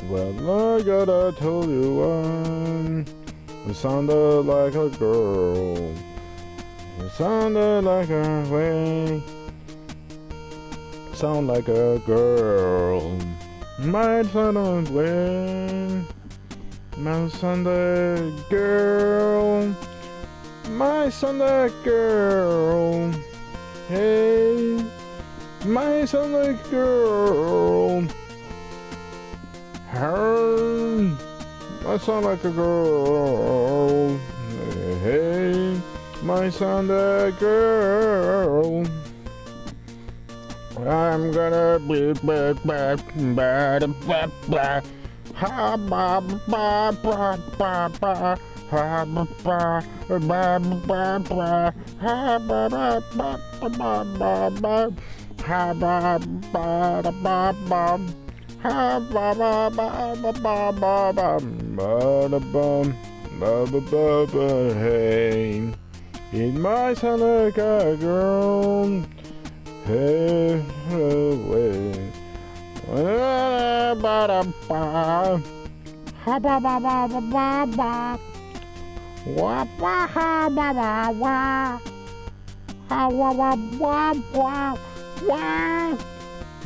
Well, I gotta tell you one. You sounded like a girl. You sounded like a way. Sound like a girl. My sound way. My Sunday girl. My Sunday girl. Hey, my Sunday girl. Her, I sound like a girl. Hey, my Sunday girl. I'm gonna be back, ha ba ba ba ba ba. Ha ba ba ba ba ba. Ha ba ba ba ba ba ba. Ha ba ba ba ba. Ha ba ba ba ba ba ba ba ba ba ba ba. Hey, it might sound like a girl. Hey, wait. Ba ba ba. Ha ba ba ba ba ba ba. Wa ba ha ba ba wa. Ha wa wa wa wa wa.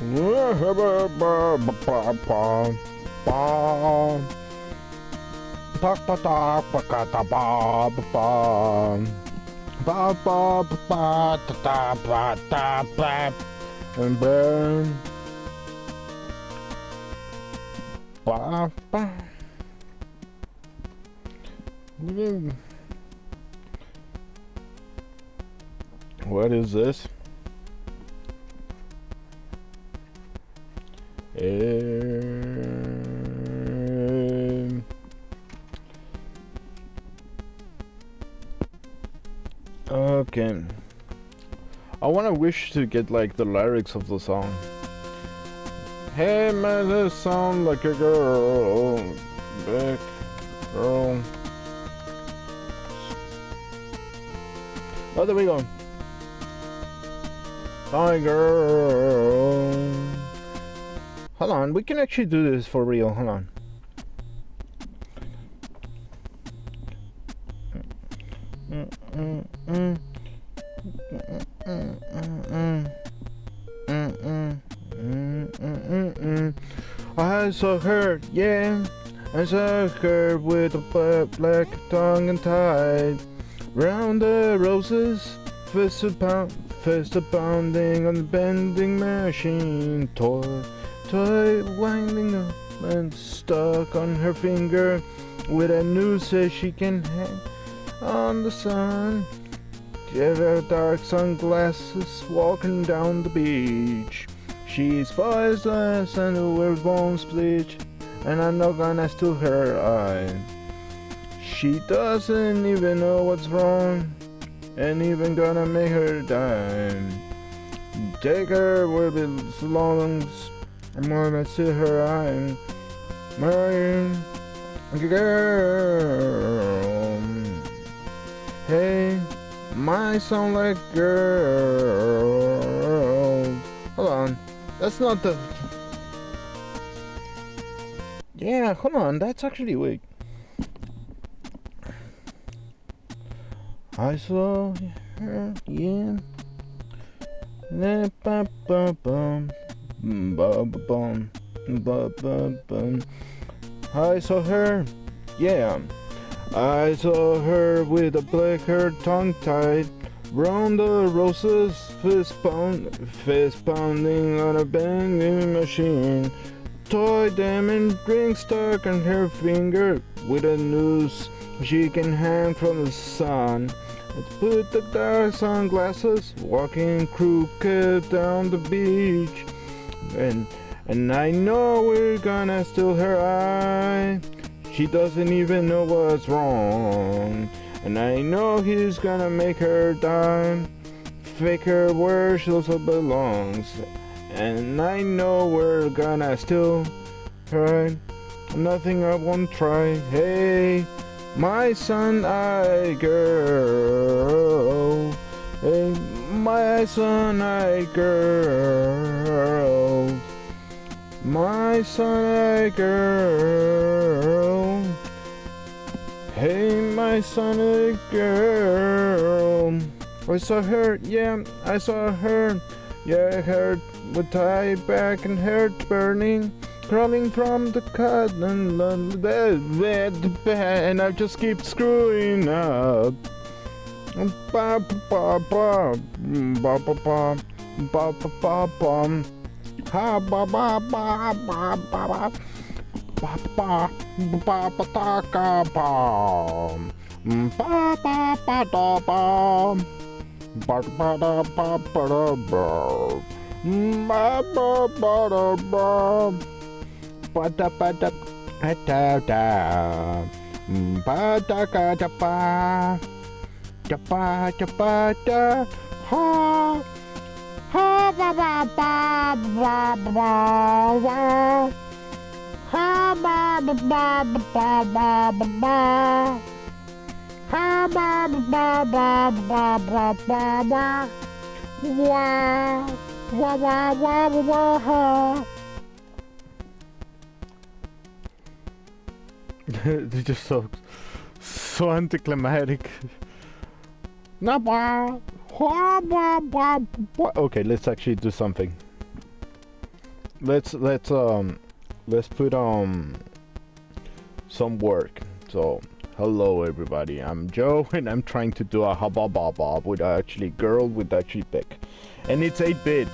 Ba ba ba ba ba. Ta ta ta ba ka ta ba ba. Ba ba ba ta ta ba ta ba. And burn. Ba ba. What is this? Okay. I want to wish to get like the lyrics of the song. Hey man, this sound like a girl, big girl. Oh, there we go. Hi, girl. Hold on, we can actually do this for real. Hold on. I saw her, yeah. I saw her with a black tongue and tied round the roses, fist pounding on the bending machine, toy winding up and stuck on her finger with a noose so she can hang on the sun. She had her dark sunglasses walking down the beach. She's voiceless and her bones bleach, and I'm not gonna steal her eye. She doesn't even know what's wrong, and even gonna make her die. Take her with its lungs, I'm gonna steal her eye. My girl. Hey, my sound like girl. Hold on, that's not the... Yeah, hold on, that's actually weak. I saw her, yeah. I saw her, yeah. I saw her with a black hair tongue tied round the roses, fist pounding on a banging machine. Toy diamond ring stuck on her finger with a noose she can hang from the sun. Let's put the dark sunglasses, walking crooked down the beach. And I know we're gonna steal her eye. She doesn't even know what's wrong. And I know he's gonna make her die. Fake her where she also belongs. And I know we're gonna steal her. Nothing I won't try. Hey, my sun-eyed girl. Hey, my sun-eyed girl. My sun-eyed girl. Hey, my son-eyed girl. I saw her, yeah, I saw her. Yeah, her with tie back and hair burning, crawling from the cotton bed, and I just keep screwing up. Ba ba ba ba ba ba ba ba ba ba. Ha ba ba ba ba ba ba. Ba ba ba ba da ga ba. Ba ba ba da ba. Ba ba da ba ba da ba. Ba ba ba da ba. Ba da ba da da da. Ba da ga da ba. Da ba da ba da. Ha. Ha ba ba ba ba ba ba. Ha ba ba ba ba ba ba ba. Ha ba ba ba ba ba ba ba. Wah wah wah wah wah wah. They're just so anticlimactic. Okay, let's actually do something. Let's put some work. So, hello everybody, I'm Joe and I'm trying to do a hubba baba with actually girl with actually pick. And it's 8-bit.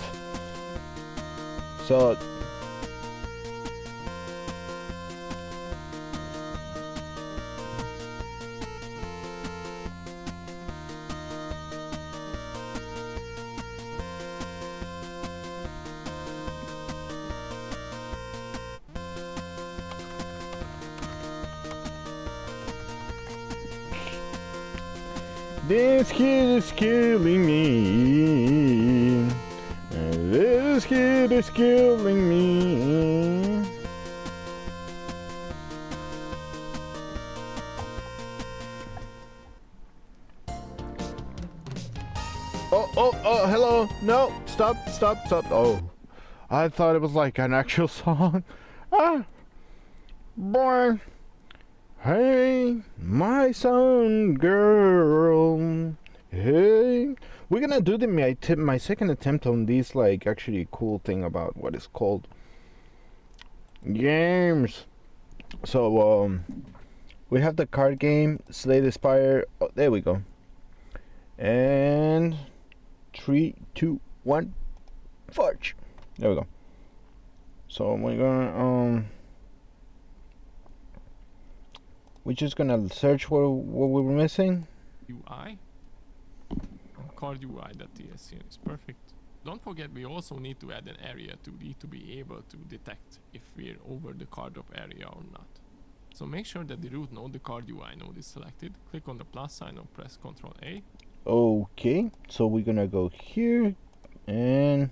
So this kid is killing me. This kid is killing me. Oh, hello. No, stop. Oh, I thought it was like an actual song. Ah, boy. Hey, my son girl. Hey, we're gonna do my second attempt on this like actually cool thing about what is called games. So we have the card game Slay the Spire. Oh, there we go. And 3, 2, 1, fudge. There we go. So we're gonna we're just gonna search for what we were missing. UI. Card UI.tscn is perfect. Don't forget we also need to add an area 2D to be able to detect if we're over the card drop area or not. So make sure that the root node, the card UI node, is selected. Click on the plus sign or press Ctrl A. Okay, so we're gonna go here and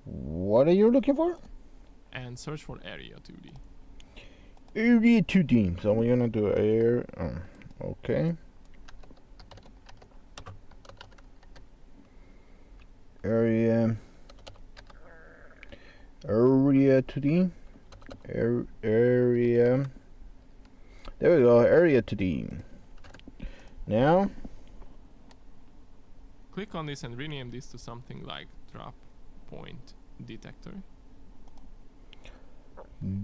what are you looking for? And search for area 2D. Area 2D. So we're gonna do air. Okay. Area 2D. Area. There we go. Area 2D. Now. Click on this and rename this to something like drop point detector.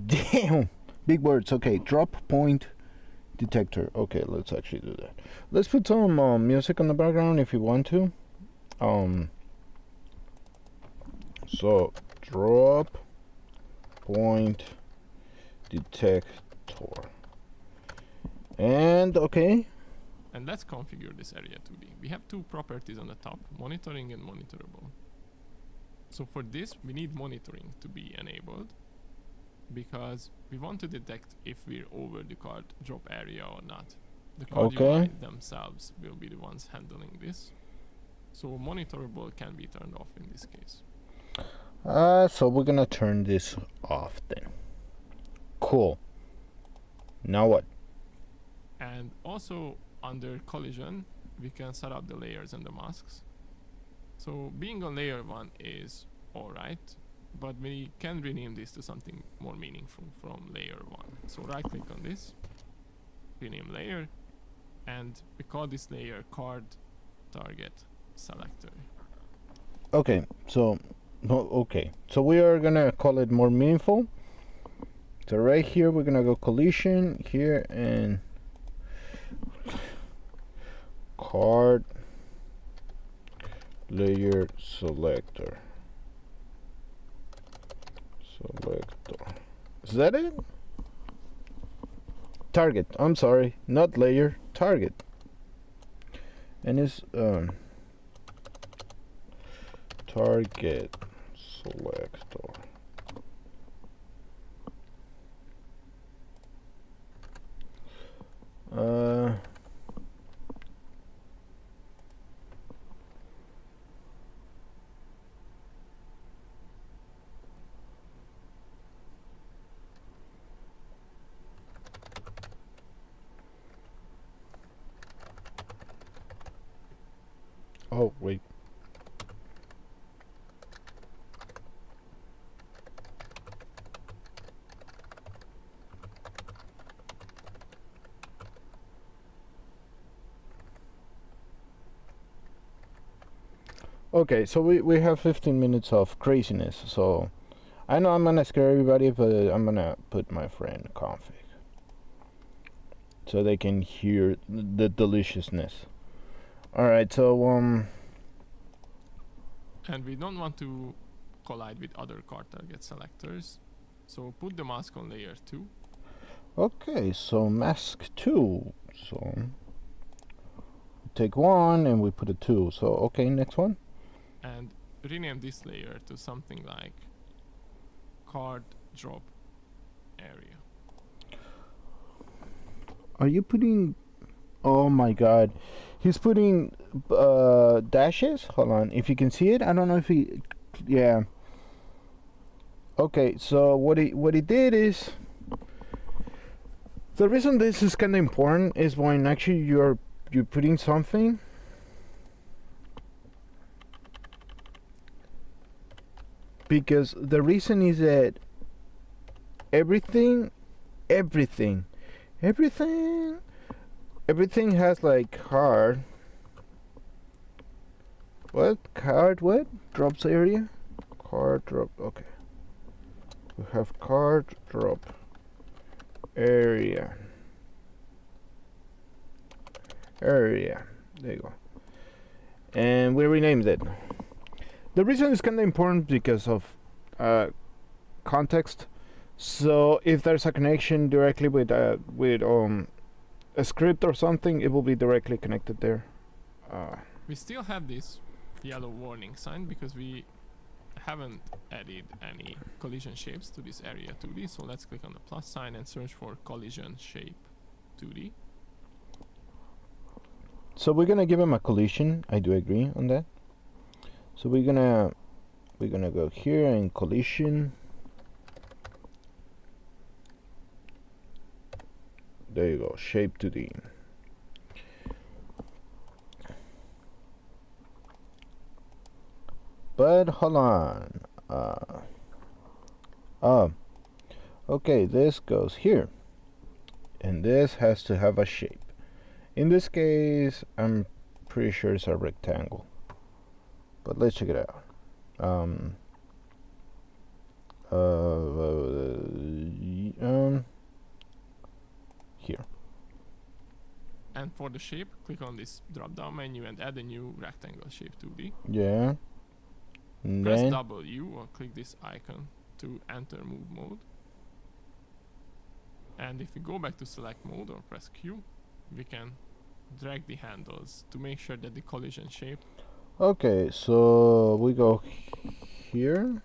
Damn. Big words. Okay, drop point detector. Okay, let's actually do that. Let's put some music on the background if you want to. So drop point detector. And okay. And let's configure this area 2D. We have two properties on the top, monitoring and monitorable. So for this, we need monitoring to be enabled. because we want to detect if we're over the card drop area or not. The card Okay. UI themselves will be the ones handling this. So monitorable can be turned off in this case. So we're gonna turn this off then. Cool. Now what? And also under collision, we can set up the layers and the masks. So being on layer 1 is alright, but we can rename this to something more meaningful from layer 1. So right click on this, rename layer, and we call this layer card target selector. Okay, so so we are gonna call it more meaningful. So right here we're gonna go collision here and card layer selector. Is that it? Target. I'm sorry, not layer. Target. And it's target selector. Oh, wait. Okay, so we have 15 minutes of craziness, so I know I'm gonna scare everybody, but I'm gonna put my friend config so they can hear the deliciousness. Alright, so And we don't want to collide with other card target selectors, so put the mask on layer 2. okay, so mask 2. So take 1 and we put a 2. So okay, next one. And rename this layer to something like card drop area. Are you putting? Oh my God, he's putting dashes. Hold on, if you can see it, I don't know if he. Yeah. Okay, so what he did is. The reason this is kind of important is when actually you're putting something. Because the reason is that everything has like card. What? Card what? Drops area? Card drop. Okay. We have card drop area. There you go. And we renamed it. The reason is kind of important because of context. So if there's a connection directly with a script or something, it will be directly connected there. We still have this yellow warning sign because we haven't added any collision shapes to this area 2D. So let's click on the plus sign and search for collision shape 2D. So we're gonna give him a collision. I do agree on that. So we're gonna go here and collision. There you go, shape 2D. But hold on. Okay, this goes here, and this has to have a shape. In this case, I'm pretty sure it's a rectangle. But let's check it out. Here. And for the shape, click on this drop down menu and add a new rectangle shape 2D. Yeah. And Press then W or click this icon to enter move mode. And if we go back to select mode or press Q, we can drag the handles to make sure that the collision shape. okay, so we go here,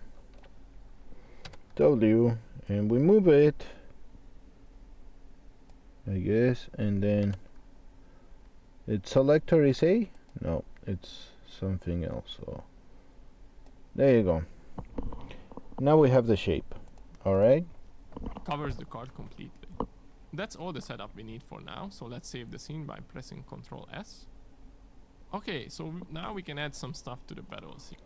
W, and we move it, I guess, and then its selector is A? No, it's something else. So there you go. Now we have the shape. Alright. Covers the card completely. That's all the setup we need for now, so let's save the scene by pressing Ctrl S. Okay, so now we can add some stuff to the battle scene.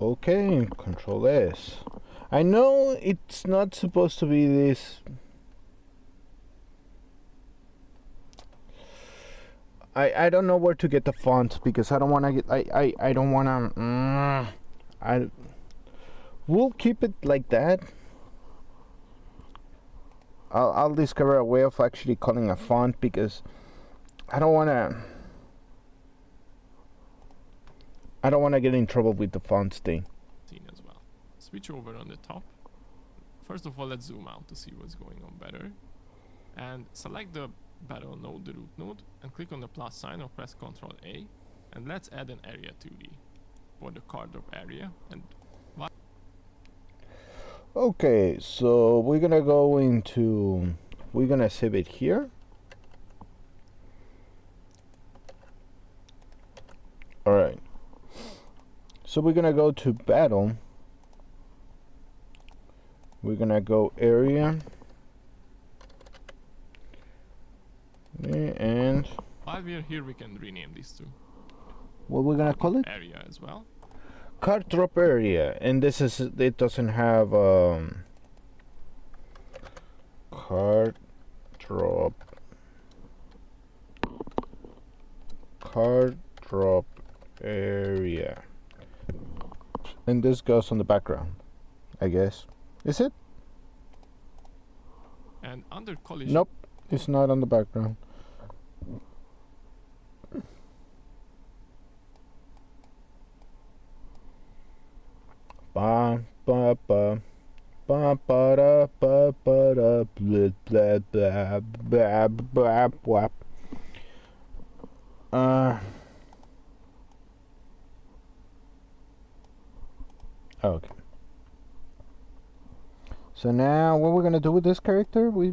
Okay, Control S. I know it's not supposed to be this. I don't know where to get the font because I don't want to get. I don't want to. We'll keep it like that. I'll discover a way of actually calling a font because I don't want to. I don't want to get in trouble with the fonts thing. As well. Switch over on the top. First of all, let's zoom out to see what's going on better. And select the battle node, the root node, and click on the plus sign or press Ctrl A. And let's add an area 2D for the card drop area. And okay, so we're gonna go into. We're gonna save it here. All right. So we're gonna go to battle. We're gonna go area. And while we're here, we can rename these two. What we're gonna call it? Area as well. Card drop area, and this is it doesn't have card drop area, and this goes on the background, I guess. Is it? And under collision. Nope, it's not on the background. Ba ba ba ba ba da ba ba da blah blah blah blah blah blah. Okay. So now what we're gonna do with this character? We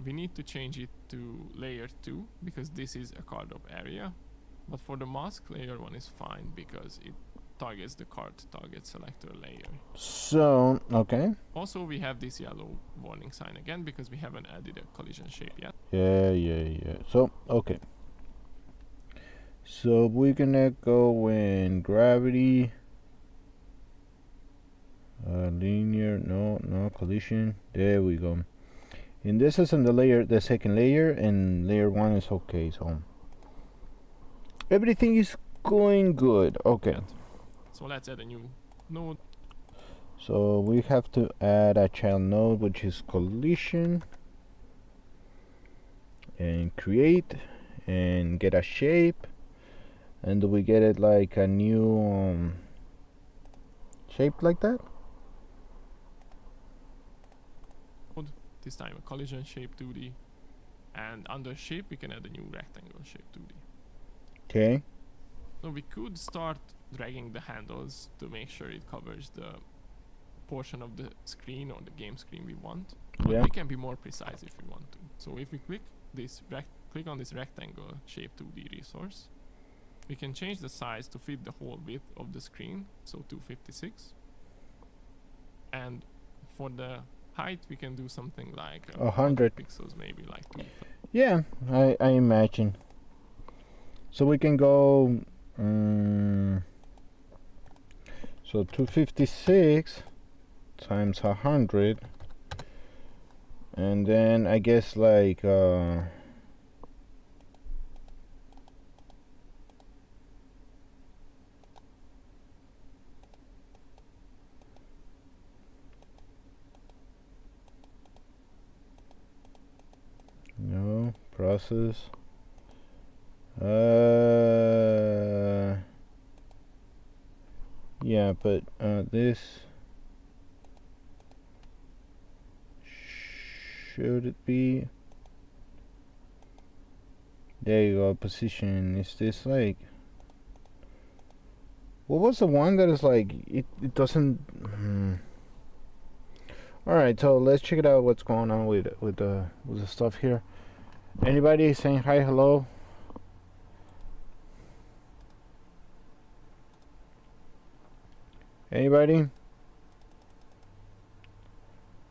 need to change it to layer 2 because this is a card drop area. But for the mask, layer 1 is fine because it targets the card target selector layer. So, okay. Also, we have this yellow warning sign again because we haven't added a collision shape yet. Yeah. So, okay. So we're gonna go in gravity. Linear, no collision. There we go. And this is in the second layer, and layer 1 is okay. So everything is going good. Okay. So let's add a new node. So we have to add a child node, which is collision, and create, and get a shape. And do we get it like a new shape like that? This time a collision shape 2D, and under shape we can add a new rectangle shape 2D. Okay. So we could start dragging the handles to make sure it covers the portion of the screen or the game screen we want. But Yeah. we can be more precise if we want to. So if we click on this rectangle shape 2D resource, we can change the size to fit the whole width of the screen, so 256. And for the height we can do something like 100 pixels, maybe like 2. Yeah, I imagine. So we can go so 256 times 100, and then I guess like no process. Yeah, but this should it be? There you go. Position. Is this like? What was the one that is like it doesn't? All right, so let's check it out. What's going on with the stuff here? Anybody saying hi, hello? Anybody?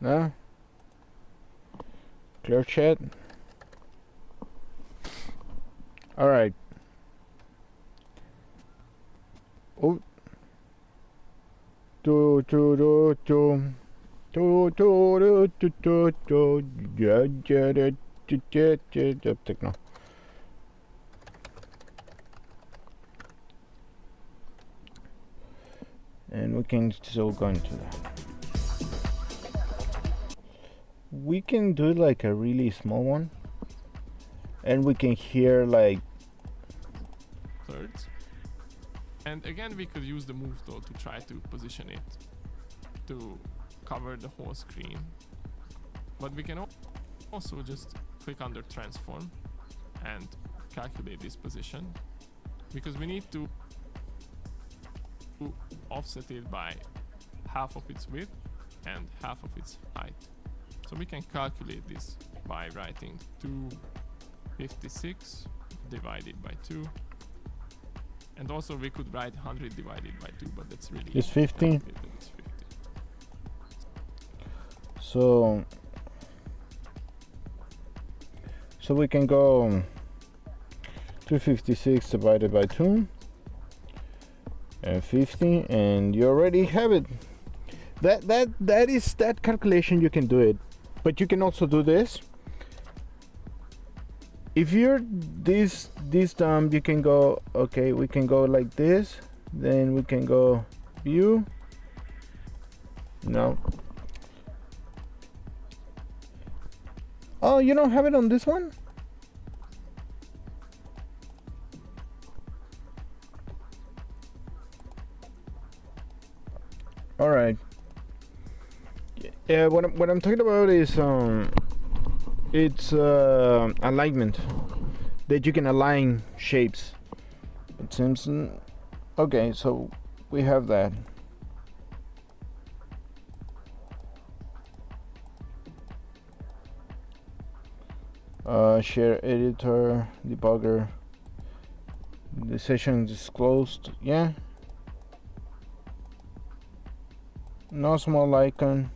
No? Clear chat? All right. Oh. Do do do do. Do do do do do do. Techno. And we can still go into that. We can do like a really small one, and we can hear like thirds. And again, we could use the move tool to try to position it to cover the whole screen. But we can also just click under transform and calculate this position, because we need to offset it by half of its width and half of its height. So we can calculate this by writing 256 divided by 2. And also we could write 100 divided by 2, but that's really... It's 50. It's 50. So we can go 256 divided by 2 and 50, and you already have it. That is that calculation. You can do it, but you can also do this. If you're this dumb, you can go, okay, we can go like this, then we can go view. No. Oh, you don't have it on this one? All right. Yeah, what I'm talking about is it's alignment, that you can align shapes. It seems okay. So we have that. Share editor, debugger. The session is closed. Yeah. No small icon.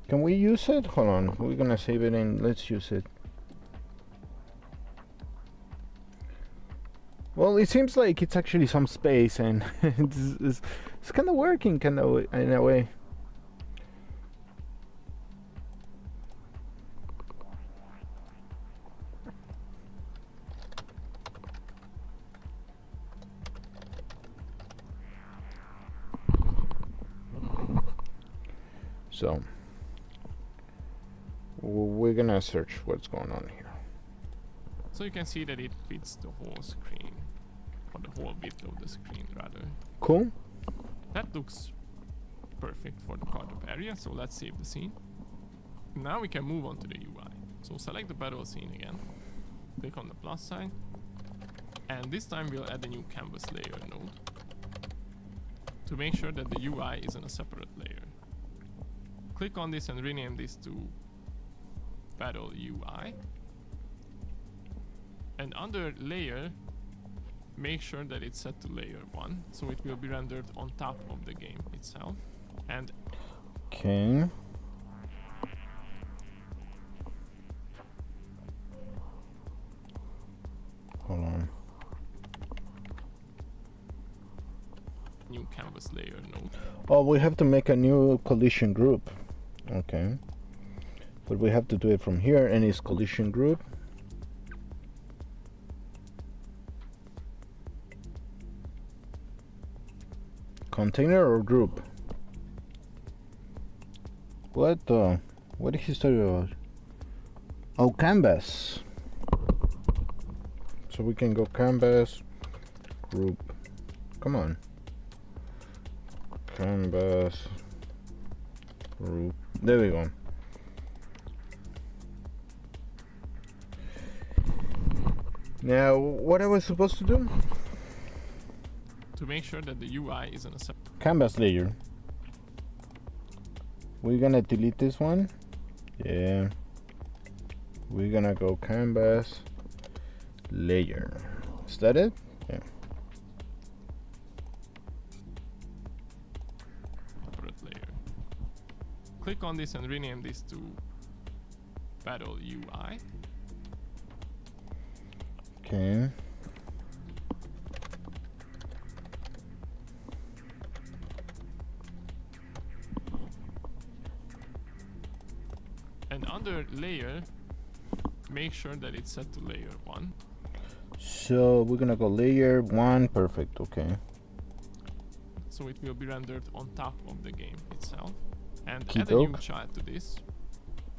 Can we use it? Hold on. We're gonna save it and let's use it. Well, it seems like it's actually some space, and it's kind of working, kind of in a way. So we're gonna search what's going on here. So you can see that it fits the whole screen, or the whole width of the screen rather. Cool. That looks perfect for the card-up area, so let's save the scene. Now we can move on to the UI. So select the battle scene again, click on the plus sign, and this time we'll add a new canvas layer node to make sure that the UI is on a separate layer. Click on this and rename this to Battle UI. And under layer, make sure that it's set to layer 1, so it will be rendered on top of the game itself. And okay. Hold on. new canvas layer node. Oh, we have to make a new collision group. Okay. But we have to do it from here, and it's collision group. Container or group? What is he talking about? Oh, canvas. So we can go canvas group. Come on. Canvas group. There we go. Now, what I was supposed to do? to make sure that the UI is on a Canvas layer. We're gonna delete this one. Yeah. We're gonna go canvas layer. Is that it? Yeah. separate layer. Click on this and rename this to Battle UI. Okay. And under layer, make sure that it's set to layer 1. So we're gonna go layer 1. Perfect. Okay. So it will be rendered on top of the game itself. And Keep add a new up. child to this.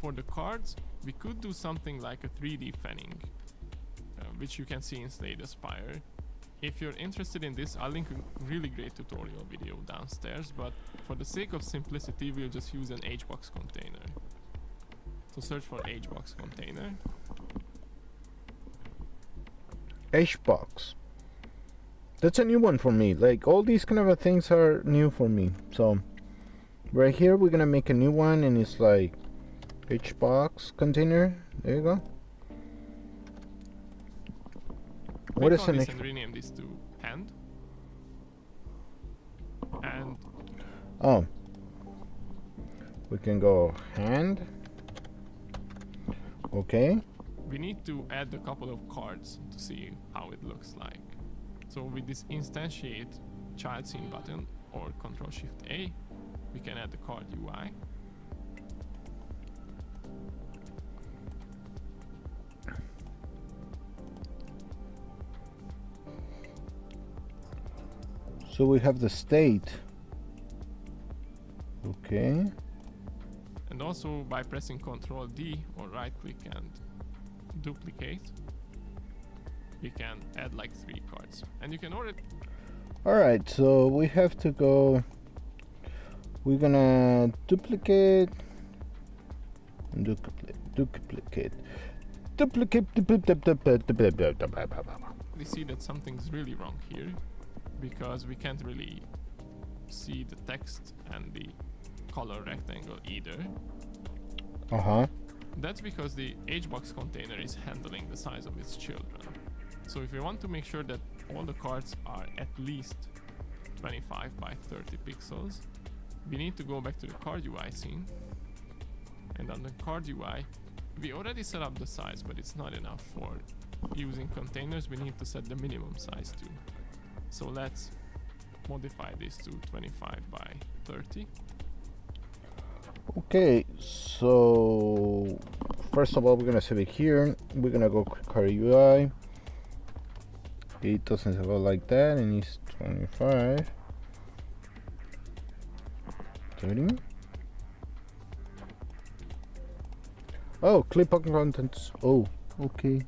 For the cards, we could do something like a 3D fanning, which you can see in Slay the Spire. If you're interested in this, I'll link a really great tutorial video downstairs, but for the sake of simplicity, we'll just use an HBox container. So search for HBox container. HBox. That's a new one for me. Like all these kind of things are new for me. So right here we're gonna make a new one, and it's like HBox container. There you go. What is Click on an this H? and rename this to hand. And Oh, we can go hand. Okay. we need to add a couple of cards to see how it looks like. So with this instantiate child scene button or Ctrl Shift A, we can add the card UI. So we have the state. Okay. And also by pressing Ctrl D or right click and duplicate, we can add like 3 cards. And you can already Alright, so we have to go. We're gonna duplicate. see that something's really wrong here, because we can't really see the text and the color rectangle either. Uh-huh. That's because the HBox container is handling the size of its children. So if we want to make sure that all the cards are at least 25 by 30 pixels, we need to go back to the card UI scene. And on the card UI, we already set up the size, but it's not enough. For using containers, we need to set the minimum size too. So let's modify this to 25 by 30. Okay, so first of all, we're gonna save it here. We're gonna go card UI. It doesn't go like that, and it's 25. 30. Oh, clip on contents. Oh, okay.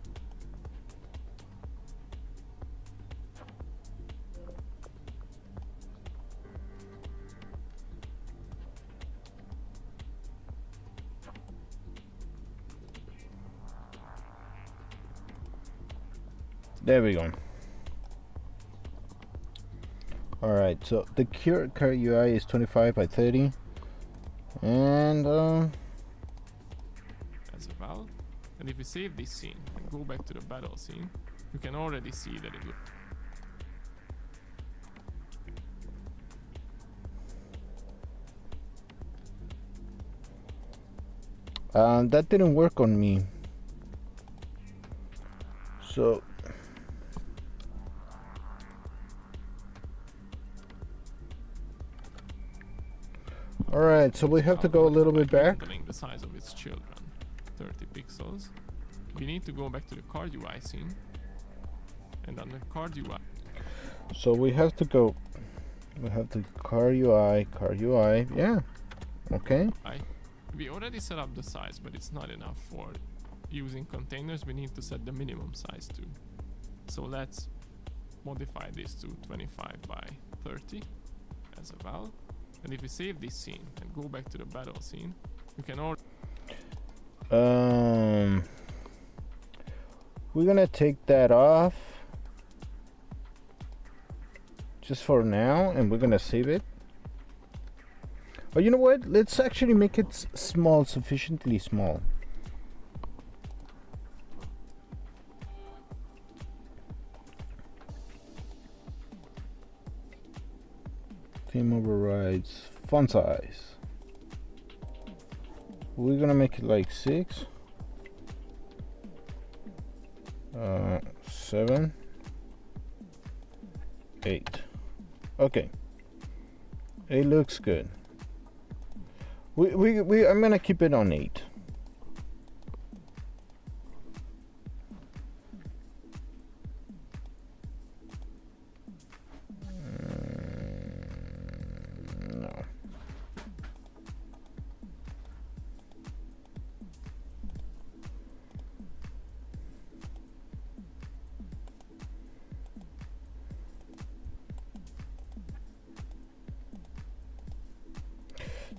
There we go. Alright, so the current UI is 25 by 30. And As well. And if we save this scene and go back to the battle scene, you can already see that it looks. that didn't work on me. So alright, so we have to go a little bit back. Handling the size of its children, 30 pixels. We need to go back to the card UI scene. And on the card UI, So we have to go. We have to card UI, yeah. Okay. we already set up the size, but it's not enough. For using containers, we need to set the minimum size too. So let's modify this to 25 by 30 as well. And if we save this scene and go back to the battle scene, you can already. We're gonna take that off. just for now, and we're gonna save it. Oh, you know what? Let's actually make it small, sufficiently small. Theme overrides font size. We're gonna make it like 6, 7, 8. Okay, it looks good. I'm gonna keep it on 8. No.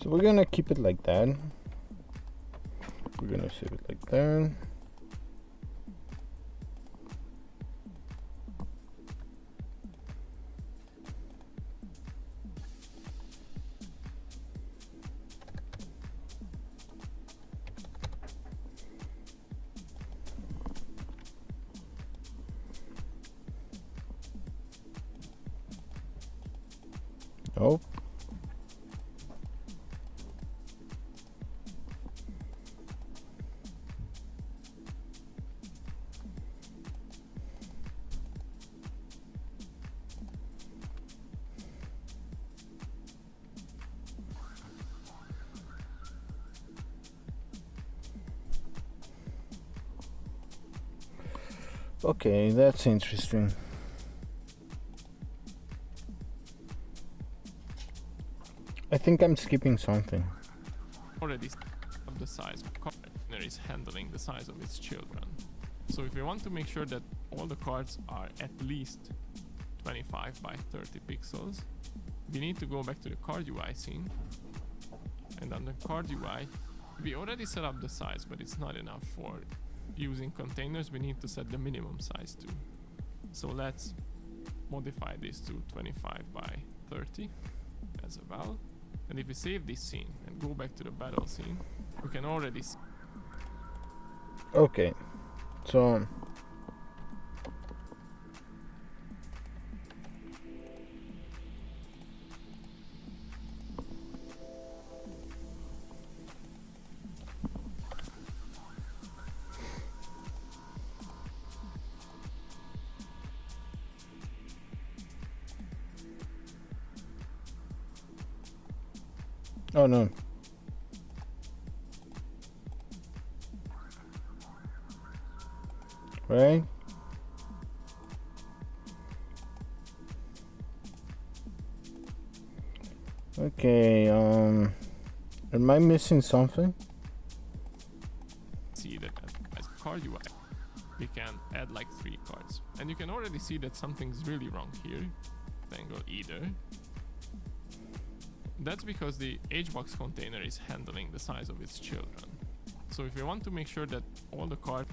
So we're gonna keep it like that. We're gonna save it like that. Oh. Okay, that's interesting. I think I'm skipping something. Already of the size container is handling the size of its children. So if we want to make sure that all the cards are at least 25 by 30 pixels, we need to go back to the card UI scene, and on the card UI we already set up the size, but it's not enough. For using containers we need to set the minimum size too. So let's modify this to 25 by 30 as well. And if we save this scene and go back to the battle scene, we can already see. Okay, so oh no. Right? Okay, am I missing something? See that as card UI, we can add like 3 cards. And you can already see that something's really wrong here. Angle either. That's because the HBox container is handling the size of its children. So if we want to make sure that all the cards...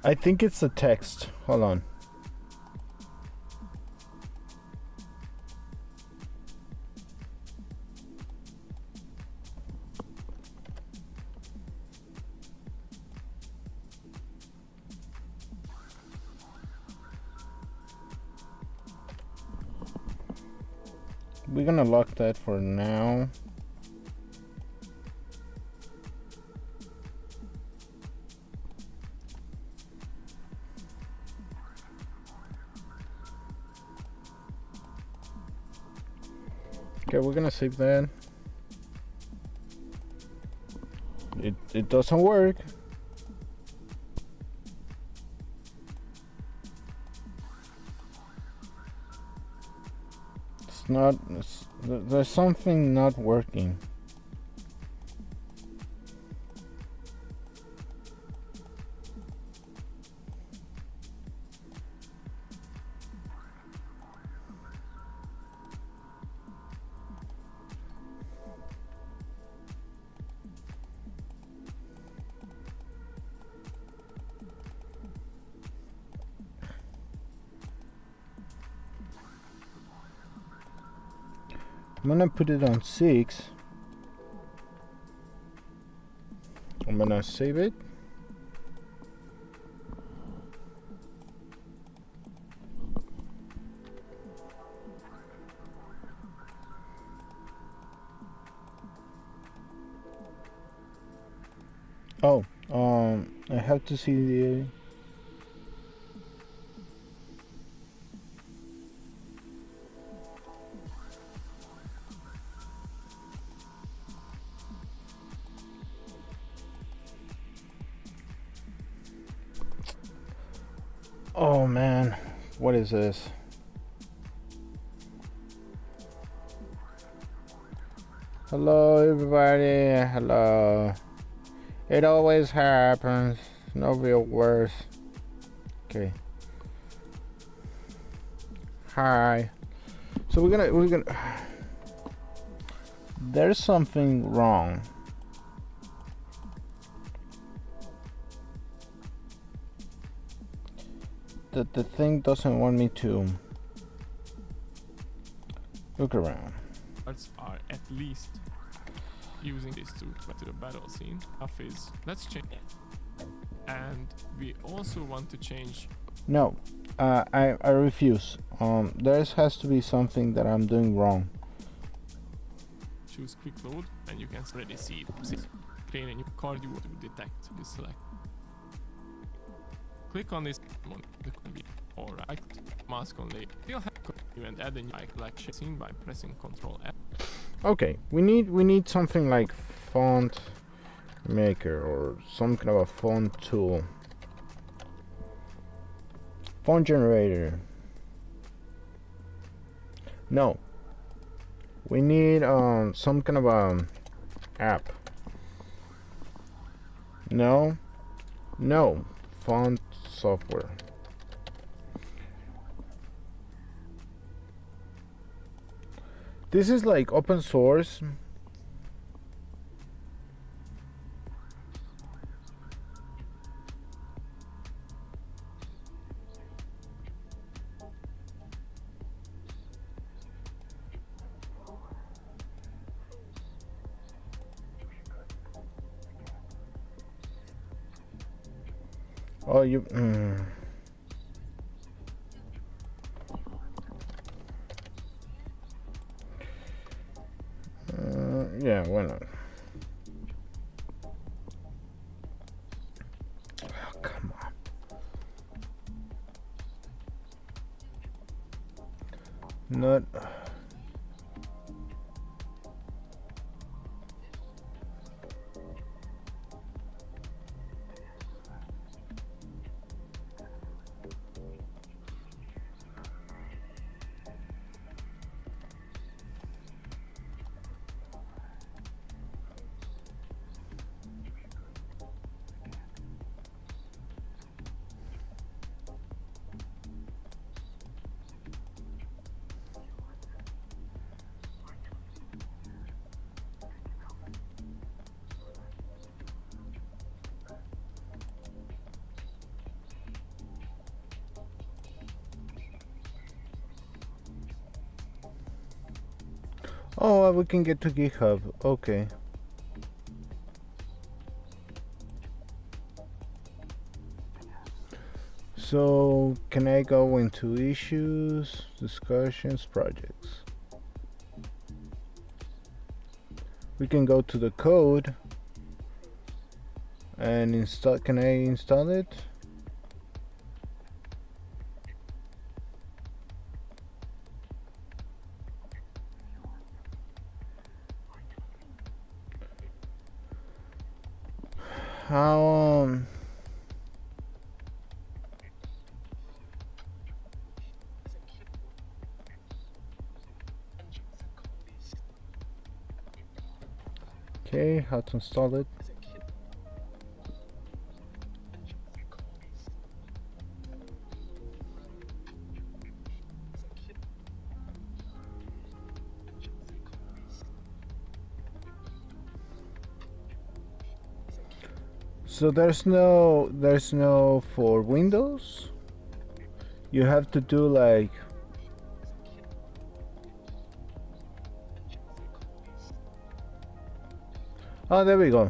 I think it's the text. Hold on. We're gonna lock that for now. Okay, we're gonna save that. It doesn't work. There's something not working. I'm gonna put it on 6. I'm gonna save it. Oh, I have to see the. Oh man, what is this? Hello everybody, hello. It always happens, no real worse. Okay. Hi. So we're gonna there's something wrong. The thing doesn't want me to look around. Are at least using this to get to the battle scene. Let's change it. And we also want to change. No, I refuse. There has to be something that I'm doing wrong. Choose quick load, and you can already see it. Create a new card you want to detect. You select. Click on this one. Or right mask on layer. You'll have to and add a new collection scene by pressing Ctrl F. Okay, we need something like font maker or some kind of a font tool. Font generator. No. We need some kind of a app. No. No. Font software. This is like open source. Oh, you. Yeah, why not? Oh, come on. Not. Oh, we can get to GitHub. Okay. So, can I go into issues, discussions, projects? We can go to the code and install. Can I install it? How okay, how to install it? So there's no for Windows. You have to do like Oh, there we go.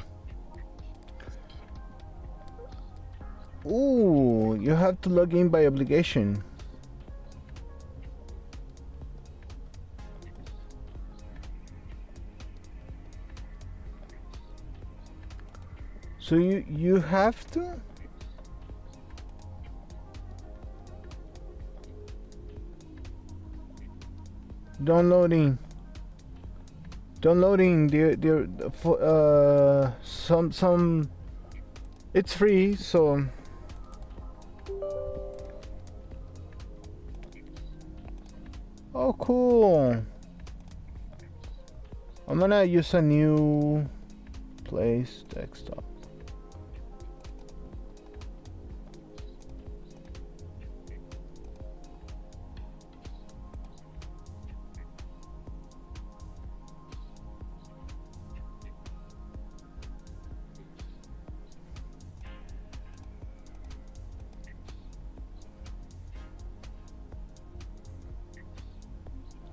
Ooh, you have to log in by obligation. So you have to? Downloading some it's free, so oh cool. I'm gonna use a new place desktop.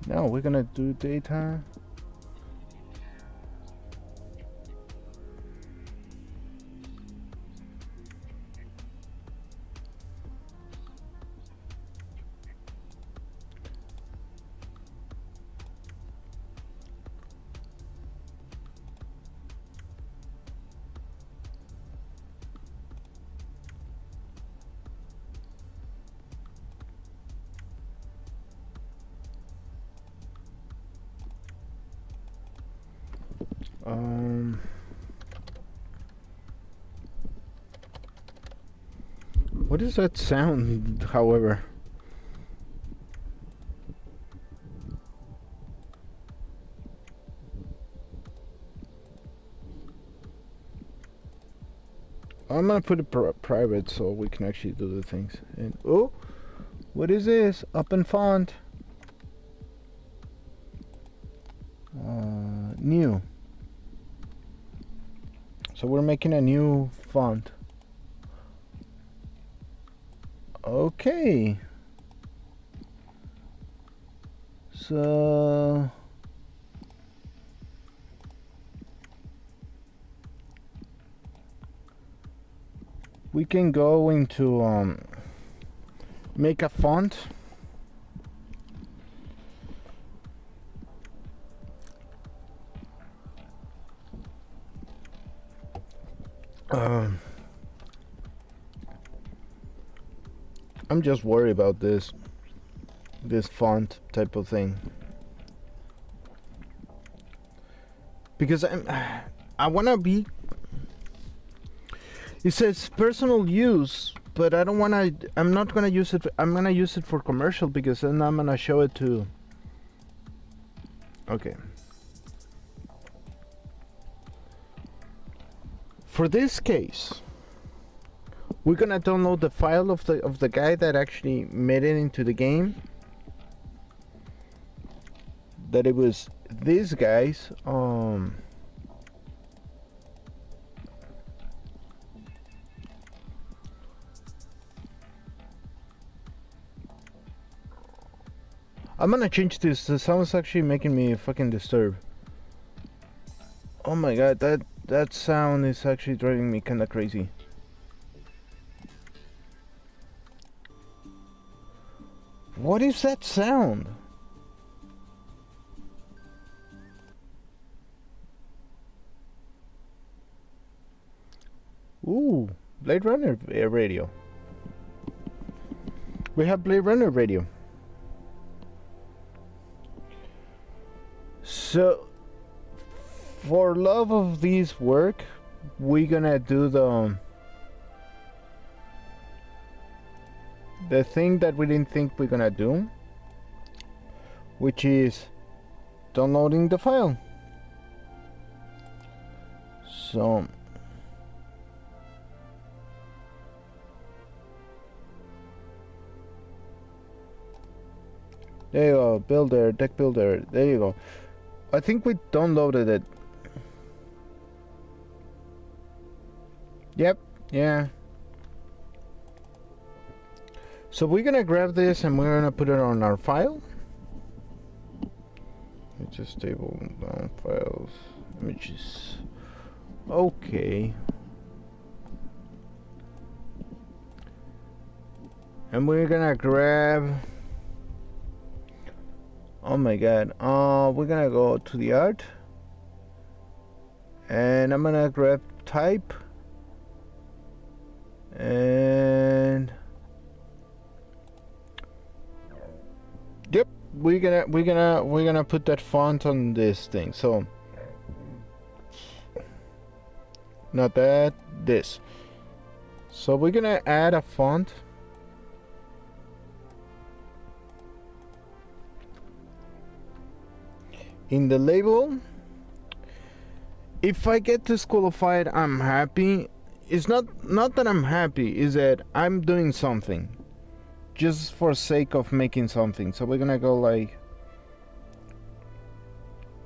Now we're gonna do data. What is that sound, however? I'm gonna put it private so we can actually do the things. And oh, what is this? Up in font. New. So we're making a new font. Okay. So we can go into make a font. I'm just worried about this font type of thing, because I wanna be. It says personal use, but I don't wanna. I'm not gonna use it. I'm gonna use it for commercial because then I'm gonna show it to. Okay. For this case, we're gonna download the file of the guy that actually made it into the game. That it was these guys. I'm gonna change this. The sound's actually making me fucking disturb. Oh my god, that sound is actually driving me kinda crazy. What is that sound? Ooh, Blade Runner radio. We have Blade Runner radio. So, for love of this work, we're gonna do the thing that we didn't think we're gonna do, which is downloading the file. So there you go, builder, deck builder, there you go. I think we downloaded it. Yep, yeah. So we're gonna grab this and we're gonna put it on our file. It's just table down files, images. Okay. And we're gonna grab, oh my god, we're gonna go to the art, and I'm gonna grab type, and yep, we're gonna put that font on this thing. So not that, this. So we're gonna add a font. In the label, if I get disqualified, I'm happy. It's not that I'm happy, is that I'm doing something just for sake of making something. So we're gonna go like,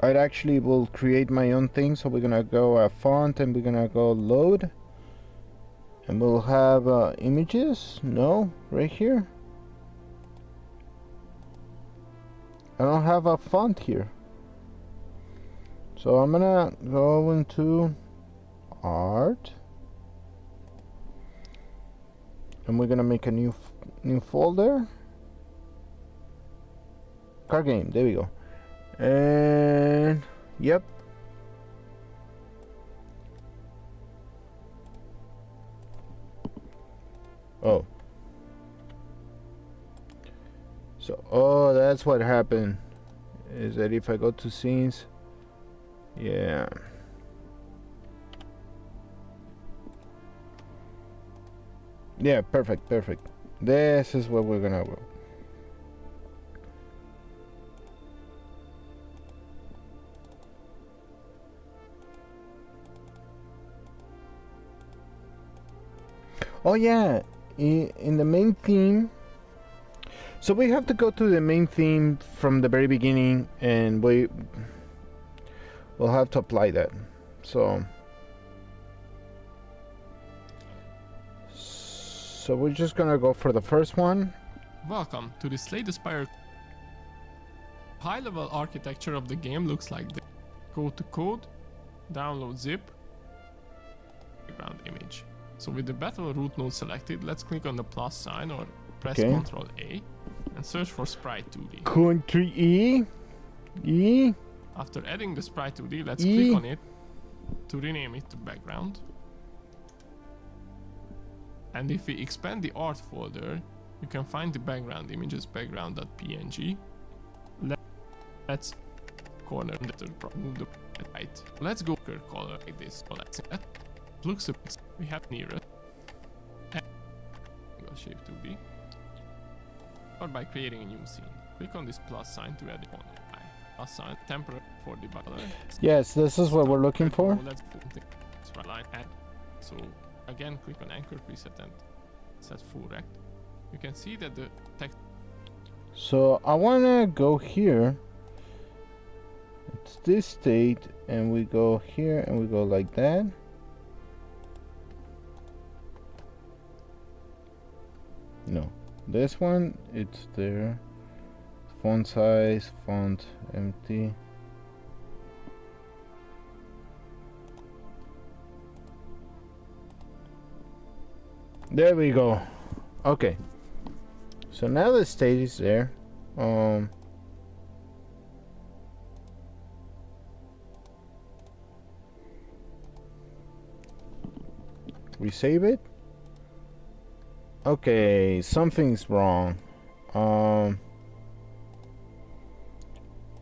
I actually will create my own thing. So we're gonna go a font, and we're gonna go load, and we'll have images. No, right here. I don't have a font here. So I'm gonna go into art, and we're gonna make a new folder. Card game. There we go. And yep. Oh. So that's what happened. Is that if I go to scenes? Yeah. Yeah, perfect. This is what we're gonna do. Oh yeah, in the main theme. So we have to go to the main theme from the very beginning, and we'll have to apply that. So we're just gonna go for the first one. Welcome to the Slade-inspired high-level architecture of the game. Looks like this. Go to code, download zip, background image. So with the battle root node selected, let's click on the plus sign or press Ctrl A and search for Sprite 2D. Country E. After adding the Sprite 2D, let's click on it to rename it to background. And if we expand the art folder, you can find the background images background.png. Let's corner the move the right. Let's go color like this. So let's set. Looks we have nearest. And shape 2D. Or by creating a new scene. Click on this plus sign to add the font. Plus sign temporary for the butler. Yes, this is what we're looking for. Let's put the line add. So again, click on anchor preset and set full rect. You can see that the text. So I wanna go here. It's this state, and we go here, and we go like that. No, this one, it's there. Font size, font empty. There we go. Okay. So now the state is there. We save it. Okay, something's wrong.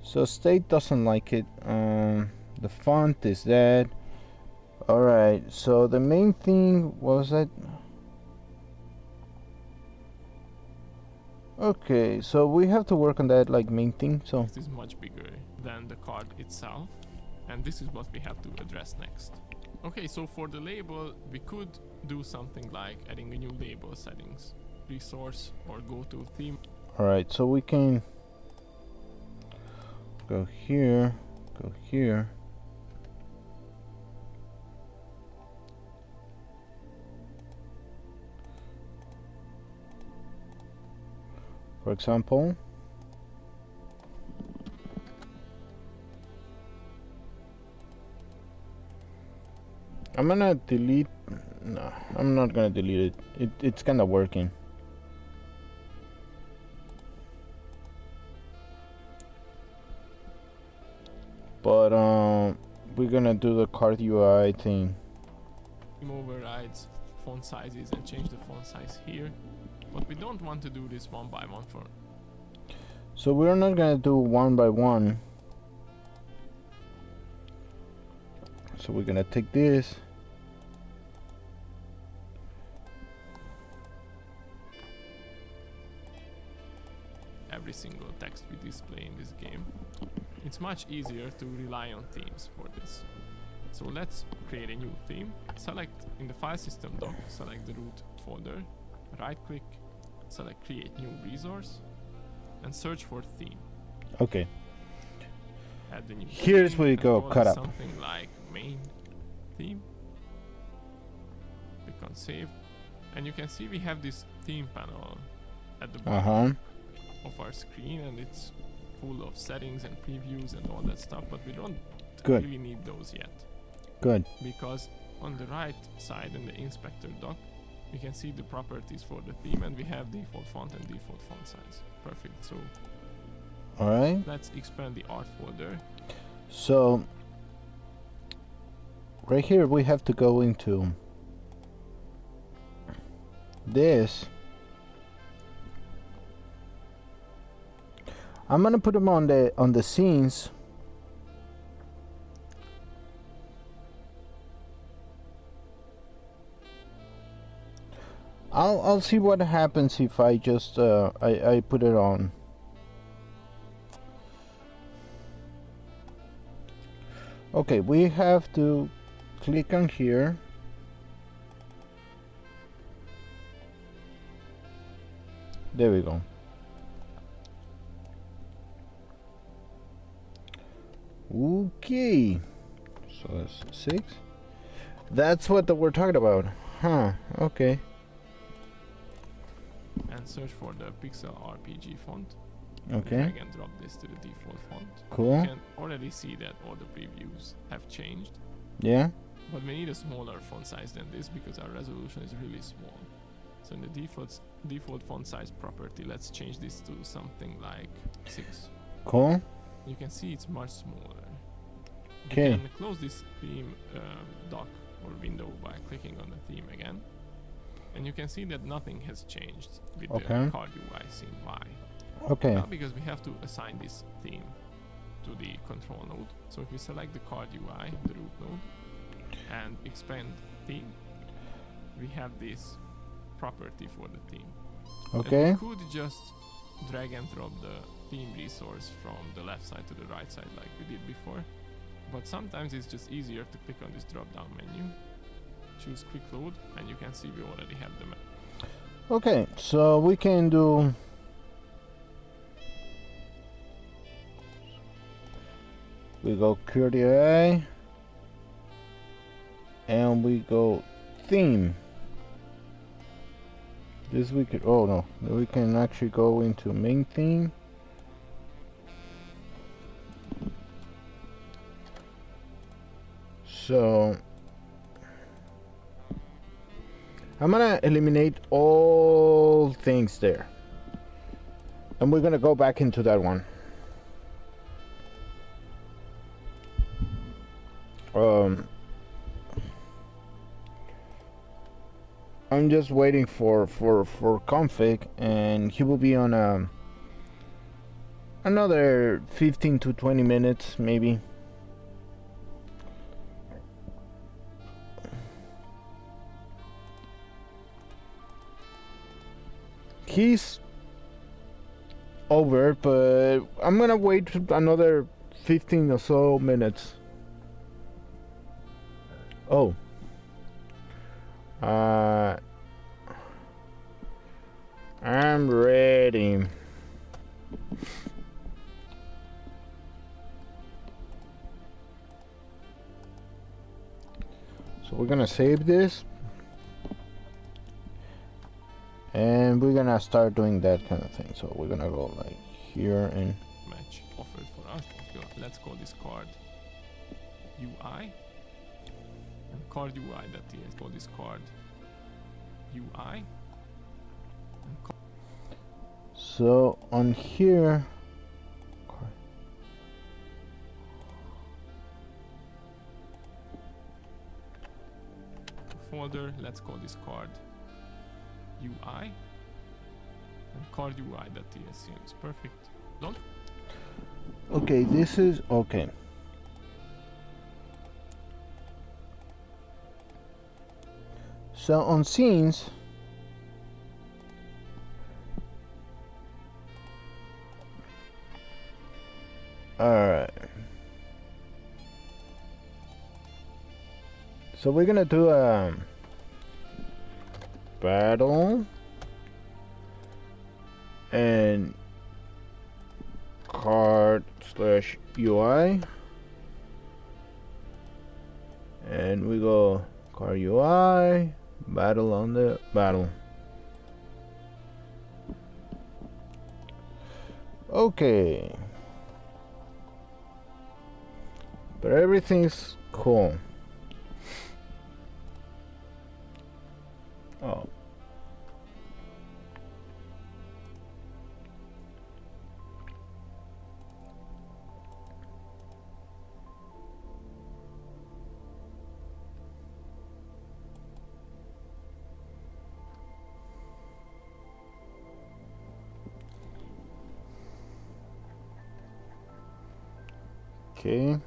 So state doesn't like it. The font is that. Alright, so the main thing was that. Okay, so we have to work on that like main thing. So this is much bigger than the card itself, and this is what we have to address next. Okay, so for the label, we could do something like adding a new label settings, resource, or go to theme. Alright, so we can go here, go here. For example, I'm gonna delete. No, I'm not gonna delete it. It's kind of working. But we're gonna do the card UI thing. Overrides font sizes and change the font size here, but we don't want to do this one by one for. So we're not gonna do one by one. So we're gonna take this. Every single text we display in this game. It's much easier to rely on themes for this. So let's create a new theme. Select in the file system doc, select the root folder, right click, select create new resource, and search for theme. Okay. Add the new Here's theme where you and go, call cut it up. something like main theme. Click on save, and you can see we have this theme panel at the bottom of our screen, and it's full of settings and previews and all that stuff, but we don't Good. really need those yet. Good. Because on the right side in the inspector doc, we can see the properties for the theme, and we have default font and default font size. Perfect. So All right. let's expand the art folder. So right here we have to go into this. I'm gonna put them on the scenes. I'll see what happens if I just I put it on. Okay, we have to click on here. There we go. Okay, so that's 6. That's what we're talking about, huh? Okay. And search for the Pixel RPG font. Okay. Drag and drop this to the default font. Cool. You can already see that all the previews have changed, Yeah. but we need a smaller font size than this because our resolution is really small. So in the default font size property, let's change this to something like 6. Cool. You can see it's much smaller. Okay. You can close this theme dock or window by clicking on the theme again. And you can see that nothing has changed with Okay. the card UI scene. Why? Okay. Well, because we have to assign this theme to the control node. So if we select the card UI, the root node, and expand theme, we have this property for the theme. Okay. And we could just drag and drop the theme resource from the left side to the right side like we did before. But sometimes it's just easier to click on this drop down menu, choose quick load, and you can see we already have the map. Okay, so we can do we go QRDI and we go theme. This we could, oh no, we can actually go into main theme. So I'm gonna eliminate all things there, and we're gonna go back into that one. I'm just waiting for config, and he will be on another 15 to 20 minutes maybe. He's over, but I'm gonna wait another 15 or so minutes. Oh. I'm ready. So we're gonna save this. And we're gonna start doing that kind of thing. So we're gonna go like here and Match offered for us. Let's call this card UI. and card UI.ts. Call this card UI. So on here, folder, let's call this card UI, and card UI.ts is perfect. Don't. Okay, this is okay. So on scenes, alright. So we're gonna do a battle and card/UI, and we go card UI, battle on the battle. Okay, but everything's cool. Oh. Okay.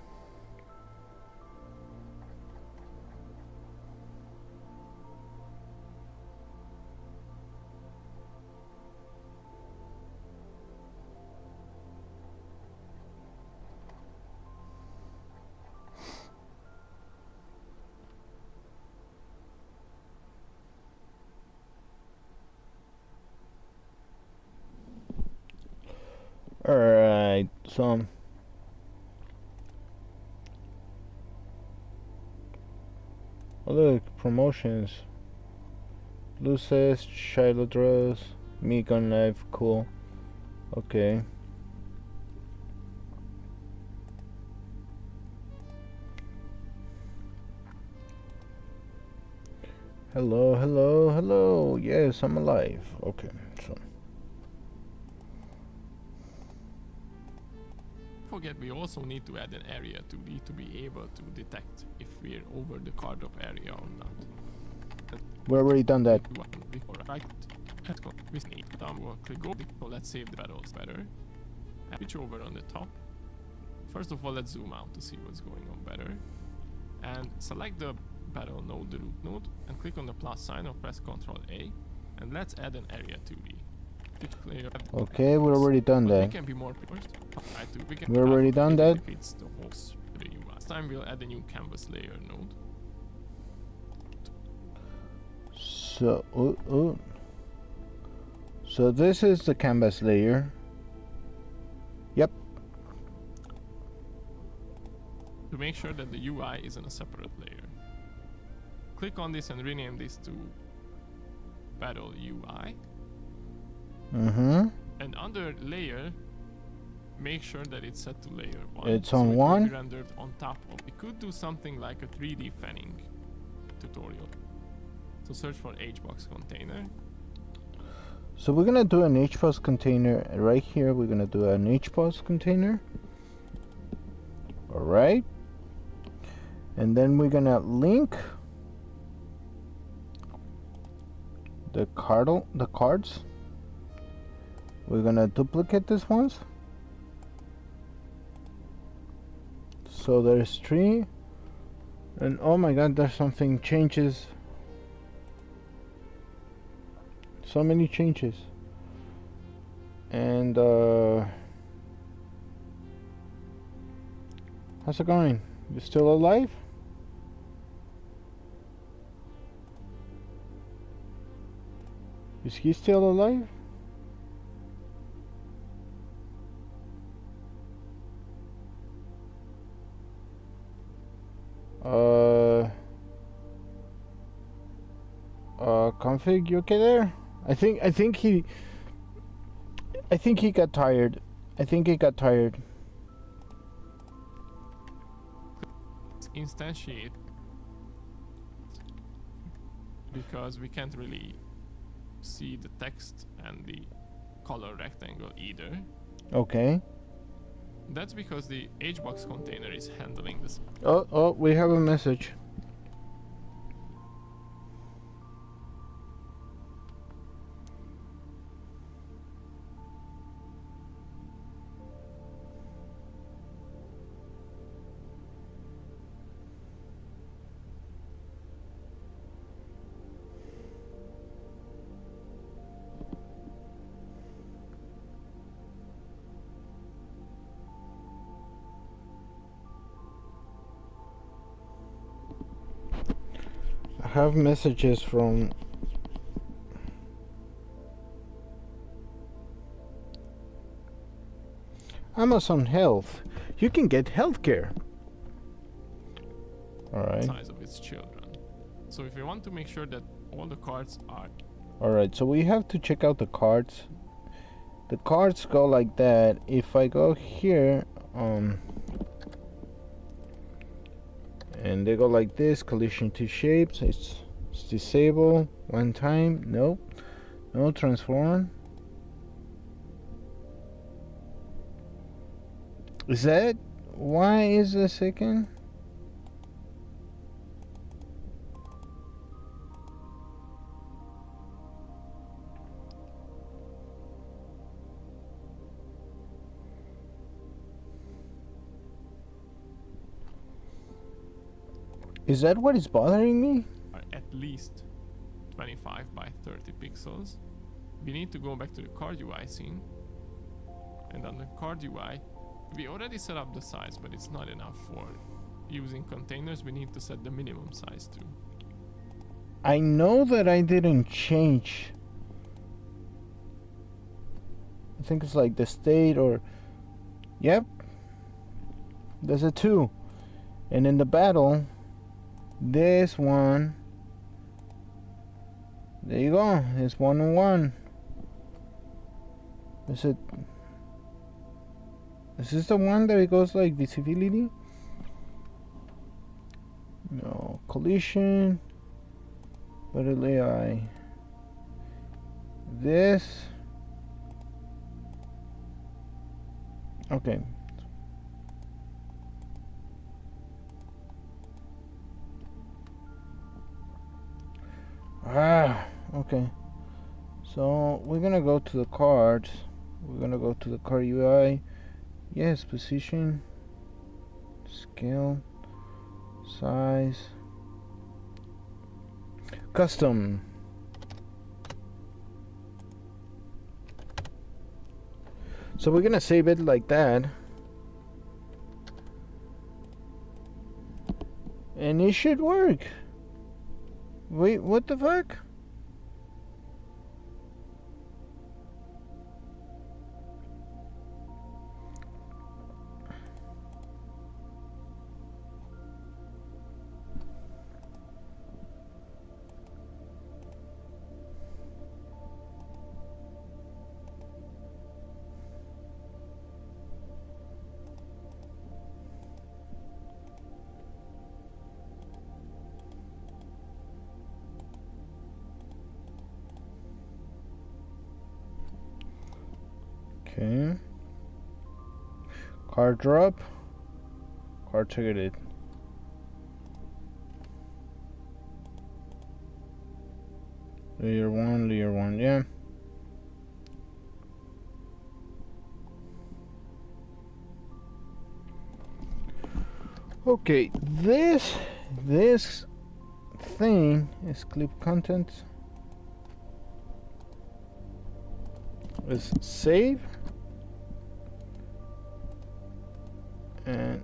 Alright, so oh look, promotions. Luces, Shiloh Dress, Megan Knife, cool. Okay. Hello, hello, hello. Yes, I'm alive. Okay, so Forget we also need to add an area to be able to detect if we're over the card drop area or not. we already done that. Before right, we need downward click go. So let's save the battles better. And switch over on the top. First of all, let's zoom out to see what's going on better. And select the battle node, the root node, and click on the plus sign or press Ctrl A. And let's add an area 2D. Okay, we already done We that. can be more precise. We already done that. It's the host to the UI. This time we'll add a new canvas layer node. So, so this is the canvas layer. Yep. To make sure that the UI is in a separate layer. Click on this and rename this to Battle UI. Mm-hmm. And under layer, make sure that it's set to layer 1. It's so on it 1. Will be rendered on top of. We could do something like a 3D fanning tutorial. So search for HBox container. So we're gonna do an HBox container right here. We're gonna do an HBox container. All right. And then we're gonna link the cards. We're gonna duplicate these ones. So there's 3. And oh my god, there's something changes. So many changes. And how's it going? You still alive? Is he still alive? Config, you okay there? I think he got tired. Instantiate because we can't really see the text and the color rectangle either. Okay. That's because the HBox container is handling this. Oh, we have a message. I have messages from Amazon Health. You can get healthcare. Alright. Size of its children. So if we want to make sure that all the cards are... Alright, so we have to check out the cards. The cards go like that. If I go here, and they go like this, collision to shapes, it's disabled. One time, nope. No transform. Is that why is the second? Is that what is bothering me? are at least 25 by 30 pixels. We need to go back to the card UI scene, and on the card UI we already set up the size, but it's not enough for using containers. We need to set the minimum size too. I know that I didn't change. I think it's like the state or... Yep. There's a 2. And in the battle, this one... There you go. It's 1 and 1. Is it... Is this the one that it goes like visibility? No. Collision. Battle AI. This. Okay. Okay. So we're gonna go to the cards. We're gonna go to the card UI. Yes, position, scale, size, custom. So we're gonna save it like that. And it should work. Wait, what the fuck? Okay. Card drop. Card targeted. Layer 1, yeah. Okay, this thing is clip content. Is save. And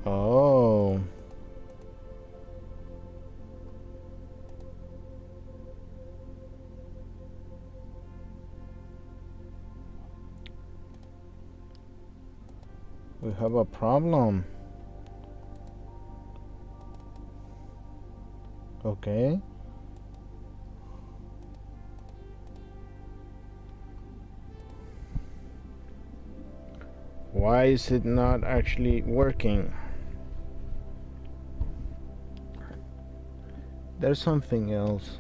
oh, we have a problem. Okay. Why is it not actually working? There's something else.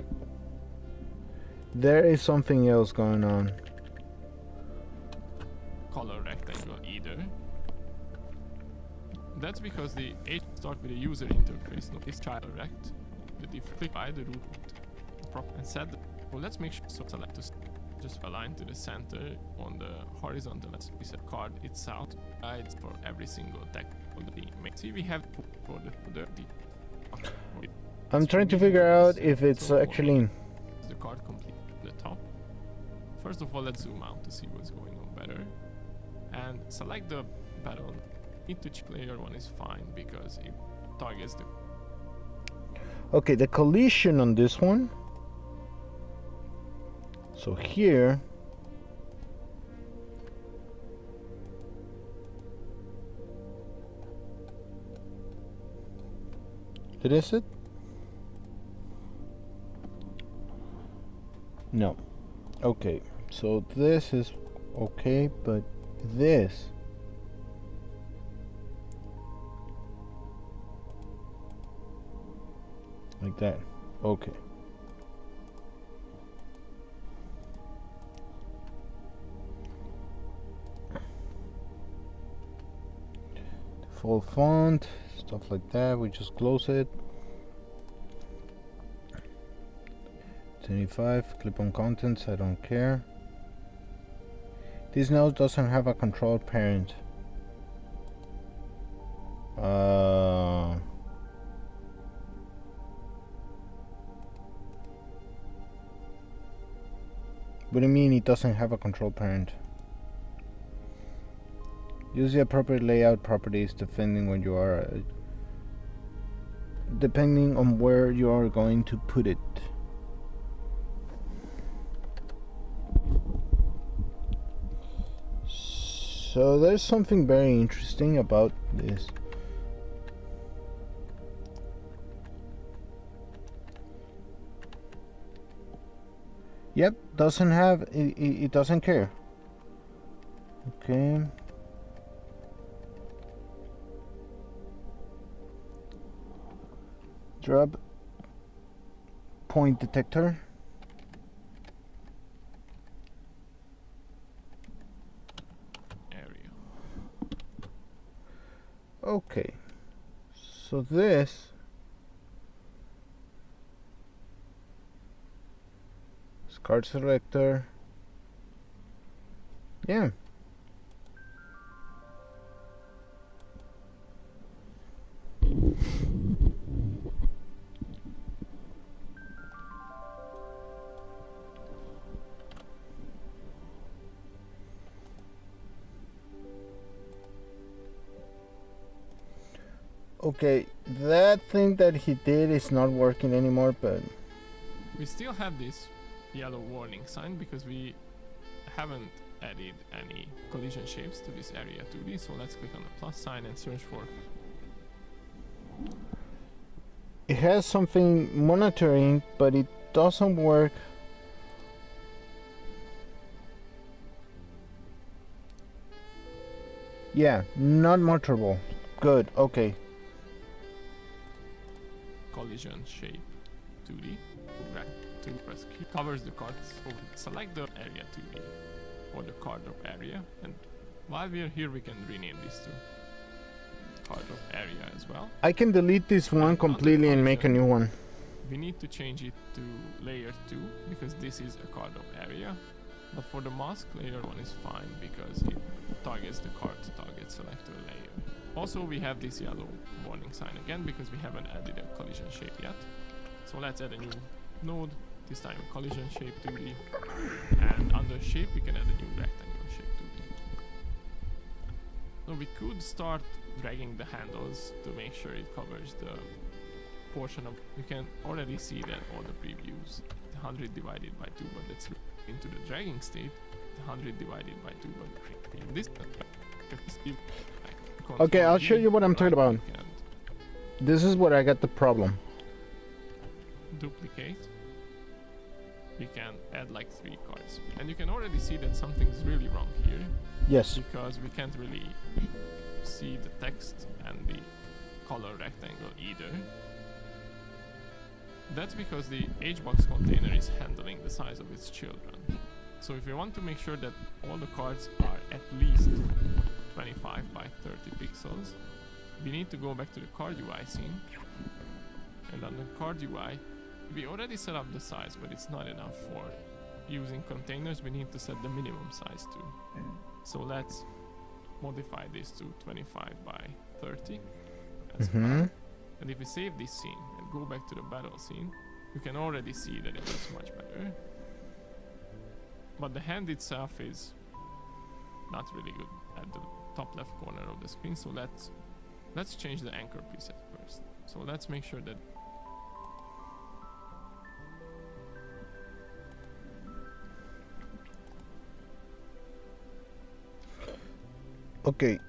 There is something else going on. Color rectangle either. That's because the H start with a user interface, not this child rect. The diff click by the root prop and set the, well, let's make sure so select to just align to the center on the horizontal. Let's set card itself guides for every single text on the make. See, we have for the I'm trying to figure out if it's actually the card complete at the top. First of all, let's zoom out to see what's going on better. And select the button. Need to check layer 1 is fine because it targets the... Okay, the collision on this one. So here... Is it? No. Okay, so this is okay, but this... Like that. Okay. Default font, stuff like that. We just close it. 25. Clip on contents. I don't care. This node doesn't have a control parent. What do you mean it doesn't have a control parent? Use the appropriate layout properties depending when you are depending on where you are going to put it. So there's something very interesting about this. Yep, doesn't have it doesn't care. Okay. Drop point detector. Area. Okay. So this card selector. Yeah. Okay, that thing that he did is not working anymore, but we still have this yellow warning sign because we haven't added any collision shapes to this area 2D. So let's click on the plus sign and search for. It has something monitoring, but it doesn't work. Yeah, not motorable. Good, okay. Collision shape 2D. Back to press Q. Covers the cards. So select the area 2D or the card of area. And while we are here, we can rename this to card of area as well. I can delete this one completely and make a new one. We need to change it to layer 2 because this is a card of area. But for the mask, layer 1 is fine because it targets the card target selector layer. Also, we have this yellow warning sign again because we haven't added a collision shape yet. So let's add a new node, this time collision shape 2D. And under shape, we can add a new rectangle shape 2D. So we could start dragging the handles to make sure it covers the portion of. You can already see that all the previews, the 100 divided by 2, but let's look into the dragging state, the 100 divided by 2, but in this. Okay, I'll show you what I'm talking about. This is where I got the problem. Duplicate. We can add like 3 cards. And you can already see that something's really wrong here. Yes. Because we can't really see the text and the color rectangle either. That's because the HBox container is handling the size of its children. So if we want to make sure that all the cards are at least 25 by 30 pixels, we need to go back to the card UI scene. And on the card UI, we already set up the size, but it's not enough for using containers. We need to set the minimum size too. So let's modify this to 25 by 30 as well. And if we save this scene and go back to the battle scene, you can already see that it looks much better. But the hand itself is not really good at the top left corner of the screen, so let's change the anchor preset first. So let's make sure that okay.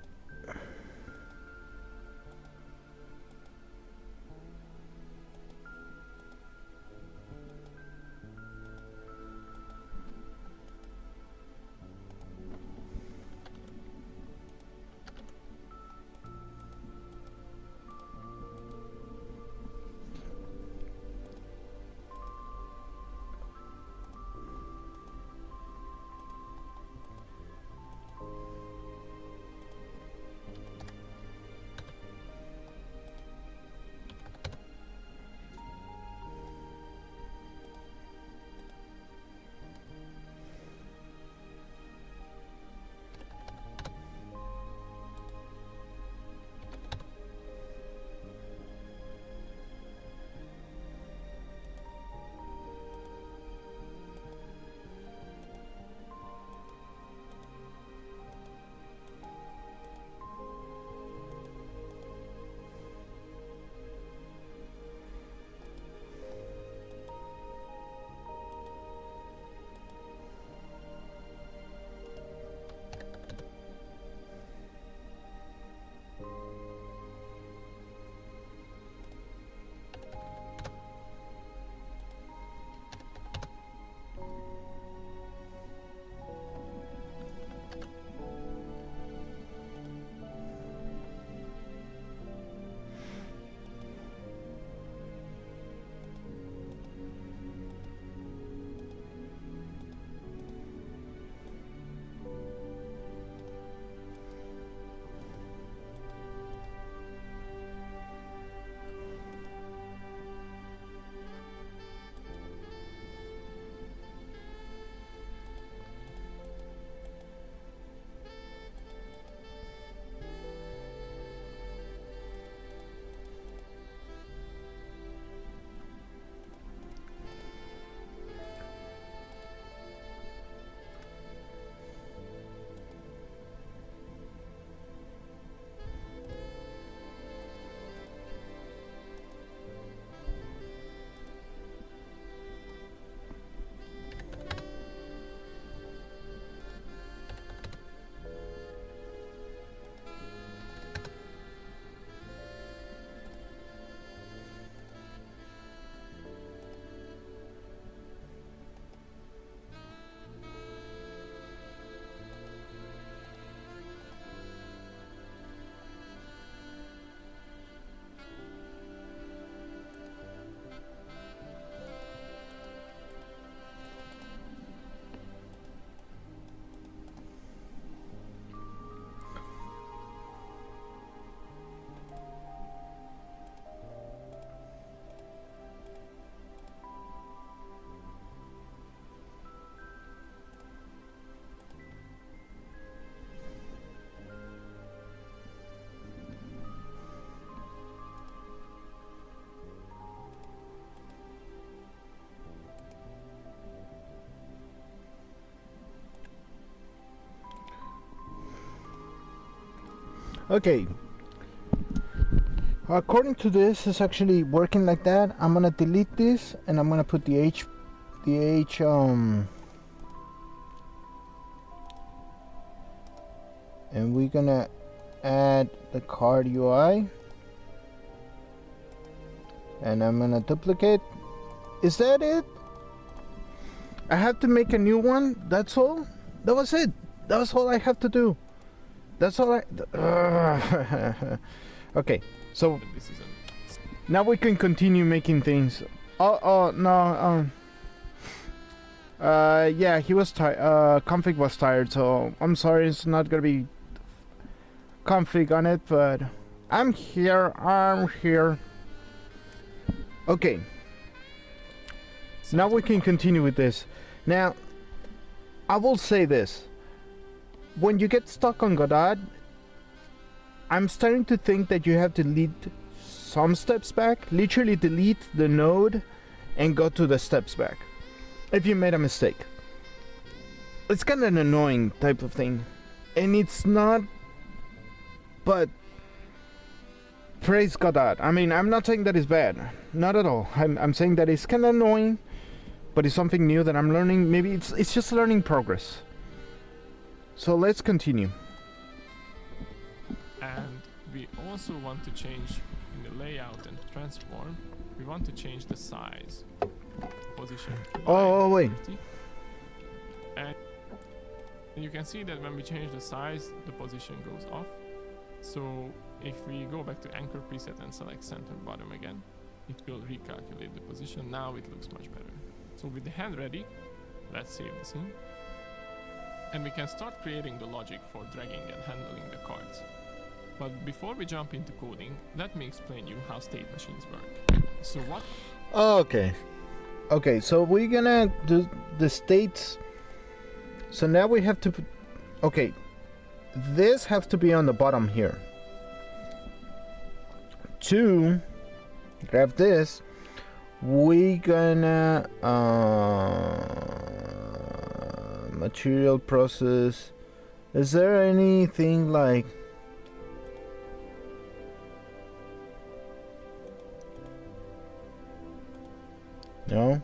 Okay. According to this, it's actually working like that. I'm gonna delete this and I'm gonna put the H and we're gonna add the card UI and I'm gonna duplicate. Is that it? I have to make a new one. That's all. That was it. That was all I have to do. That's all I. Okay, so this is now we can continue making things. Oh no. Yeah, he was tired. Config was tired, so I'm sorry. It's not gonna be config on it, but I'm here. I'm here. Okay. Now we can continue with this. Now, I will say this. When you get stuck on Godot, I'm starting to think that you have to lead some steps back. Literally delete the node and go to the steps back. If you made a mistake. It's kind of an annoying type of thing. And it's not... But... Praise Godot. I mean, I'm not saying that it's bad. Not at all. I'm saying that it's kind of annoying. But it's something new that I'm learning. Maybe it's just learning progress. So let's continue. And we also want to change in the layout and transform. We want to change the size, position. Oh wait. And you can see that when we change the size, the position goes off. So if we go back to anchor preset and select center bottom again, it will recalculate the position. Now it looks much better. So with the hand ready, let's save the scene. And we can start creating the logic for dragging and handling the cards. But before we jump into coding, let me explain you how state machines work. So what? Okay. Okay, so we're gonna do the states. So now we have to... Okay. This has to be on the bottom here. 2. Grab this. We gonna... material process. Is there anything like... No?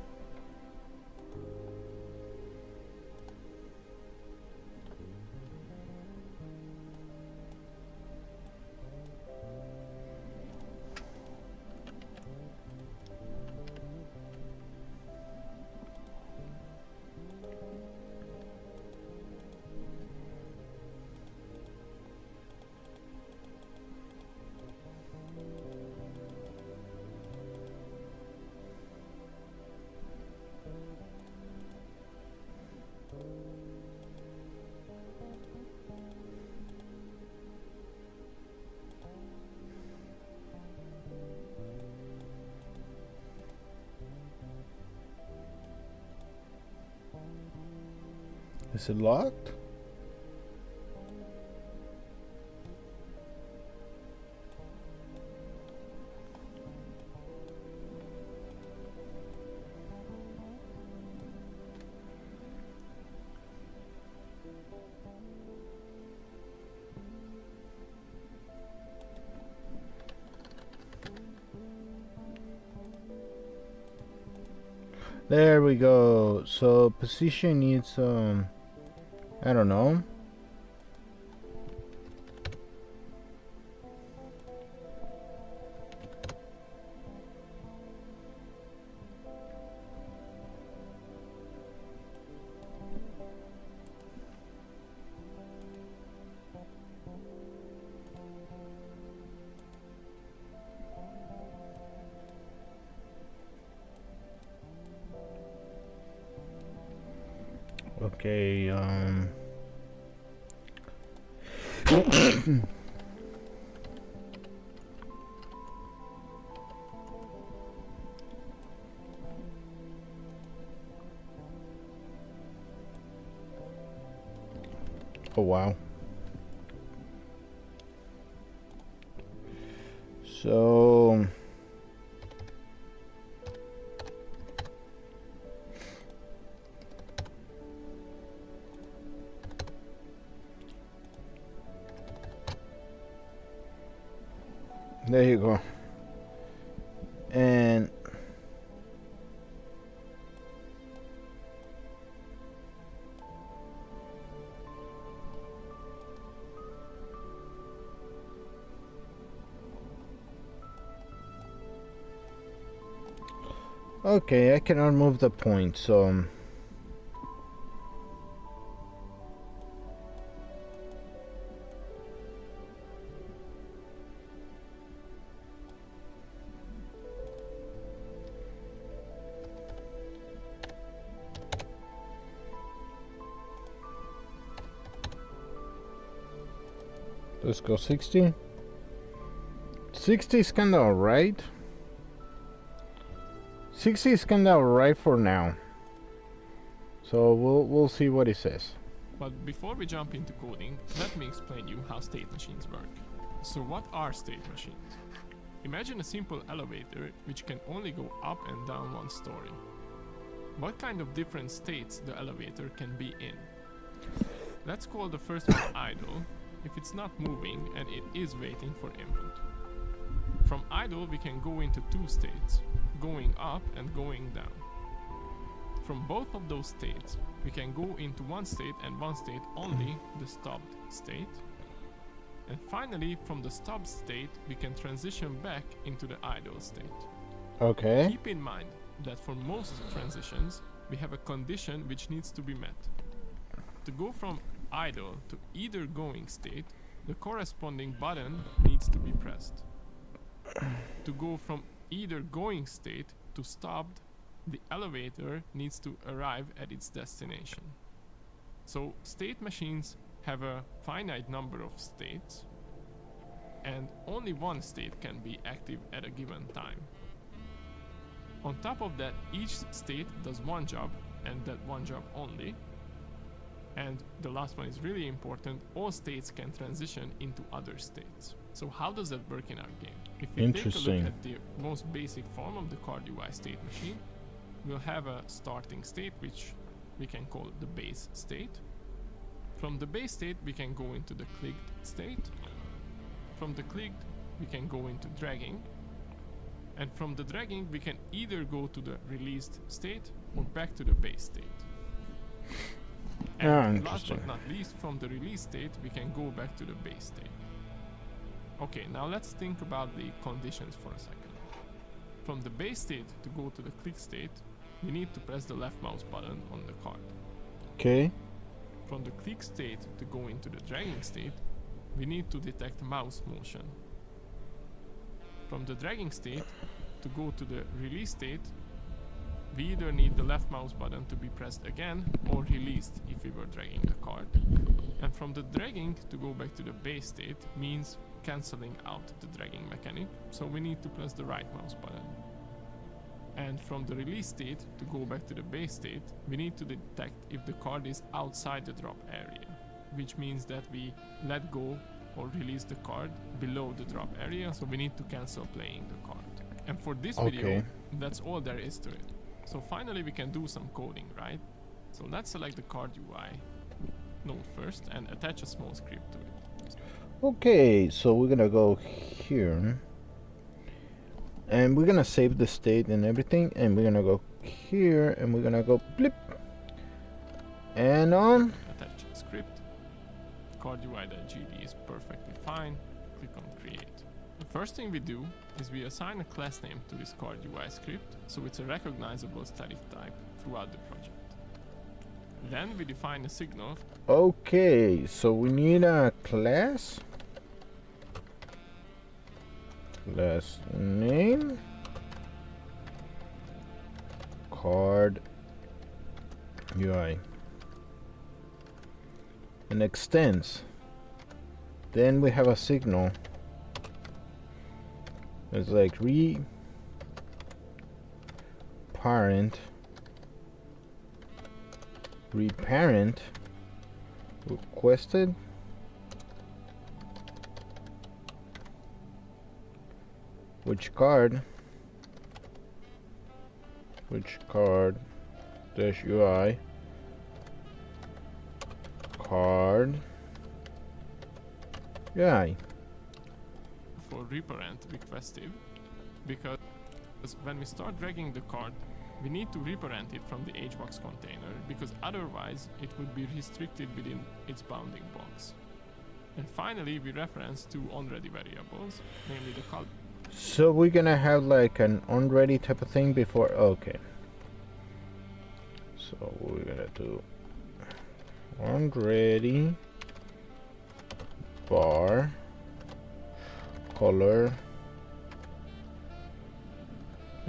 Is it locked? There we go. So position needs I don't know. Okay, oh wow. So there you go. And okay, I cannot move the point, so Let's go 60. 60 is kinda alright. 60 is kinda alright for now. So we'll see what it says. But before we jump into coding, let me explain you how state machines work. So what are state machines? Imagine a simple elevator which can only go up and down one story. What kind of different states the elevator can be in? Let's call the first one idle if it's not moving and it is waiting for input. From idle we can go into two states, going up and going down. From both of those states we can go into one state and one state only, the stopped state. And finally, from the stopped state, we can transition back into the idle state. Okay. Keep in mind that for most transitions, we have a condition which needs to be met. To go from idle to either going state, the corresponding button needs to be pressed. To go from either going state to stopped, the elevator needs to arrive at its destination. So state machines have a finite number of states, and only one state can be active at a given time. On top of that, each state does one job, and that one job only. And the last one is really important, all states can transition into other states. So how does that work in our game? If we take a look at the most basic form of the card UI state machine, we'll have a starting state which we can call the base state. From the base state we can go into the clicked state. From the clicked we can go into dragging. And from the dragging we can either go to the released state or back to the base state. And last but not least, from the release state we can go back to the base state. Okay, now let's think about the conditions for a second. From the base state to go to the click state, we need to press the left mouse button on the card. Okay. From the click state to go into the dragging state, we need to detect mouse motion. From the dragging state to go to the release state, we either need the left mouse button to be pressed again or released if we were dragging the card. And from the dragging to go back to the base state means cancelling out the dragging mechanic, so we need to press the right mouse button. And from the release state to go back to the base state, we need to detect if the card is outside the drop area, which means that we let go or release the card below the drop area, so we need to cancel playing the card. And for this video, that's all there is to it. So finally we can do some coding, right? So let's select the card UI node first and attach a small script to it. Okay, so we're gonna go here. And we're gonna save the state and everything, and we're gonna go here, and we're gonna go blip, and on. Attach a script. Card UI.gd is perfectly fine. Click on create. The first thing we do is we assign a class name to this card UI script, so it's a recognizable static type throughout the project. Then we define a signal. Okay, so we need a class. Class name card UI and extends. Then we have a signal. It's like reparent requested which card dash UI card UI for reparent requestive, because when we start dragging the card we need to reparent it from the hbox container, because otherwise it would be restricted within its bounding box. And finally we reference two onReady variables, namely the color. So we're gonna have like an onReady type of thing before. Okay, so we're gonna do onReady bar color.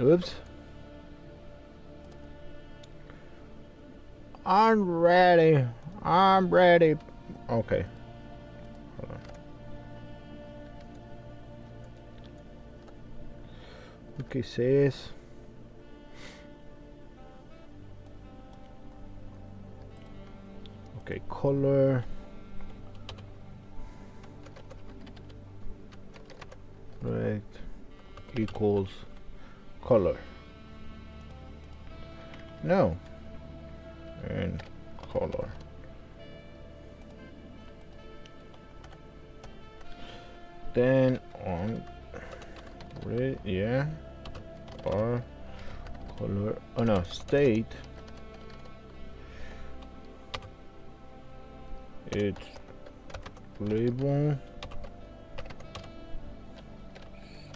Oops. I'm ready. Okay. Hold on. Okay, says. Okay, color. Right. Equals color. No. And color. Then on red, yeah, or color. Oh no, state. It's label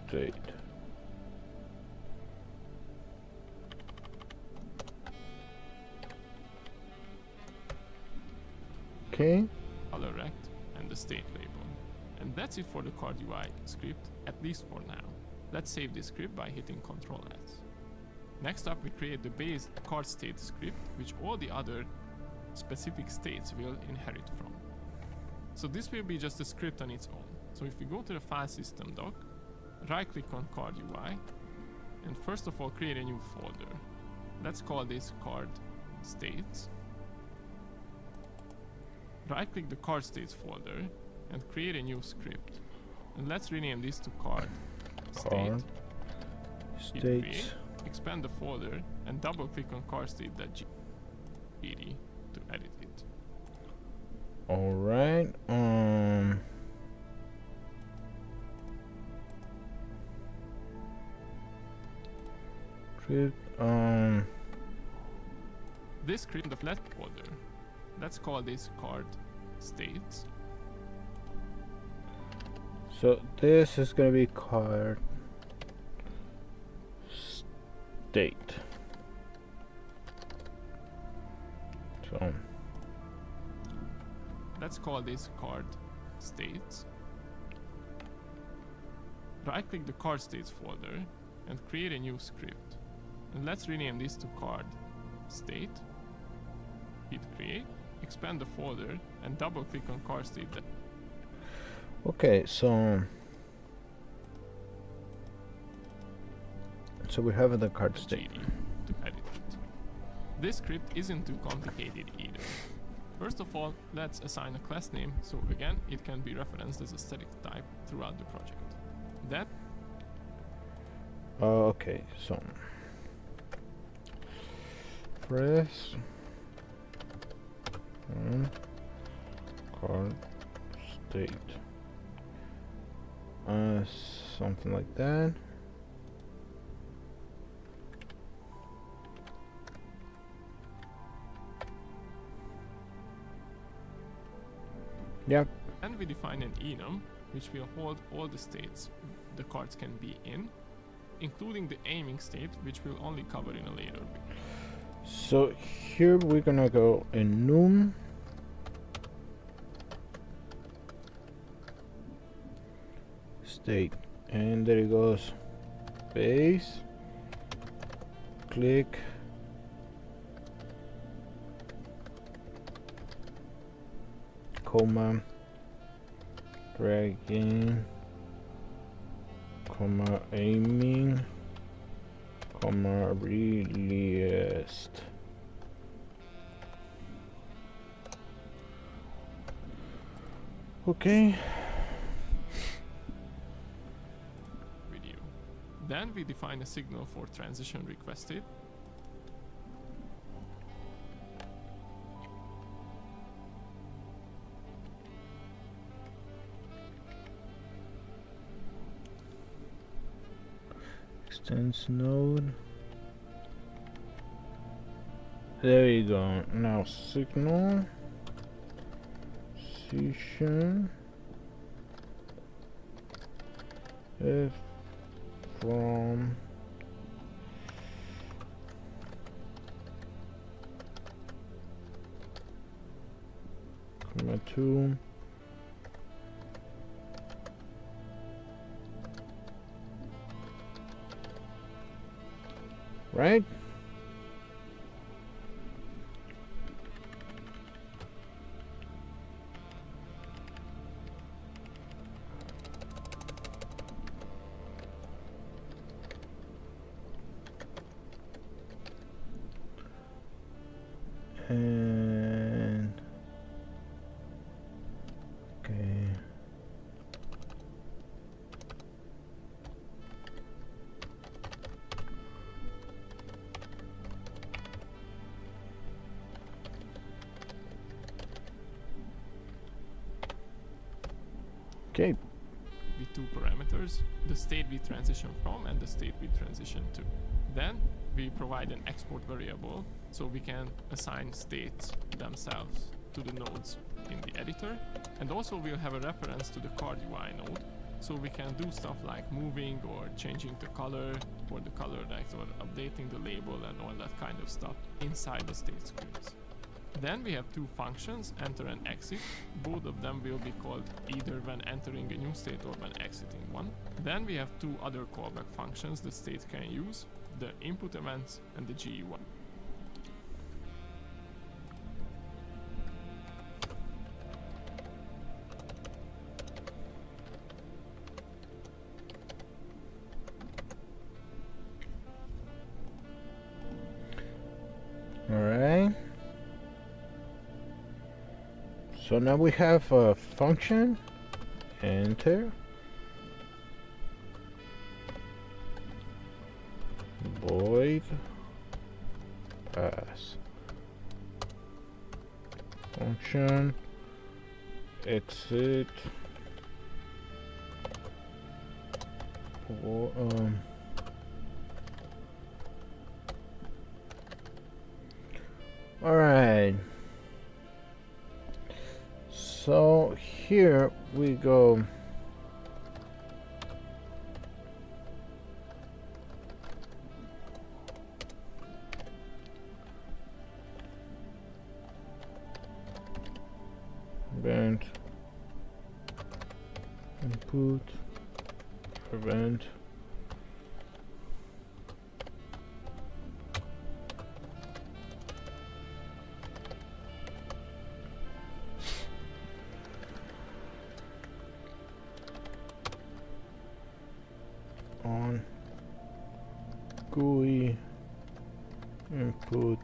state. Okay. Color rect and the state label. And that's it for the card UI script, at least for now. Let's save this script by hitting Ctrl S. Next up, we create the base card state script, which all the other specific states will inherit from. So this will be just a script on its own. So if we go to the file system doc, right click on card UI, and first of all create a new folder. Let's call this card states. Right click the card states folder and create a new script. And let's rename this to card state. Hit create, expand the folder and double click on cardstate.gd to edit it. Alright, this script the flat folder. Let's call this card states. so this is gonna be card state. So let's call this card states. Right click the card states folder and create a new script. And let's rename this to card state. Hit create, expand the folder and double click on card state. okay, so we have the card state. To edit it. This script isn't too complicated either. First of all, let's assign a class name, so again, it can be referenced as a static type throughout the project. Then, okay, so press card state, something like that. Yep. and we define an enum, which will hold all the states the cards can be in, including the aiming state, which we'll only cover in a later video. So here we're gonna go enum state, and there it goes. Base, click, comma, drag in, comma, aiming, comma, released. Okay. Video. Then we define a signal for transition requested. Extends node. There you go. Now signal session if from comma 2 right. And okay. Okay. With two parameters, the state we transition from and the state we transition to. Then we provide an export variable so we can assign states themselves to the nodes in the editor, and also we'll have a reference to the card UI node so we can do stuff like moving or changing the color or the color rect or updating the label and all that kind of stuff inside the state screens. Then we have two functions, enter and exit. Both of them will be called either when entering a new state or when exiting one. Then we have two other callback functions the state can use, the input events and the GUI. Alright. So now we have a function, enter, void pass, function, exit, or, alright. So here we go. Event, input, event, on GUI input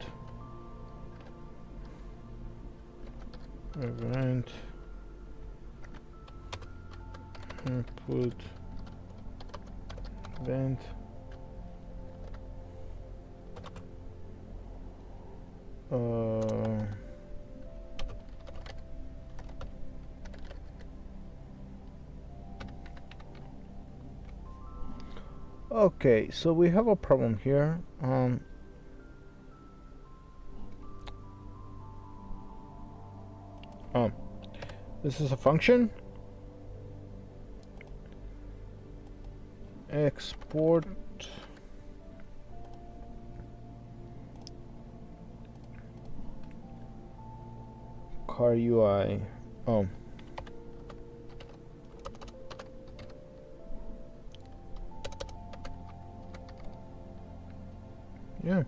event input event okay, so we have a problem here. This is a function. Export car UI. Oh. Yeah.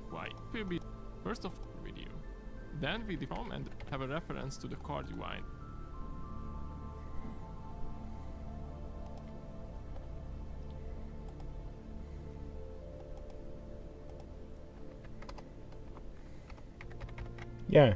Why? Will be first of video. Then we define and have a reference to the card UI. Yeah.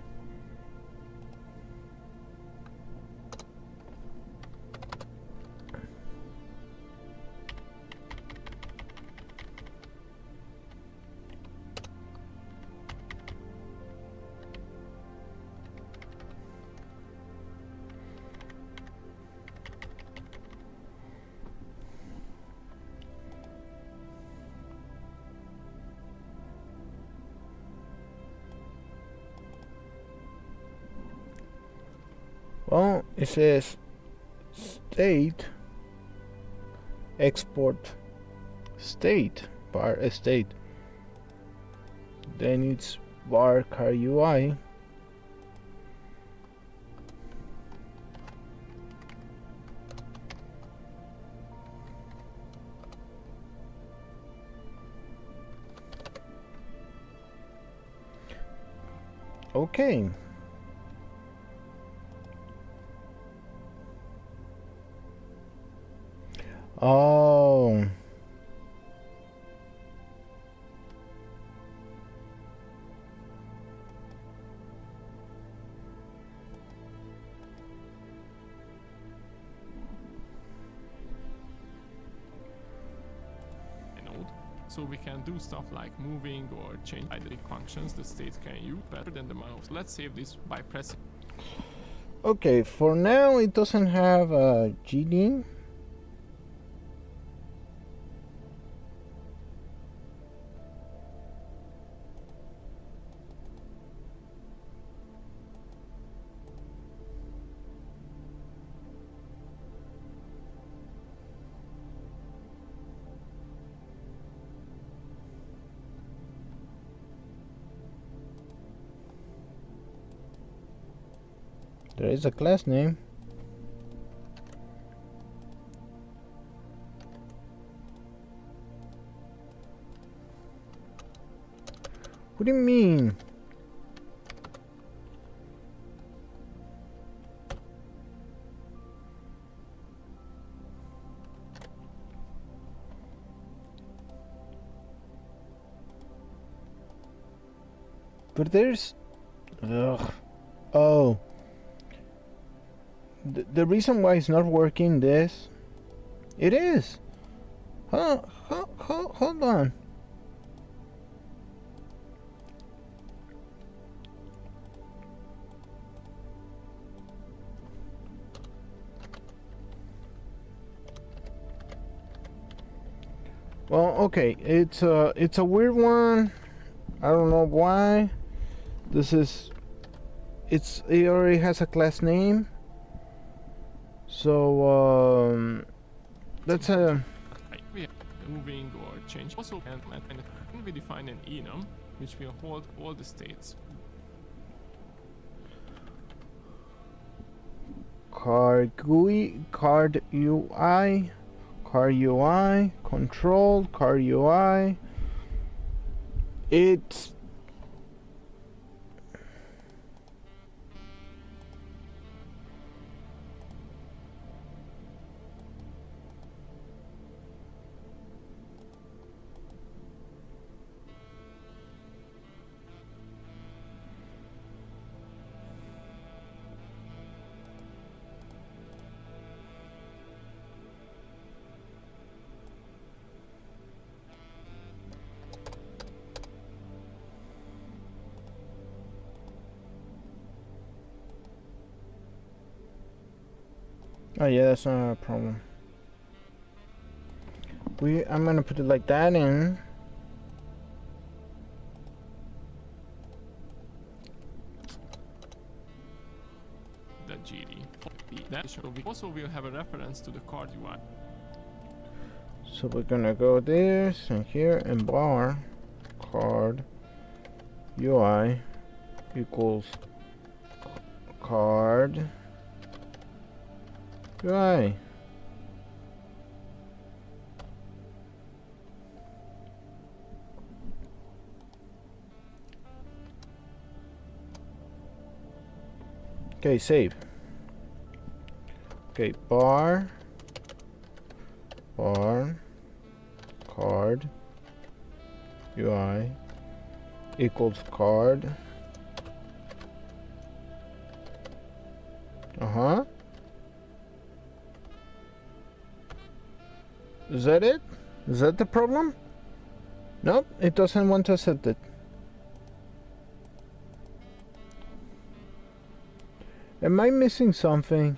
Well, it says state export state bar state. Then it's var car UI. Okay. Oh. Node. So we can do stuff like moving or change dynamic functions the state can use better than the mouse. Let's save this by pressing. Okay, for now it doesn't have a GD. There is a class name. What do you mean? But there's... Ugh. Oh. The reason why it's not working this... It is. Hold on. Well, okay, it's a weird one. I don't know why. This is, it already has a class name. So that's a We have moving or change. Also, and we define an enum which will hold all the states. card GUI, card UI, card UI, control, card UI. It's oh yeah, that's not a problem. I'm gonna put it like that in. The GD. That show we also will have a reference to the card UI. So we're gonna go this and here and bar card UI equals card UI. Okay, save. Okay, bar card UI equals card. Is that it? Is that the problem? Nope, it doesn't want to accept it. Am I missing something?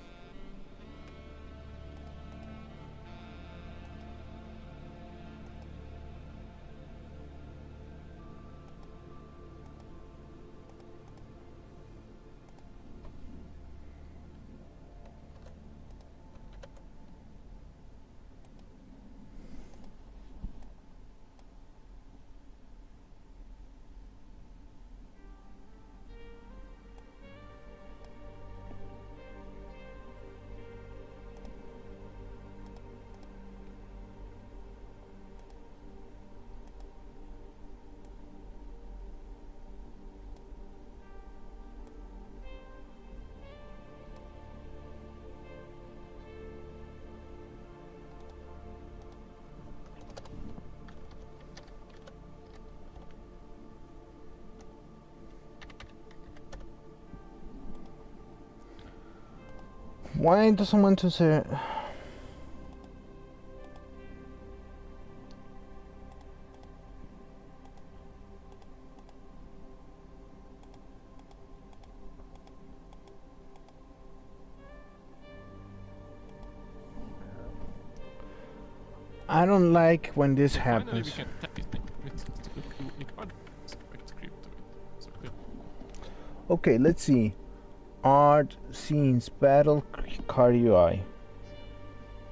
Why doesn't want to say? I don't like when this Finally, we happens. can tap it with script to it. So good. Okay, let's see. Art, scenes, battle, card UI.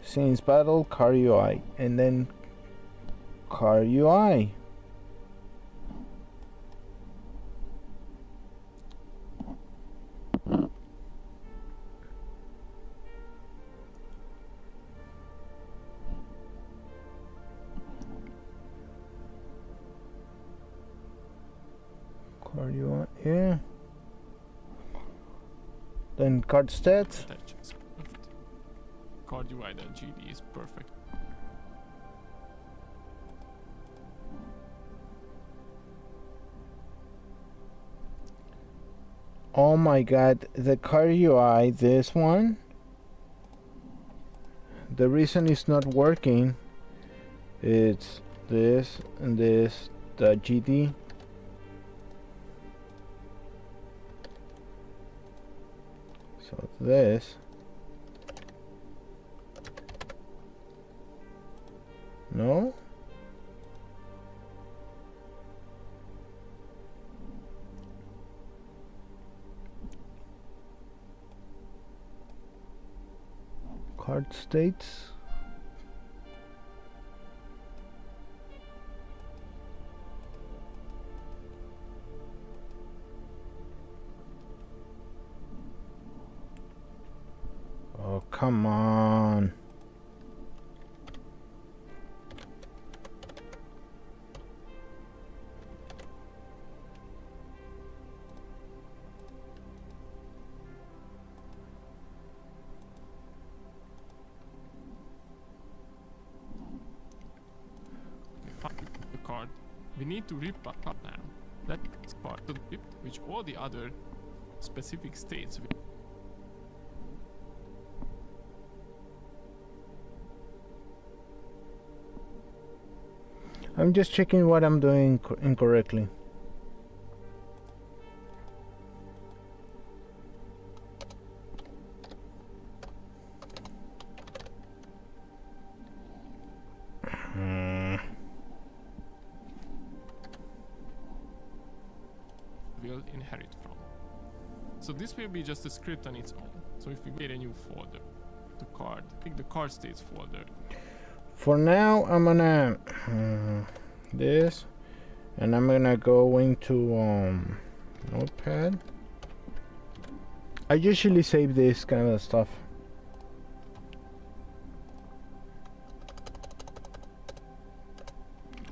Scenes, battle, card UI, and then card UI. Card UI, yeah. Then card stats. Attach script. Card UI.gd is perfect. Oh my god, the card UI, this one. The reason it's not working, it's this and this, the GD. So this. No? Card states. Oh, come on. We find the card. We need to rip a card now. That's part of the script, which all the other specific states will. I'm just checking what I'm doing incorrectly. Will inherit from. So this will be just a script on its own. So if we create a new folder, the card, pick the card states folder. For now, I'm gonna this, and I'm gonna go into Notepad. I usually save this kind of stuff.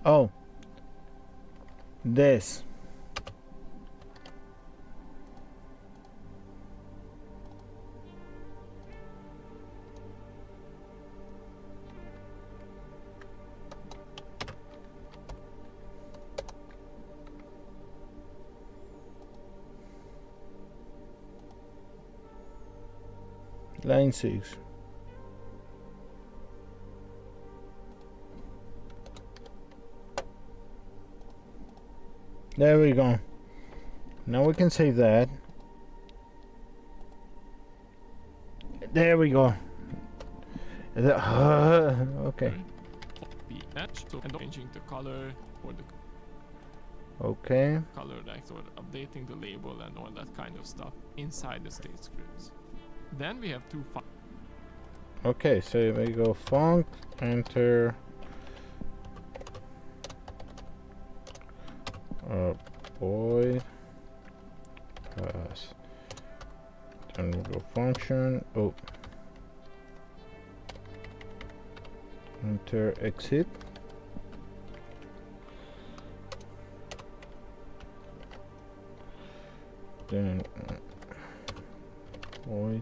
Oh, this. Line 6. There we go. Now we can save that. There we go. Okay. The edge, so and changing the color or the Okay. color, like sort of updating the label and all that kind of stuff inside the state scripts. Then we have two files. Okay, so we go font, enter void pass. Then we go function. Oh, enter exit. Then void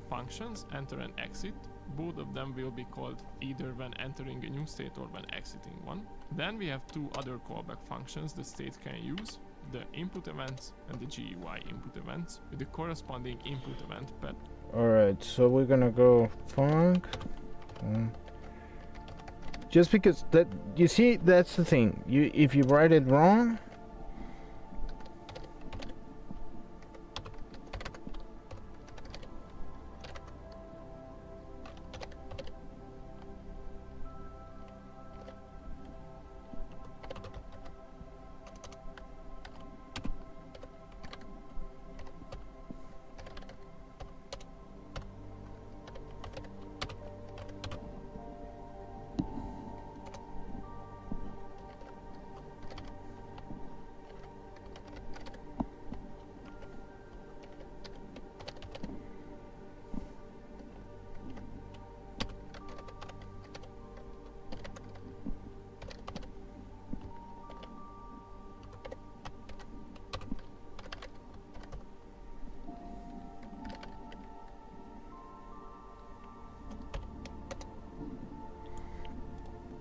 functions, enter and exit. Both of them will be called either when entering a new state or when exiting one. Then we have two other callback functions the state can use, the input events and the GUI input events, with the corresponding input event pet. Alright, so we're gonna go func. Just because that, you see, that's the thing. If you write it wrong,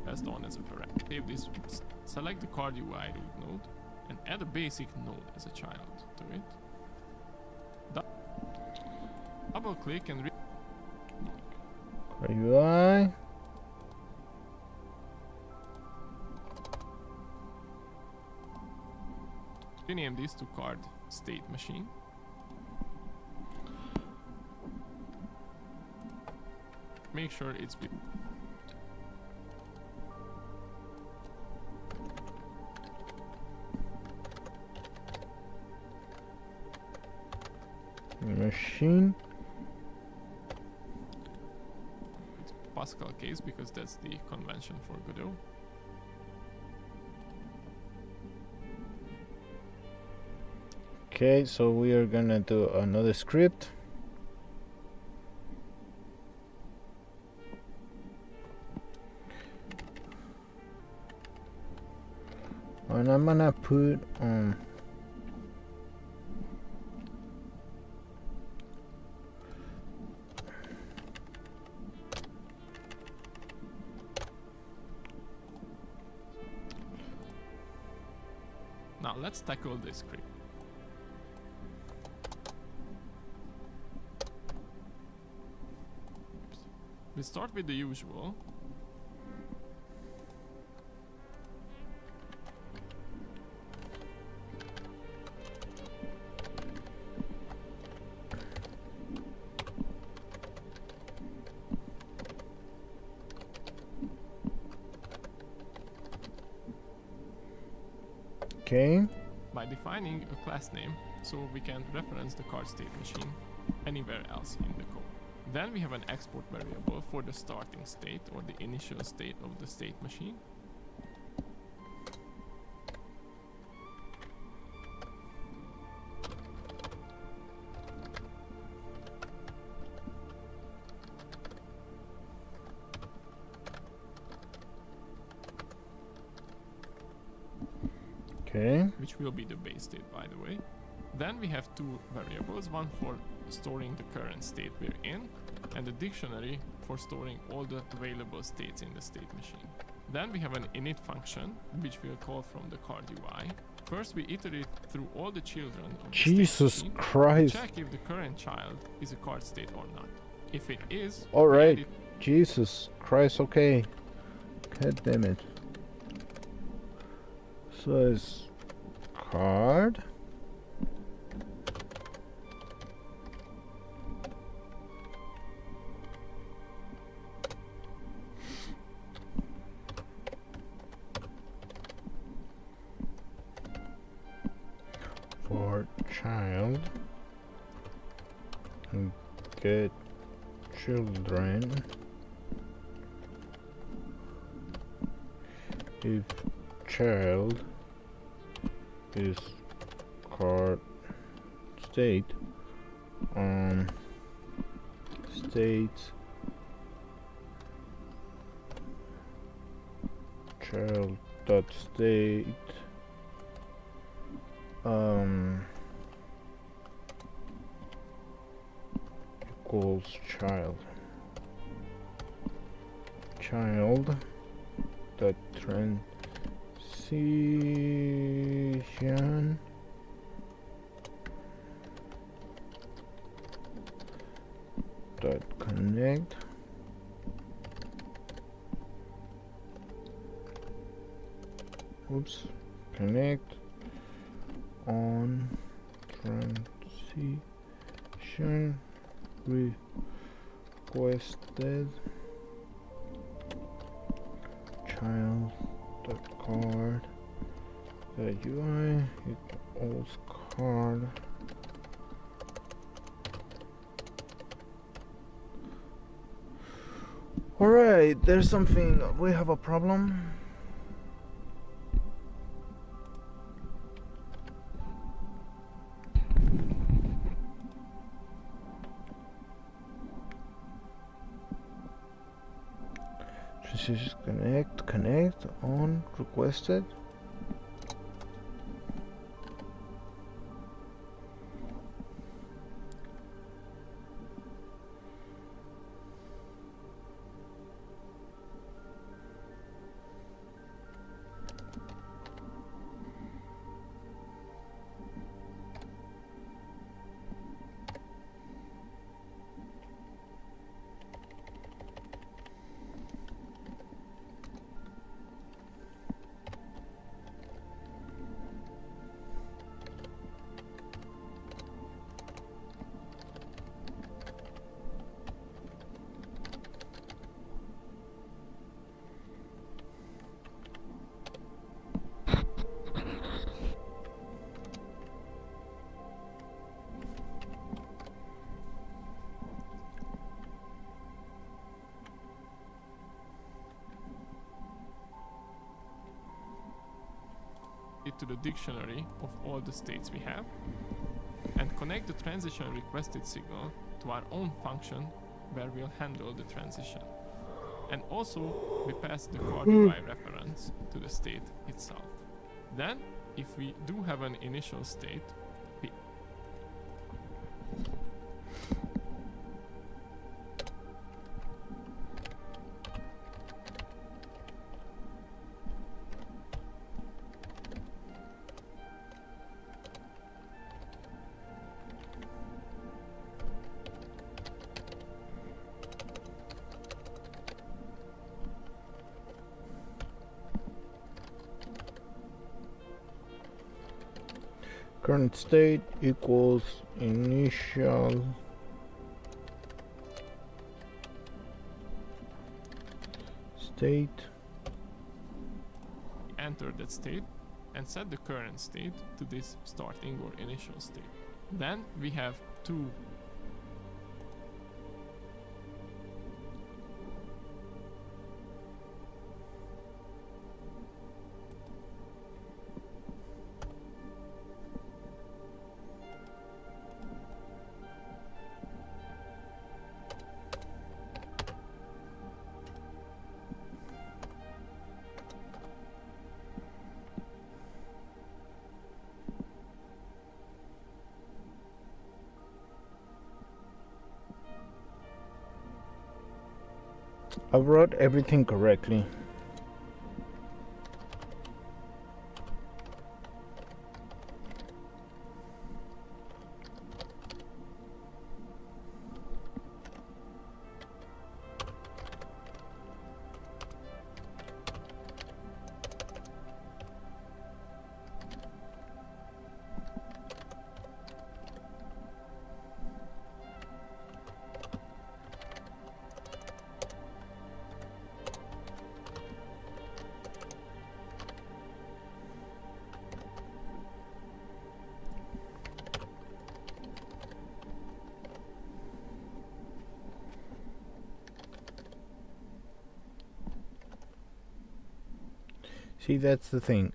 passed on as a parameter. Save this, select the card UI root node and add a basic node as a child to it. Double click and UI. rename this to card state machine. Make sure it's machine. Pascal case because that's the convention for Godot. Okay, so we are gonna do another script. And I'm gonna put now let's tackle this script. We start with the usual. okay. By defining a class name, so we can reference the card state machine anywhere else in the code. Then we have an export variable for the starting state or the initial state of the state machine. Okay. Which will be the base state, by the way. Then we have two variables, one for storing the current state we're in, and a dictionary for storing all the available states in the state machine. Then we have an init function, which we'll call from the card UI. First, we iterate through all the children of the Jesus state machine Christ. to check if the current child is a card state or not. If it is, Alright. Jesus Christ, okay. God damn it. So it's card. For child and get children if child is card state state child dot state equals child. child dot transition dot connect connect on transition requested child dot card dot UI equals card. Alright, there's something, we have a problem. Just connect on requested. It to the dictionary of all the states we have and connect the transition requested signal to our own function where we'll handle the transition. And also we pass the card UI reference to the state itself. Then if we do have an initial state, we current state equals initial state. enter that state and set the current state to this starting or initial state. Then we have two I wrote everything correctly. See, that's the thing.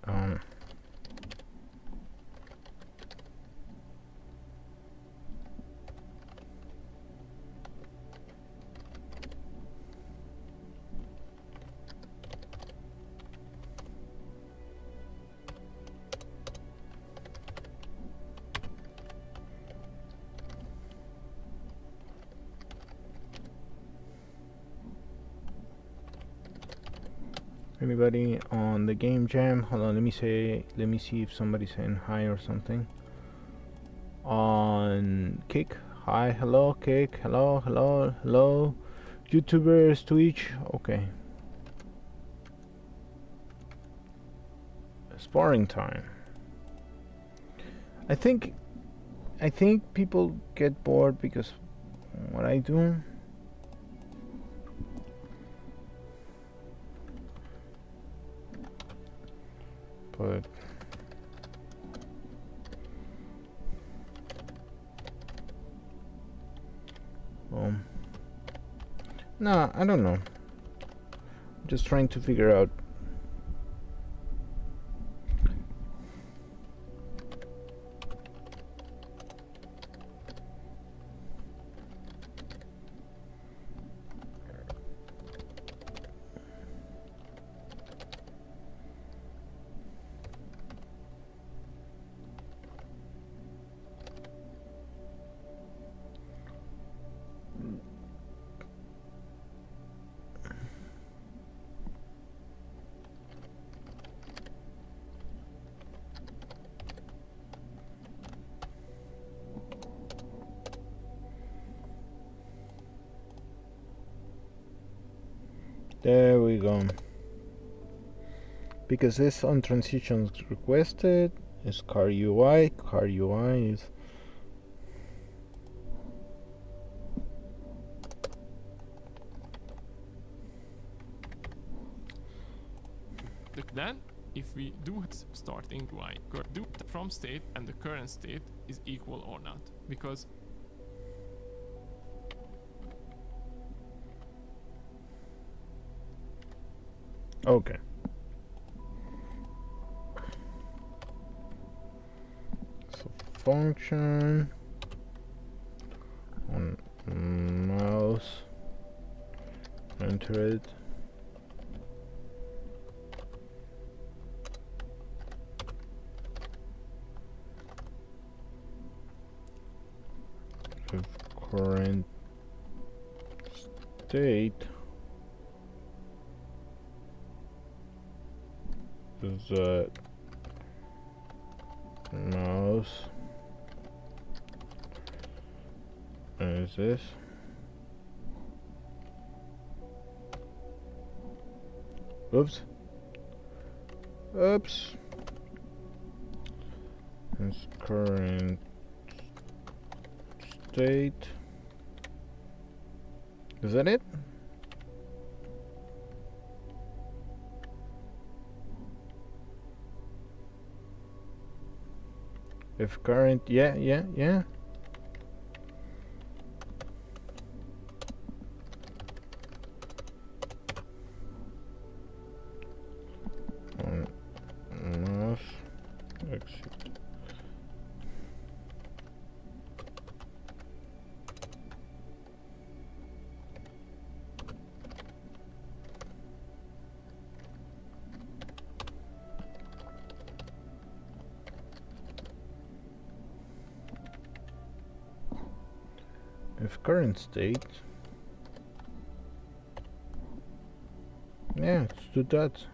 Anybody on the game jam? Hold on, let me see if somebody's saying hi or something. On Kick, hi, hello, Kick, hello, hello, hello. YouTubers, Twitch, okay. Sparring time. I think people get bored because what I do. But nah, I don't know. I'm just trying to figure out. There we go. Because this on transitions requested is car UI. Car UI is Then, if we do starting UI, do the from state and the current state is equal or not, because okay. So function on mouse, enter it. If current state is mouse, and is this oops is current state, is that it? If current, yeah. On mouse, exit. If current state, yeah, let's do that.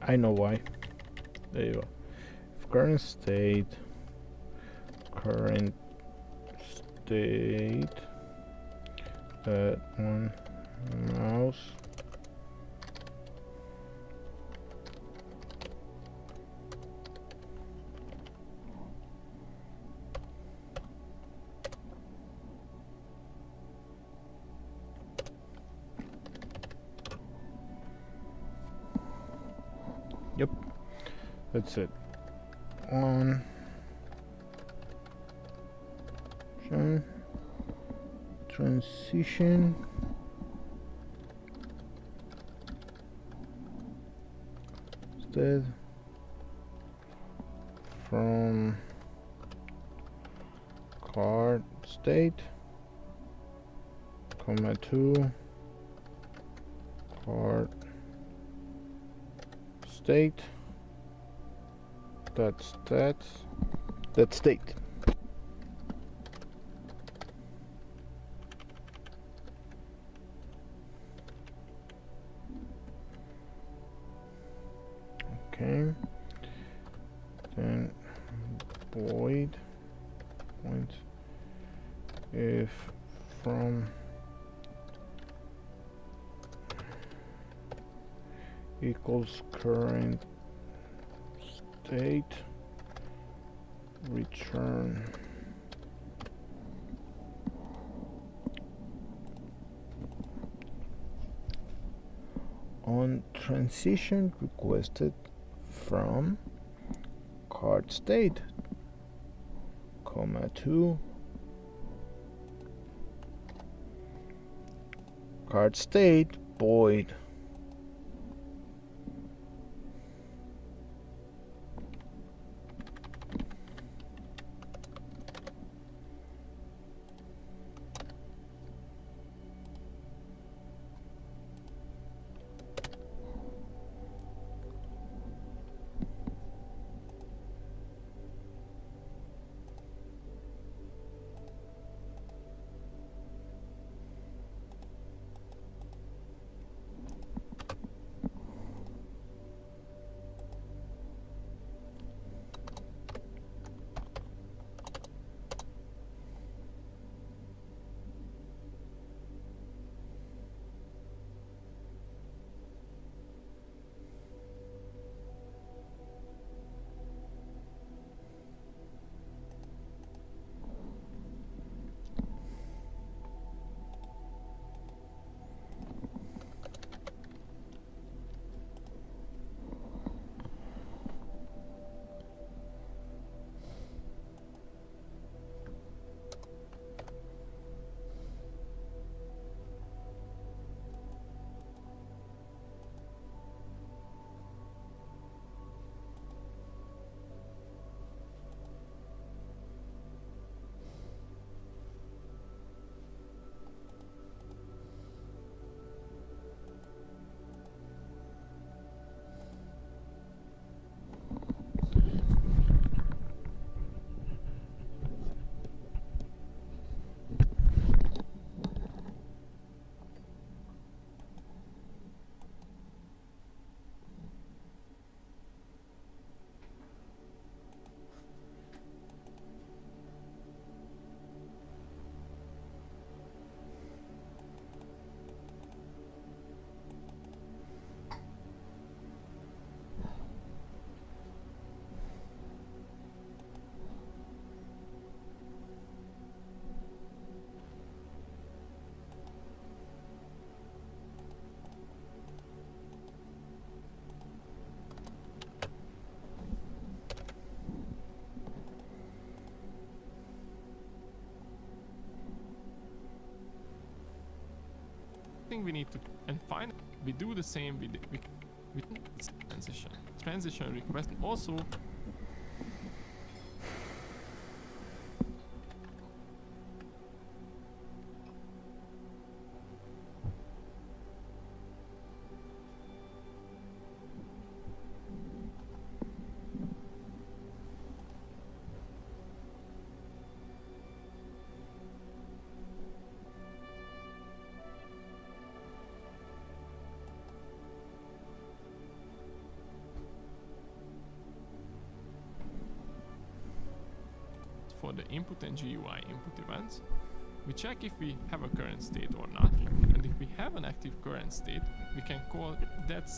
I know why. There you go. If current state on mouse yep, that's it. On transition instead from card state comma 2 card state that's state. Okay, then void point if from equals current state return on transition requested from card state comma 2 card state void. We need to, and finally we do the same with transition request. Also for the input and GUI input events, we check if we have a current state or not, and if we have an active current state, we can call that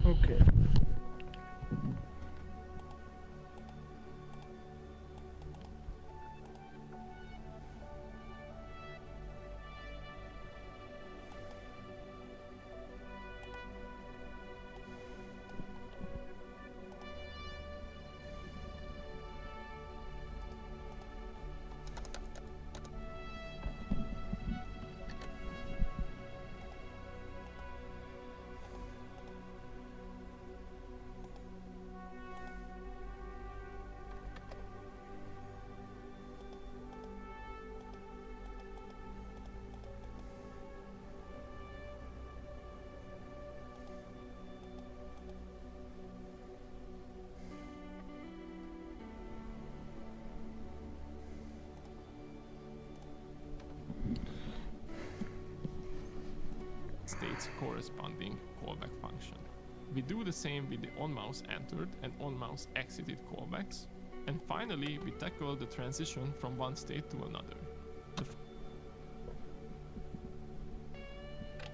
Okay. State's corresponding callback function. We do the same with the on-mouse entered and on-mouse exited callbacks. And finally, we tackle the transition from one state to another. The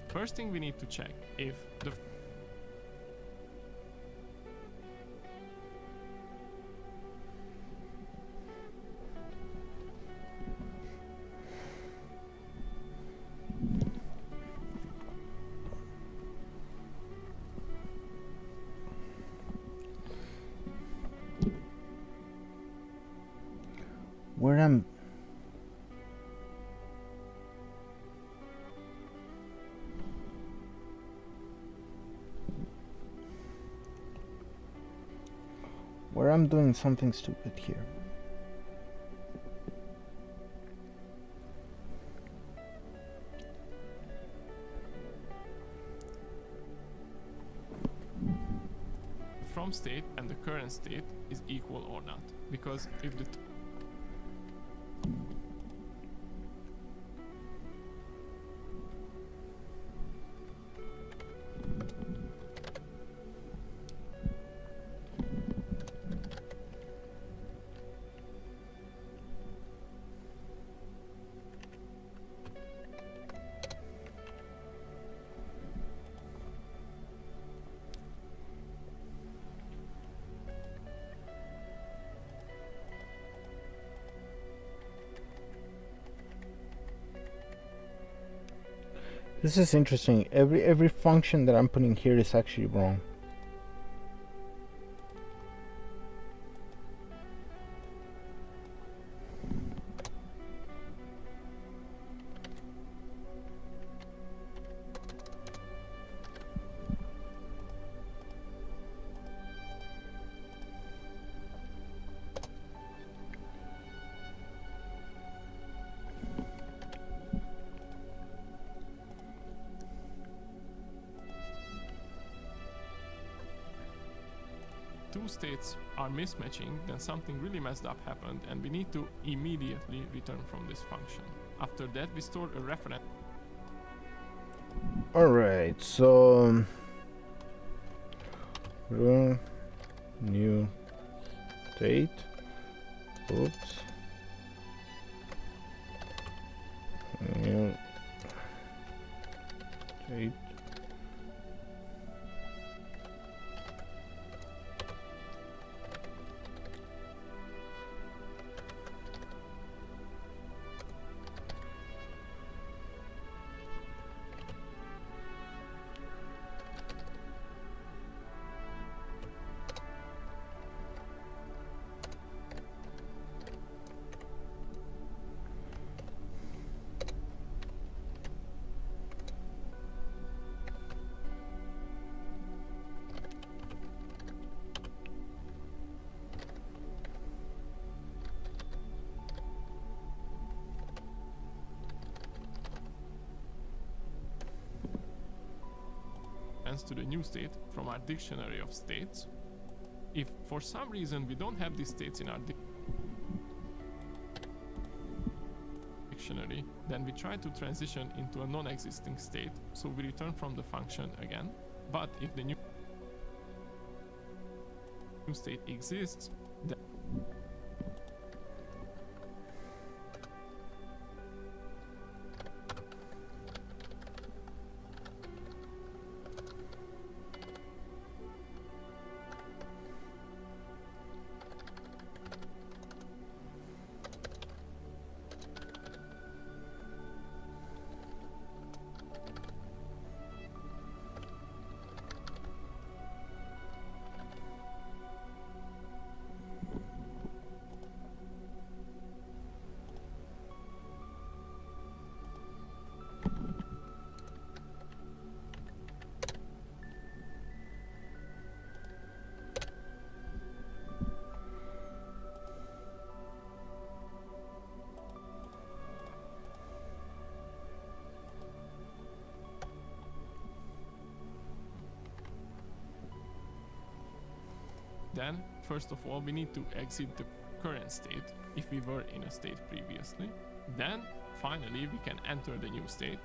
first thing we need to check if the where I'm doing something stupid here. from state and the current state is equal or not. Because if the This is interesting. Every function that I'm putting here is actually wrong. two states are mismatching, then something really messed up happened and we need to immediately return from this function. After that, we store a reference. Alright, so new state. Oops. New state. To the new state from our dictionary of states. If for some reason we don't have these states in our dictionary, then we try to transition into a non-existing state, so we return from the function again. But if the new state exists, then Then, first of all, we need to exit the current state if we were in a state previously. Then, finally, we can enter the new state.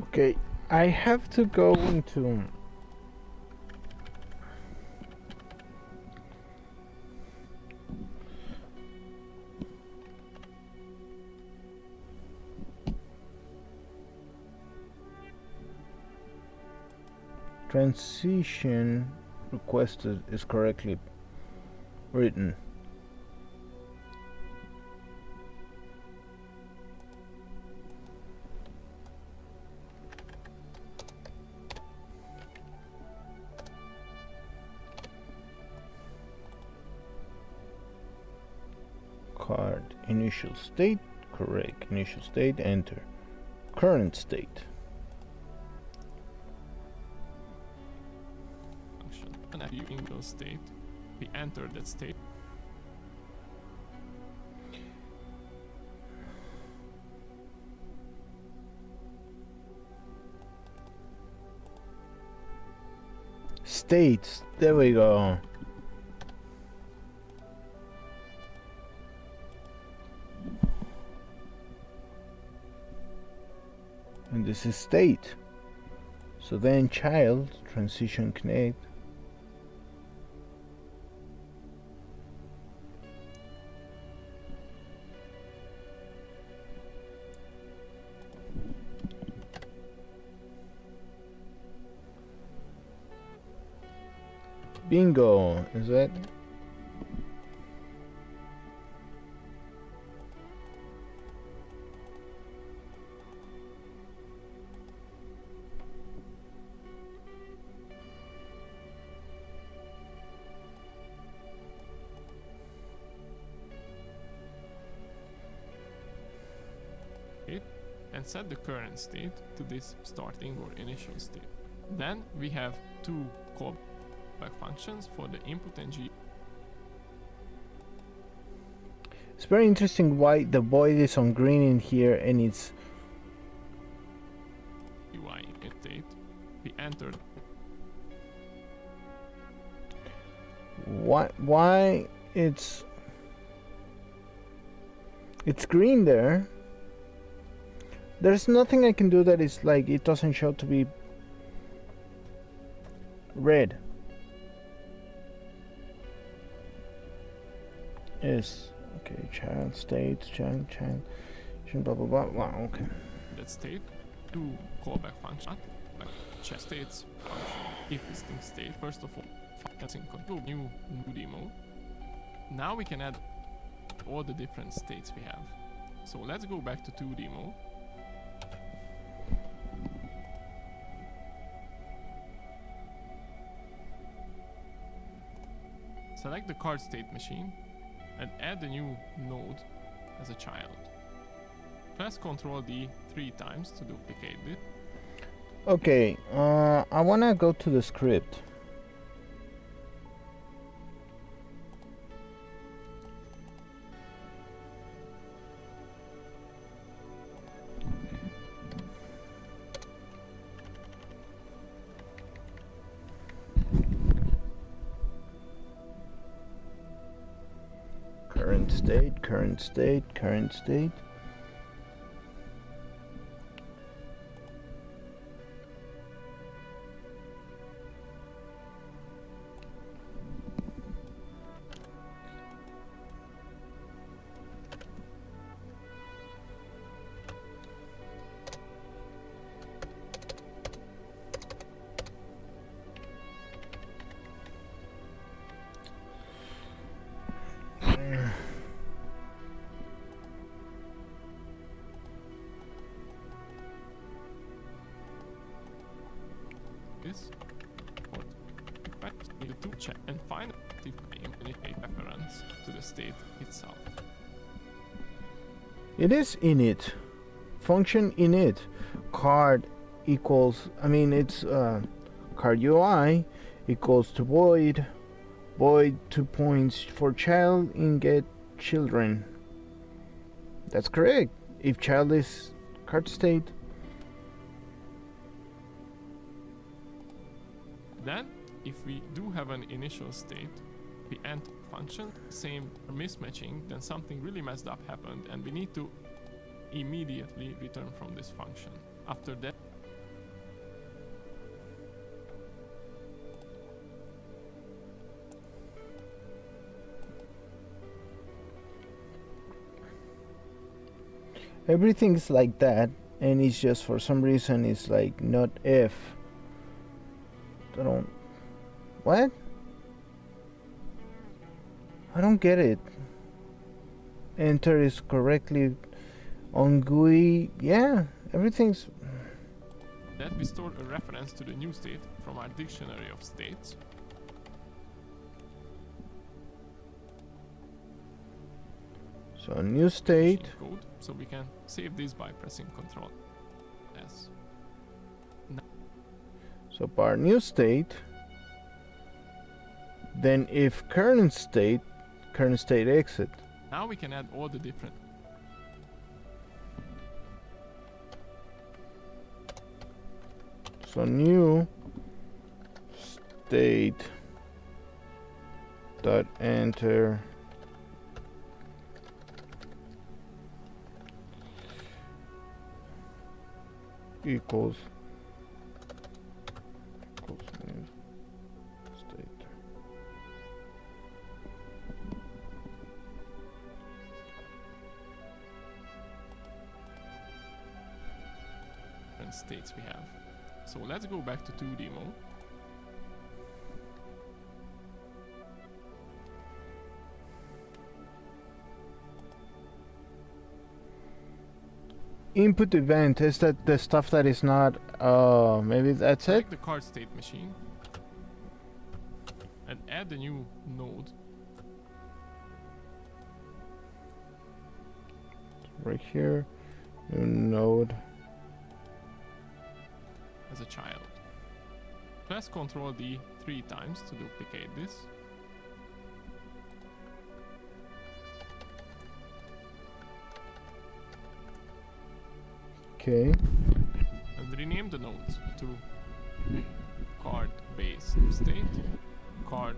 Okay, I have to go into transition requested is correctly written. Card initial state, correct. Initial state, enter. Current state. Function. And if you in those state, we enter that state. States, there we go. And this is state. So then child, transition connect. Bingo, is that? And set the current state to this starting or initial state. Then we have two callback functions for the input and GUI. It's very interesting why the void is on green in here and it's UI in state. We entered. why it's green there. There's nothing I can do that is like it doesn't show to be red. Yes. Okay. Child states. Child. Blah blah blah. Wow. Okay. That state. Two callback functions. Like check states function. If distinct state. First of all, functions control new demo. Now we can add all the different states we have. So let's go back to 2D mode. Select the card state machine and add the new node as a child. Press Ctrl D 3 times to duplicate it. Okay, I wanna go to the script. Current state. This or need to check and find if we implement reference to the state itself. It is init. Function init. Card equals, it's card UI equals to void 2 points for child in get children. That's correct. If child is card state. Then if we do have an initial state, the end function, same mismatching, then something really messed up happened and we need to immediately return from this function. After that, everything's like that, and it's just for some reason it's like not if. I don't. What? I don't get it. Enter is correctly on GUI. Yeah, everything's. that we store a reference to the new state from our dictionary of states. So a new state. Machine code, so we can save this by pressing Ctrl S. So bar new state. Then if current state exit. Now we can add all the different So new state dot enter equals new state. different states we have. So let's go back to 2D mode. Input event, is that the stuff that is not maybe that's it? Select the card state machine and add a new node. Right here, new node. As a child. Press Ctrl D 3 times to duplicate this. Okay. And rename the nodes to card base state, card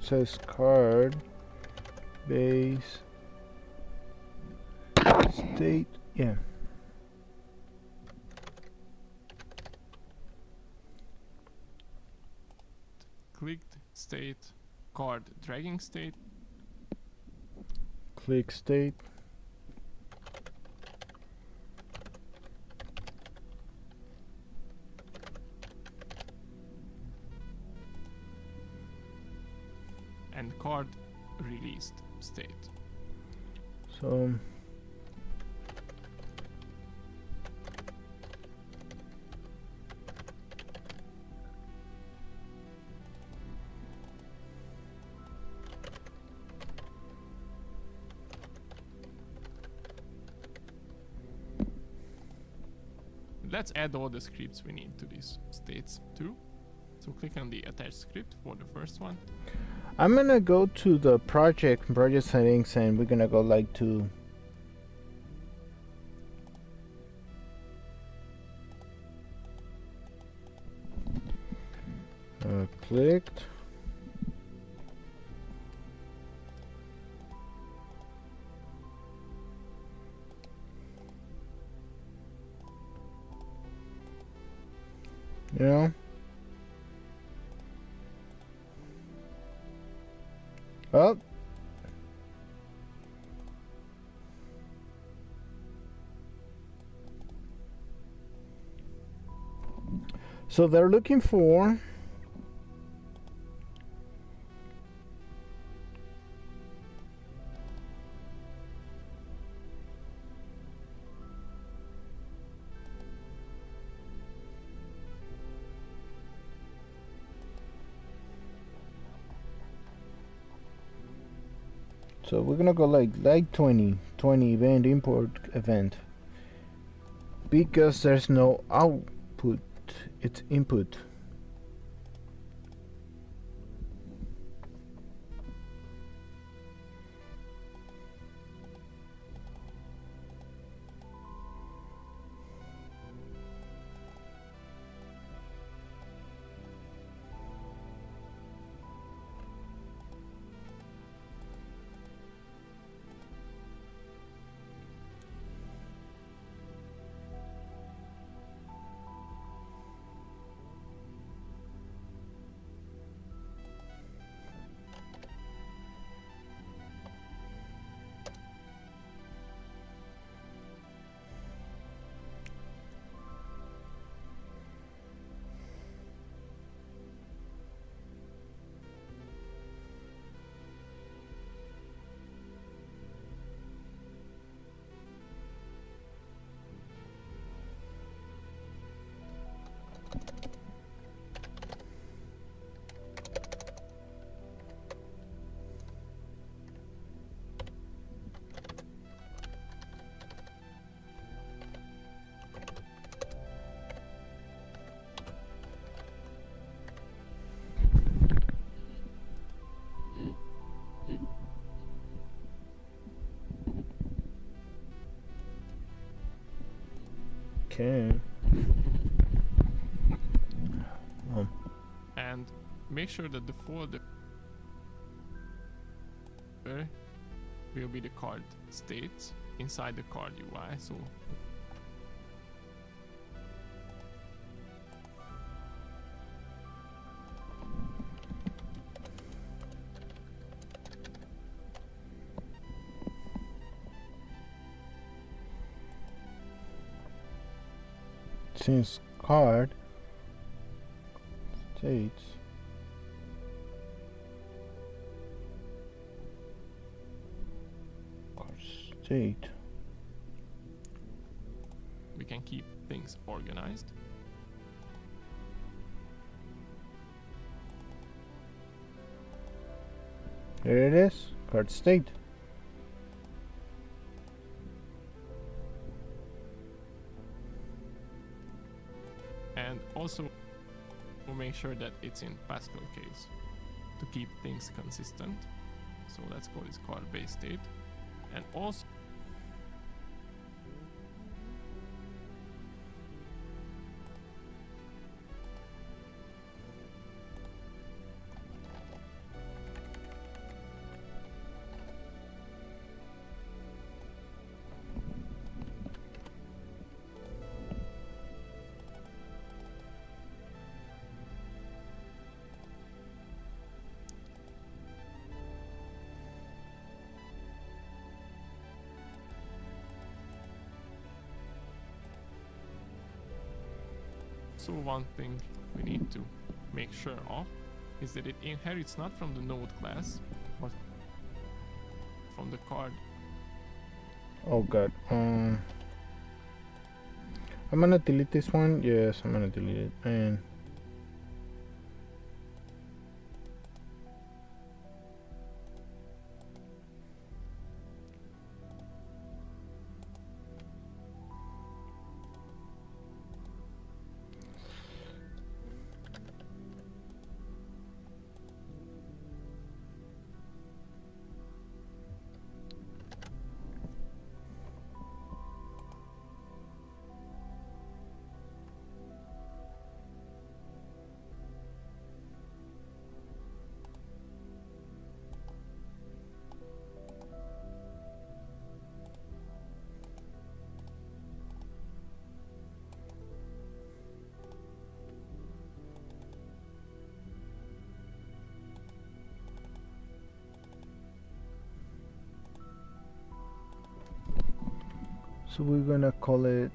Says card base state. Yeah. clicked state, card dragging state, Click state. and card released state. So Let's add all the scripts we need to these states too. So click on the attached script for the first one. I'm gonna go to the project settings, and we're gonna go like to clicked. You know? Oh. So they're looking for so we're gonna go like 20 event import event, because there's no output, it's input. Okay. And make sure that the folder will be the card states inside the card UI. So Since card states state. we can keep things organized. There it is. Card state. And also we'll make sure that it's in Pascal case to keep things consistent. So let's call this card base state. And also one thing we need to make sure of is that it inherits not from the node class, but from the card. Oh god. I'm gonna delete this one. Yes, I'm gonna delete it. And so we're gonna call it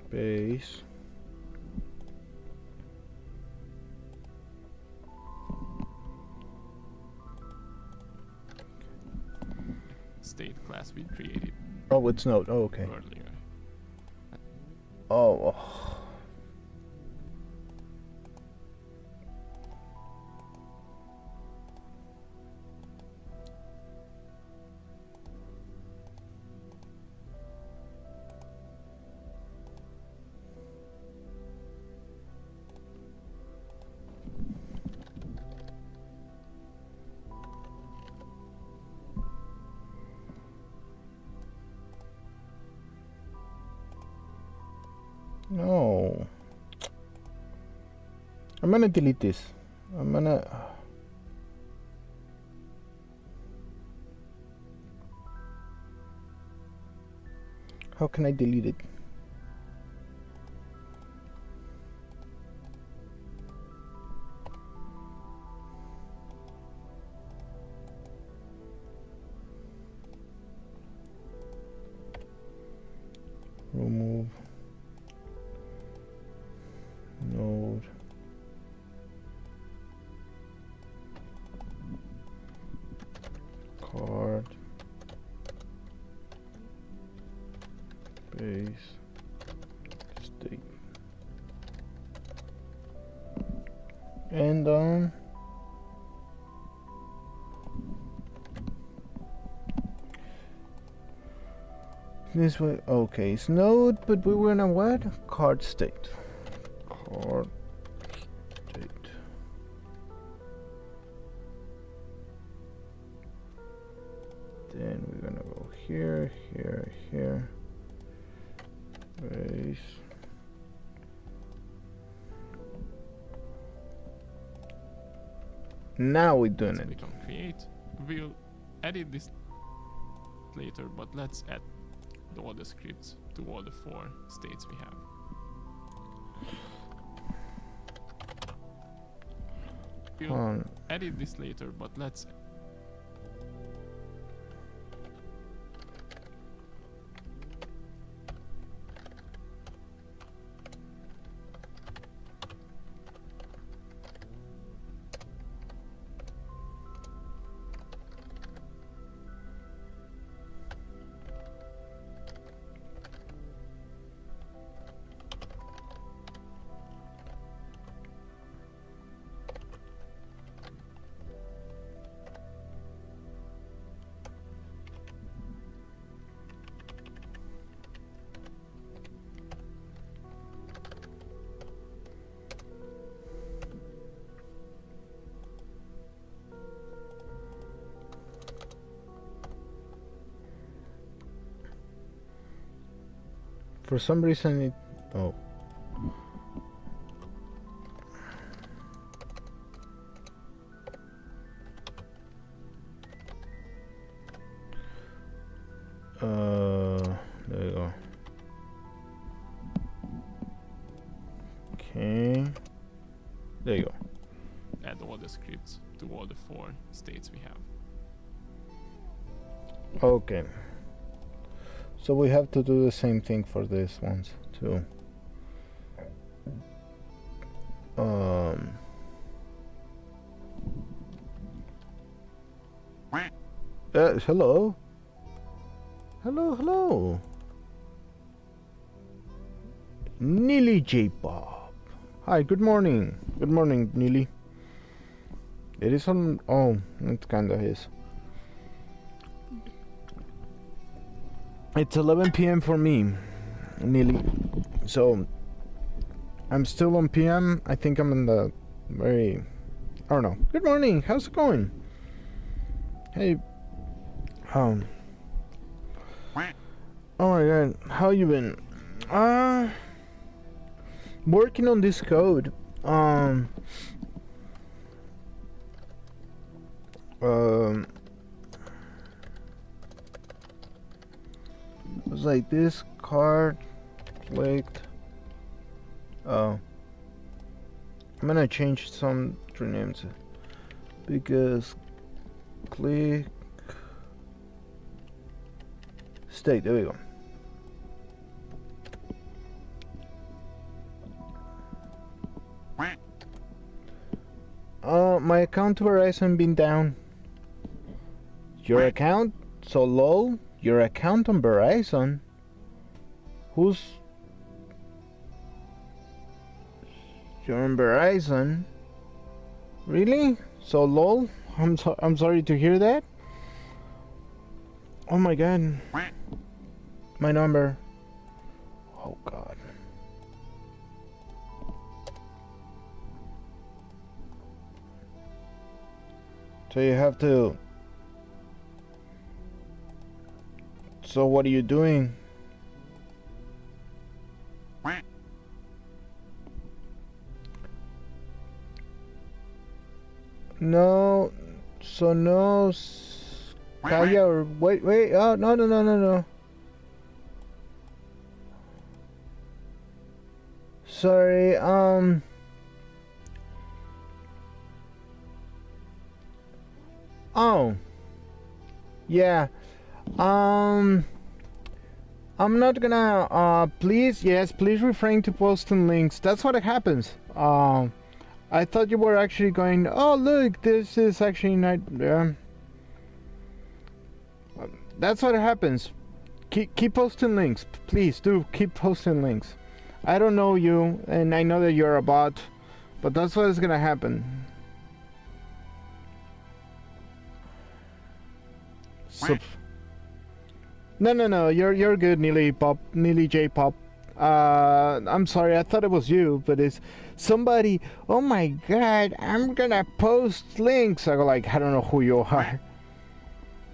base state class we created oh it's node. Oh, okay. earlier. Oh, no. I'm gonna delete this. I'm gonna. How can I delete it? Remove node. Card base state. And this way. Okay, it's node, but we were in a what? Card state. Card state. Then we're gonna go here, here, here. Race. Now we're doing Let's it. click on create. We'll edit this later, but let's add all the scripts to all the 4 states we have. We'll edit this later, but let's For some reason it... Oh. There you go. Okay. There you go. add all the scripts to all the 4 states we have. Okay. So we have to do the same thing for this ones too. Hello. Hello. Neely J Bob. Hi, good morning. Good morning, Neely. It is on. Oh, it kinda is. It's 11 p.m. for me, Neely. So I'm still on PM. I think I'm in the very. I don't know. Good morning. How's it going? Hey. Oh my god. How you been? Working on this code. It was like this card clicked. Oh, I'm gonna change some tree names because click state. There we go. My account to Verizon been down. Your account? So lol? Your account on Verizon? Who's... You're on Verizon? Really? So lol? I'm sorry to hear that. Oh my god. My number. Oh god. So you have to... So what are you doing? No. So no... Kaya or... Wait. Oh, no. Sorry, Oh. Yeah. I'm not gonna, please refrain to posting links. That's what happens. I thought you were actually going, oh look, this is actually not, that's what happens. Keep posting links. Please do keep posting links. I don't know you, and I know that you're a bot, but that's what is gonna happen. So, no, you're good, Neely J Pop. I'm sorry, I thought it was you, but it's somebody. Oh my god, I'm gonna post links. I go like, I don't know who you are.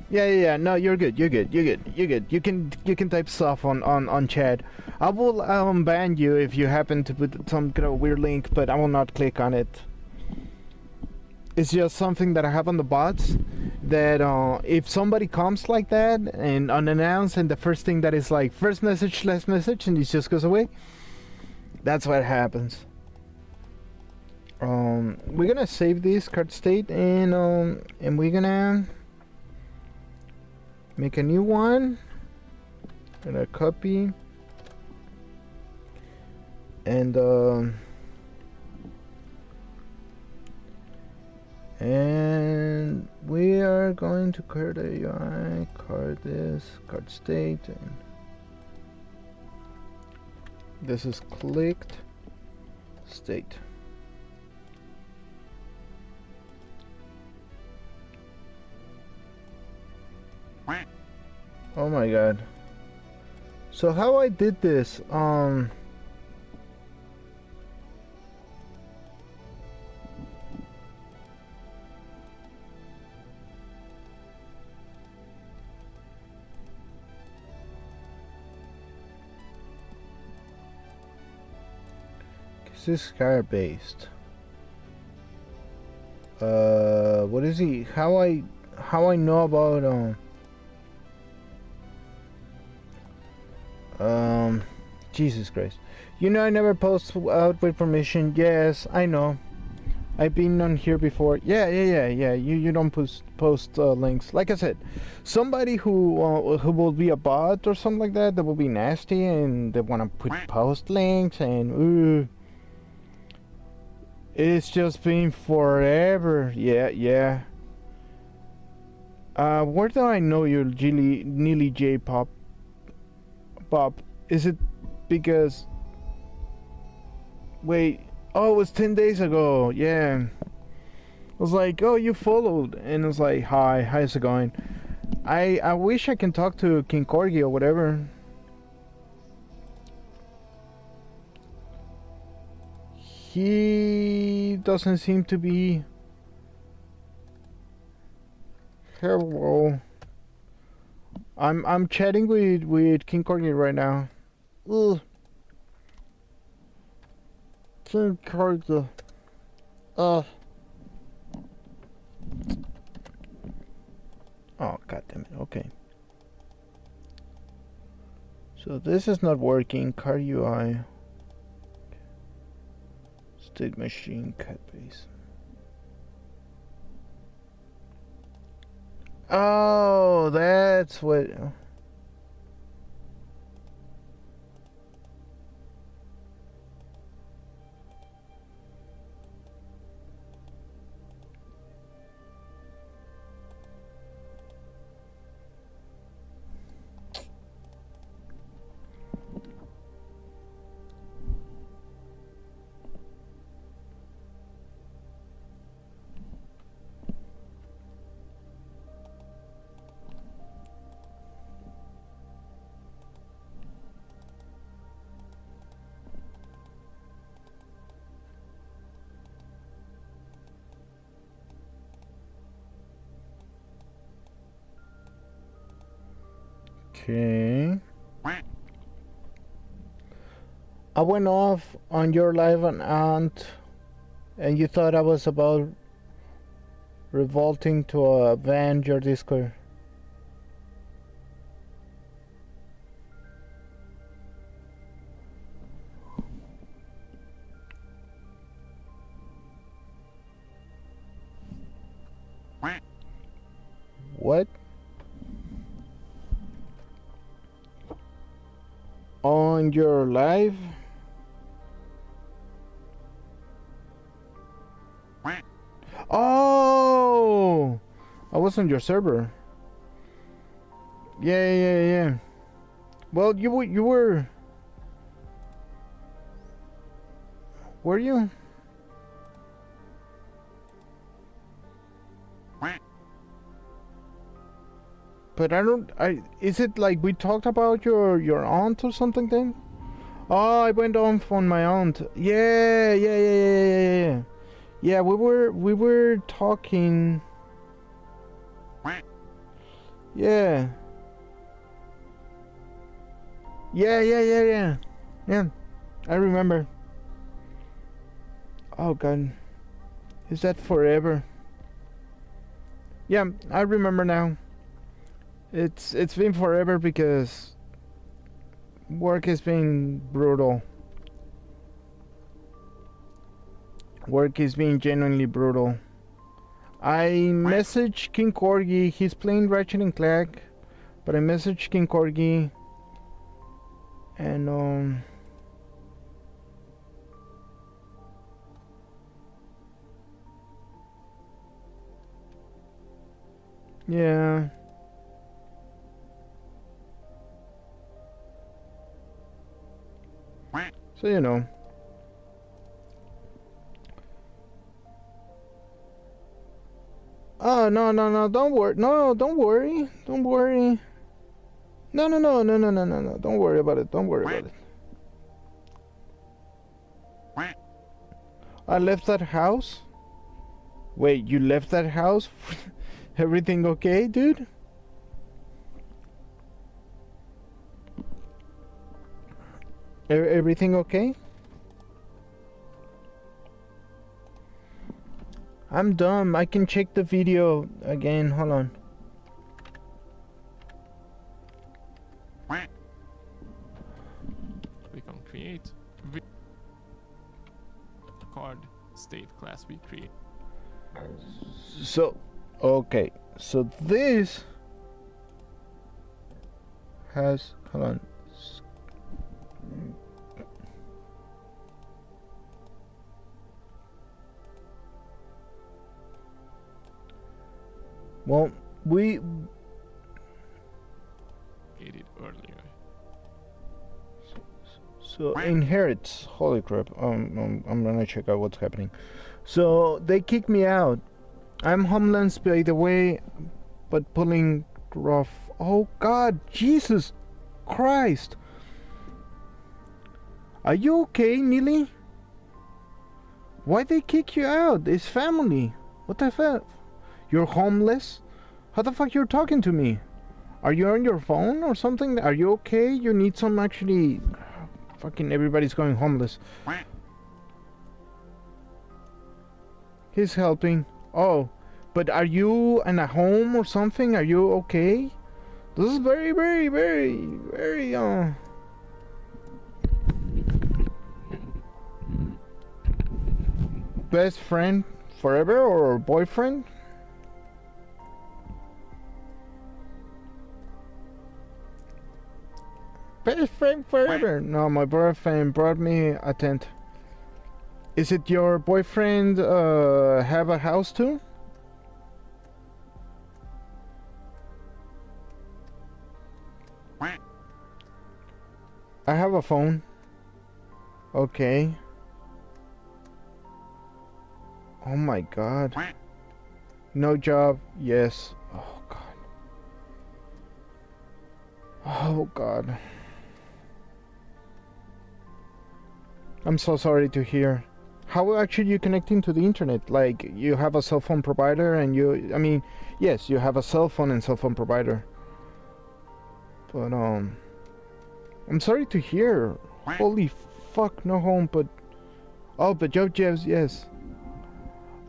Yeah. No, you're good. You're good. You can type stuff on chat. I will ban you if you happen to put some kind of weird link, but I will not click on it. It's just something that I have on the bots. That if somebody comes like that and unannounced, and the first thing that is like first message, last message, and it just goes away. That's what happens. We're gonna save this card state and we're gonna make a new one. Gonna copy and we are going to card UI, card this, card state, and this is clicked state. Oh my god. So how I did this, this is car based. What is he? How I know about Jesus Christ. You know I never post out with permission. Yes, I know. I've been on here before. Yeah. You don't post links. Like I said, somebody who will be a bot or something like that will be nasty and they want to post links and it's just been forever. Yeah. Where do I know you, Neely J Pop? Bob, is it because? Wait. Oh, it was 10 days ago. Yeah. I was like, oh, you followed, and I was like, hi, how's it going? I wish I can talk to King Corgi or whatever. He doesn't seem to be. Hello. I'm chatting with King Corgi right now. Ugh. King Corgi. Oh, god damn it. Okay. So this is not working. Card UI. State machine cat base. Oh, that's what. Okay. I went off on your live on Ant, and you thought I was about revolting to ban your Discord. What? On your live? Oh, I was on your server. Yeah. Well, you were. Were you? But is it like we talked about your aunt or something then? Oh, I went off on my aunt. Yeah. Yeah, we were talking. Yeah. Yeah. Yeah. I remember. Oh god. Is that forever? Yeah, I remember now. It's been forever because work has been brutal. Work is being genuinely brutal. I messaged King Corgi. He's playing Ratchet and Clank, but I messaged King Corgi, and yeah. So you know. Oh no! Don't worry. No, don't worry. Don't worry. No! Don't worry about it. Don't worry about it. I left that house. Wait, you left that house? Everything okay, dude? Everything okay? I'm dumb. I can check the video again. Hold on. We can create card state class we create. So, okay. So this has, hold on. Well, we Created earlier. so inherits. Holy crap! I'm gonna check out what's happening. So they kicked me out. I'm homeless, by the way, but pulling rough. Oh God, Jesus Christ! Are you okay, Neely? Why they kick you out? It's family. What the fuck? You're homeless? How the fuck you're talking to me? Are you on your phone or something? Are you okay? You need some actually... Fucking everybody's going homeless. He's helping. Oh, but are you in a home or something? Are you okay? This is very best friend forever or boyfriend? Best friend forever. No, my boyfriend brought me a tent. Is it your boyfriend have a house too? I have a phone. Okay. Oh my god. No job. Yes. Oh god. Oh god. I'm so sorry to hear. How actually you connecting to the internet? Like you have a cell phone provider and I mean, yes, you have a cell phone and cell phone provider. But I'm sorry to hear. Holy fuck, no home, but oh, but job jobs, yes.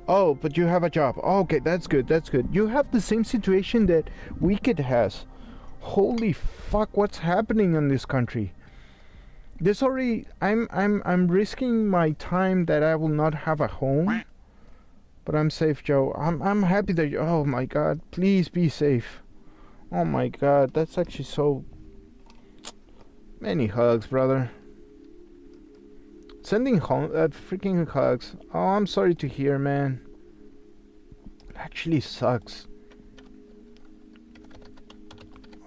Oh, but you have a job. Oh, okay, that's good. That's good. You have the same situation that Wicked has. Holy fuck, what's happening in this country? This already, I'm risking my time that I will not have a home. But I'm safe, Joe. I'm happy that you, oh my god, please be safe. Oh my god, that's actually so many hugs, brother. Sending home freaking hugs. Oh, I'm sorry to hear, man. It actually sucks.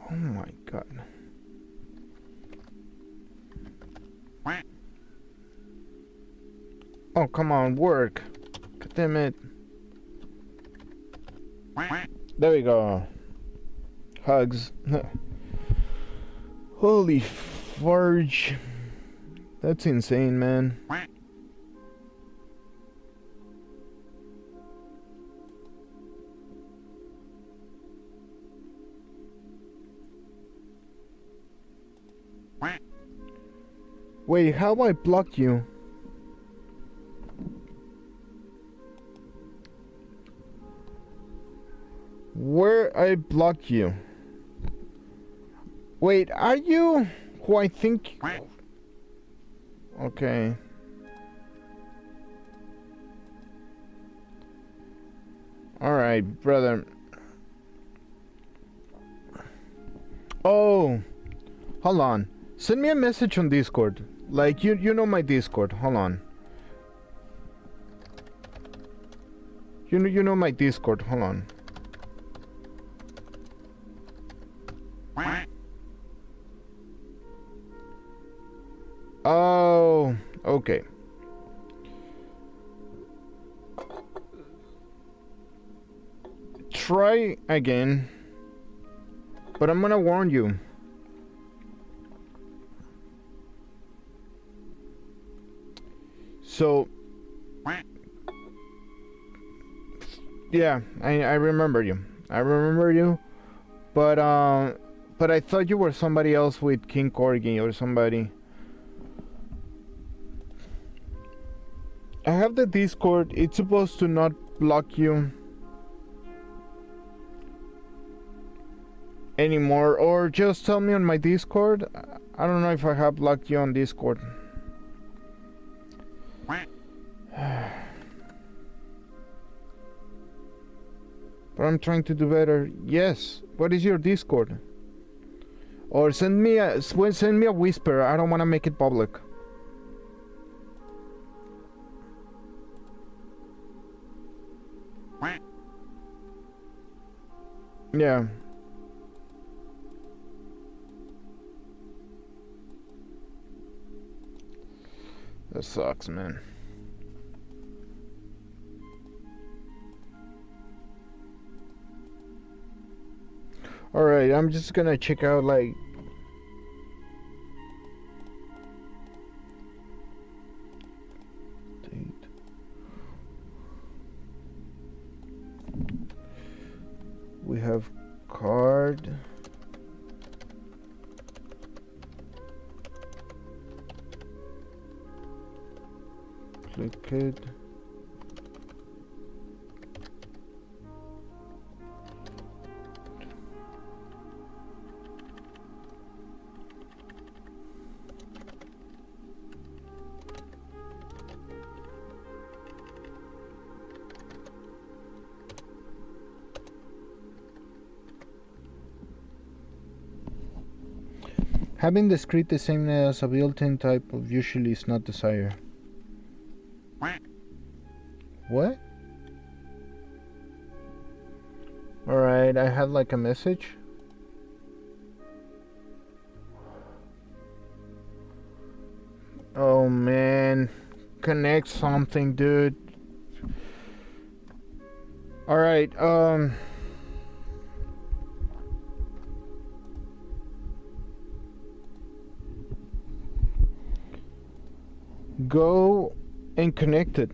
Oh my god. Oh, come on, work. God damn it. There we go. Hugs. Holy fudge. That's insane, man. Wait, how I blocked you? Where I blocked you? Wait, are you who I think? Okay. Alright, brother. Oh, hold on. Send me a message on Discord. Like, you know my Discord. Hold on. You know my Discord. Hold on. Oh, okay. Try again. But I'm gonna warn you. So, yeah, I remember you. I remember you. But I thought you were somebody else with King Corgi or somebody. I have the Discord. It's supposed to not block you anymore, or just tell me on my Discord. I don't know if I have blocked you on Discord. But I'm trying to do better. Yes. What is your Discord? Or send me a whisper. I don't want to make it public. Yeah. That sucks, man. Alright, I'm just gonna check out like date. We have card. Click it. Having the script the same as a built-in type of usually is not desired. What? Alright, I had like a message. Oh man, connect something, dude. Alright, go and connect it.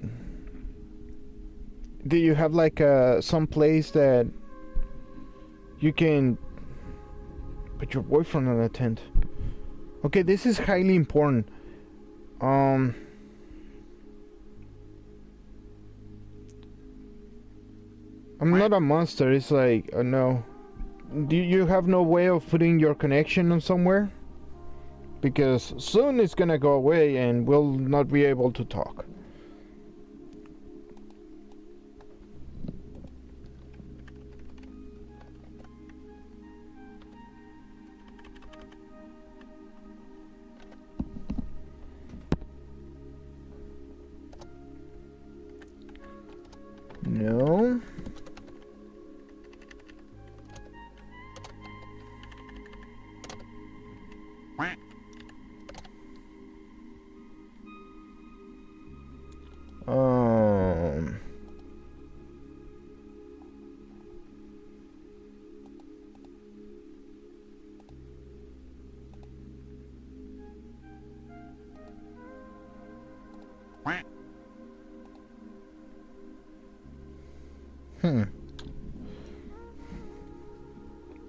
Do you have like some place that you can put your boyfriend on a tent? Okay, this is highly important. I'm not a monster. It's like, no. Do you have no way of putting your connection on somewhere? Because soon it's gonna go away and we'll not be able to talk. No.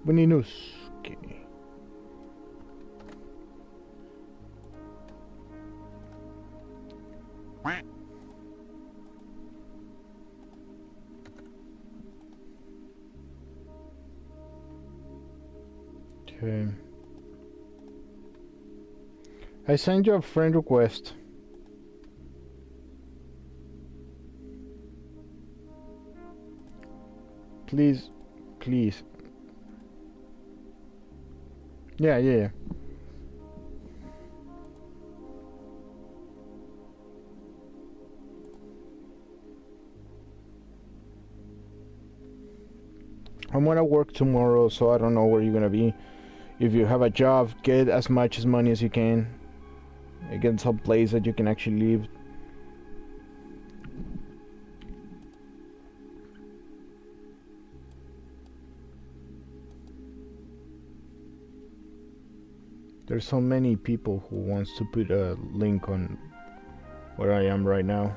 Boninuski. Okay. I sent you a friend request. Please, please. Yeah, yeah, yeah. I'm gonna work tomorrow, so I don't know where you're gonna be. If you have a job, get as much money as you can. Get some place that you can actually live. There's so many people who wants to put a link on where I am right now.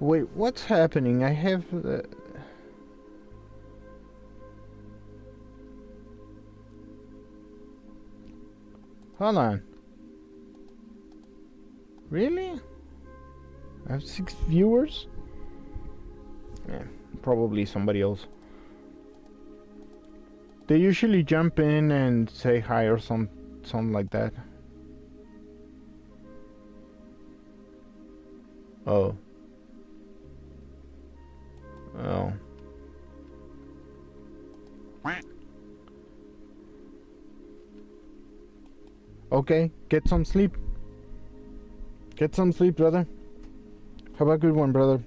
Wait, what's happening? I have hold on. Really? I have 6 viewers? Yeah, probably somebody else. They usually jump in and say hi or something like that. Oh. Oh. Okay, get some sleep. Get some sleep, brother. Have a good one, brother.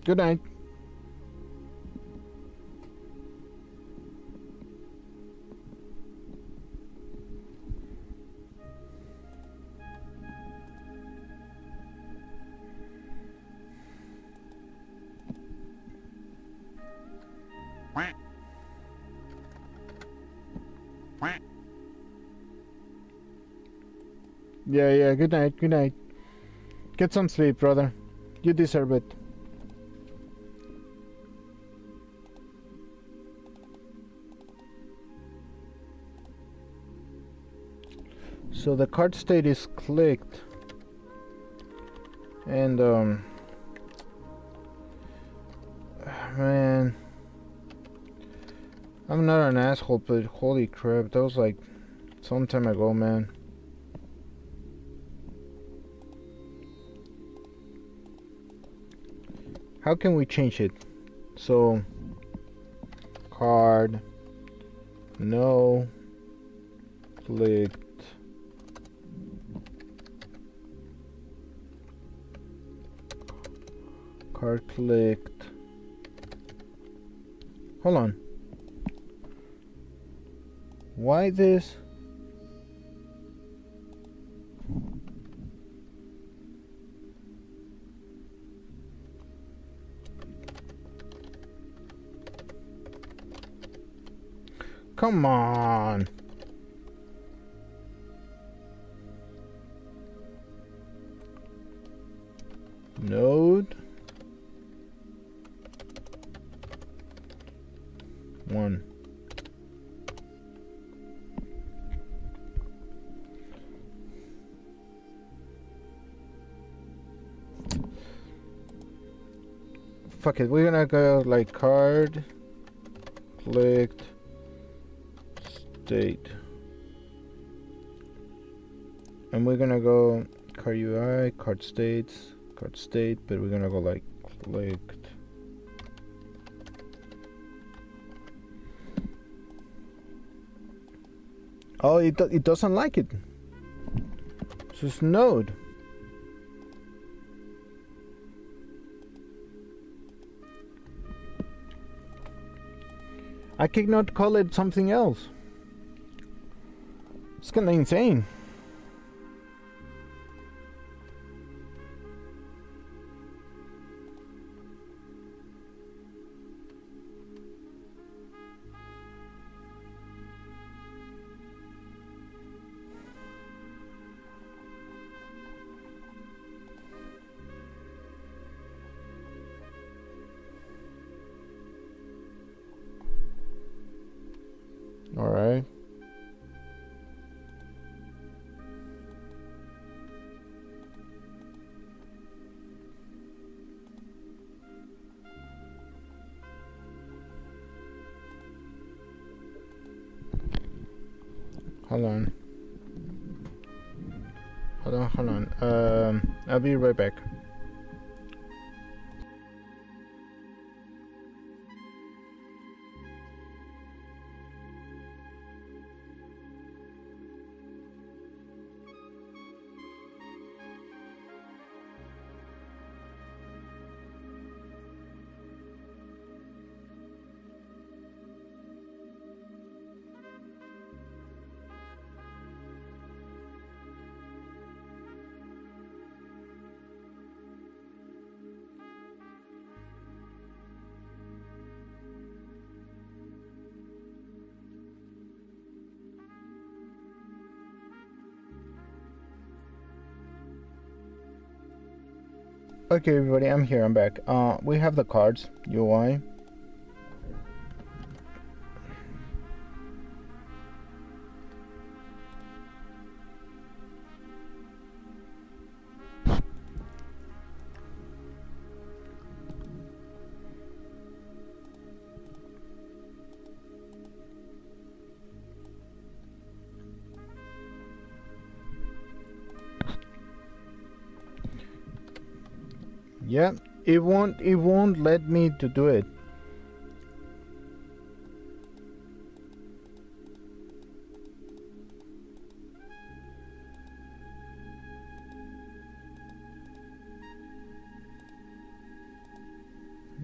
Good night. Yeah, good night, good night. Get some sleep, brother. You deserve it. So the card state is clicked. And man, I'm not an asshole, but holy crap, that was like some time ago, man. How can we change it? So card no clicked. Card clicked. Hold on. Why this? Come on. Node 1. Fuck it, we're gonna go like card clicked state, and we're gonna go card UI card states card state, but we're gonna go like clicked. Oh, it doesn't like it. So it's node. I cannot call it something else. It's kinda insane. All right. hold on. Hold on. I'll be right back. Okay, everybody, I'm here. I'm back. We have the cards. UI. Yeah, it won't let me to do it.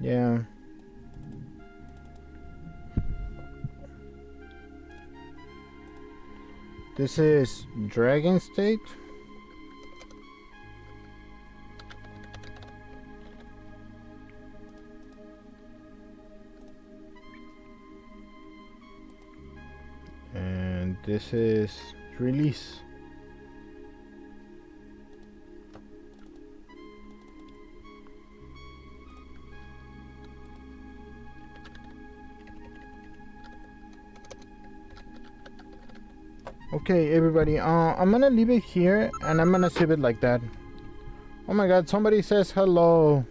Yeah. This is Dragon State. And this is Release. Okay, everybody, I'm gonna leave it here and I'm gonna save it like that. Oh my god, somebody says hello.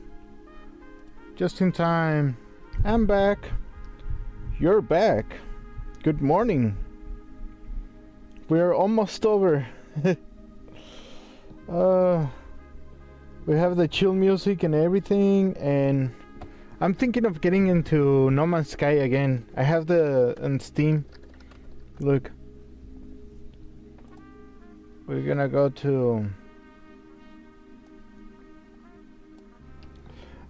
Just in time. I'm back. You're back. Good morning. We're almost over. We have the chill music and everything, and I'm thinking of getting into No Man's Sky again. I have the on Steam. Look. We're gonna go to...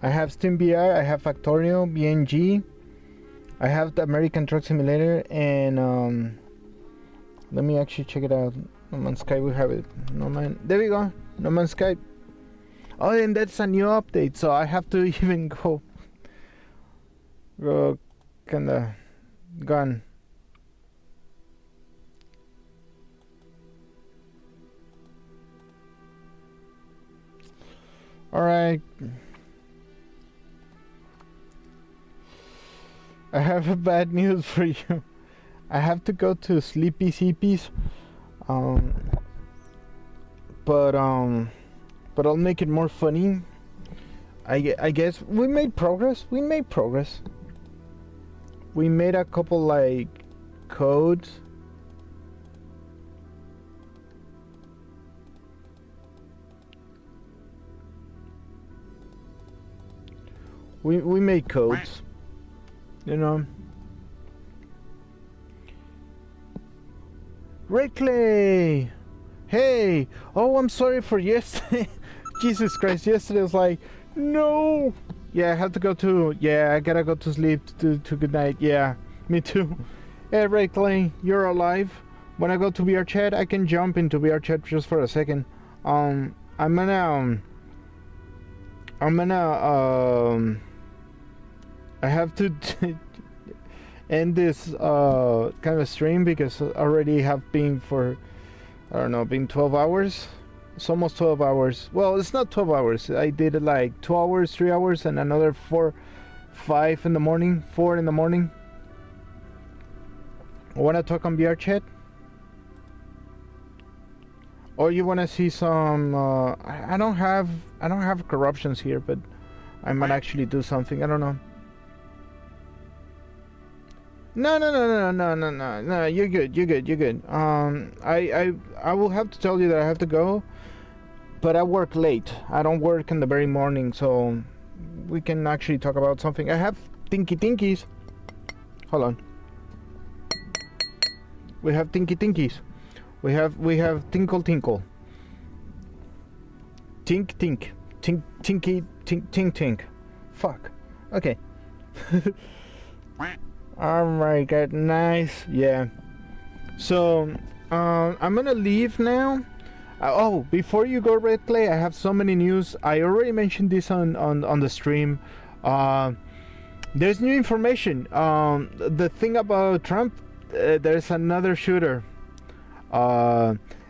I have Steam VR, I have Factorio, BNG, I have the American Truck Simulator, and let me actually check it out. No Man's Sky, we have it. There we go. No Man's Sky. Oh, and that's a new update, so I have to even go kinda gone. Alright. I have a bad news for you. I have to go to Sleepy Seepies. But I'll make it more funny. I guess we made progress. We made a couple like codes. We made codes, you know. Red Clay! Hey! Oh, I'm sorry for yesterday. Jesus Christ, yesterday was like, no! Yeah, I have to go to, I gotta go to sleep to good night. Yeah, me too. Hey, Red Clay, you're alive. When I go to VR chat, I can jump into VR chat just for a second. I'm gonna I have to end this kind of stream because I already have been for, I don't know, been 12 hours. It's almost 12 hours. Well, it's not 12 hours. I did it like 2 hours, 3 hours, and another 5 in the morning, 4 in the morning. Wanna talk on VR chat? Or you wanna see some? I don't have corruptions here, but I might actually do something. I don't know. No, no, no, no, no, no, no, no. You're good. You're good. You're good. I will have to tell you that I have to go, but I work late. I don't work in the very morning, so we can actually talk about something. I have Tinky Tinkies. Hold on. We have Tinky Tinkies. We have Tinkle Tinkle. Tink Tink. Tink Tinky Tink Tink Tink. Fuck. Okay. Oh my god, nice. Yeah. So, I'm gonna leave now. Oh, before you go, Red Clay, I have so many news. I already mentioned this on the stream. There's new information. The thing about Trump, there's another shooter.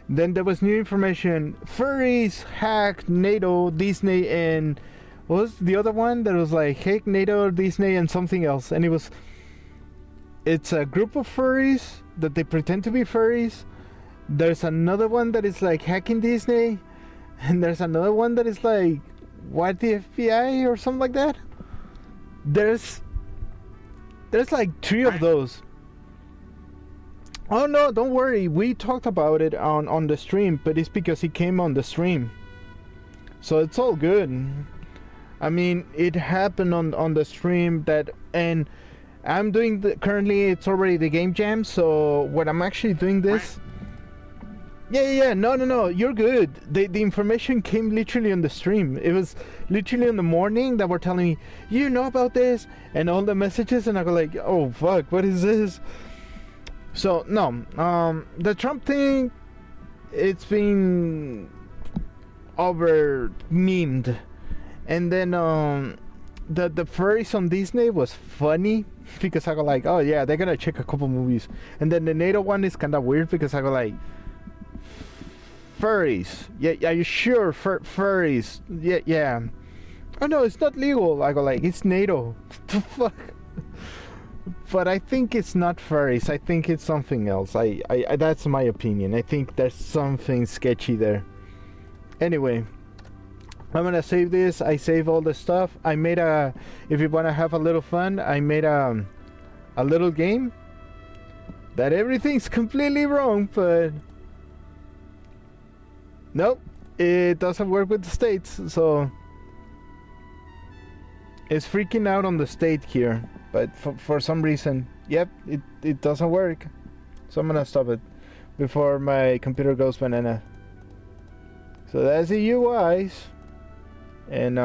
Then there was new information. Furries hacked NATO, Disney, and what was the other one that was like hack NATO, Disney, and something else? And it's a group of furries that they pretend to be furries. There's another one that is like hacking Disney, and there's another one that is like what, the FBI or something like that. There's like 3 of those. Oh no, don't worry. We talked about it on the stream, but it's because it came on the stream, so it's all good. I mean, it happened on the stream that, and I'm doing currently it's already the game jam, so when I'm actually doing this, yeah, no, you're good. The information came literally on the stream. It was literally in the morning that were telling me, you know about this, and all the messages, and I go like, oh fuck, what is this? So no, the Trump thing, it's been over memed, and then the furries on Disney was funny because I go like, oh yeah, they're gonna check a couple movies, and then the NATO one is kind of weird because I go like, furries, yeah, are you sure? Furries, yeah. Oh no, it's not legal. I go like, it's NATO. What the fuck? But I think it's not furries. I think it's something else. I that's my opinion. I think there's something sketchy there. Anyway, I'm gonna save this. I save all the stuff. I made if you wanna have a little fun, I made a little game that everything's completely wrong, but nope, it doesn't work with the states, so it's freaking out on the state here. But for some reason, yep, it doesn't work. So I'm gonna stop it before my computer goes banana. So that's the UIs, and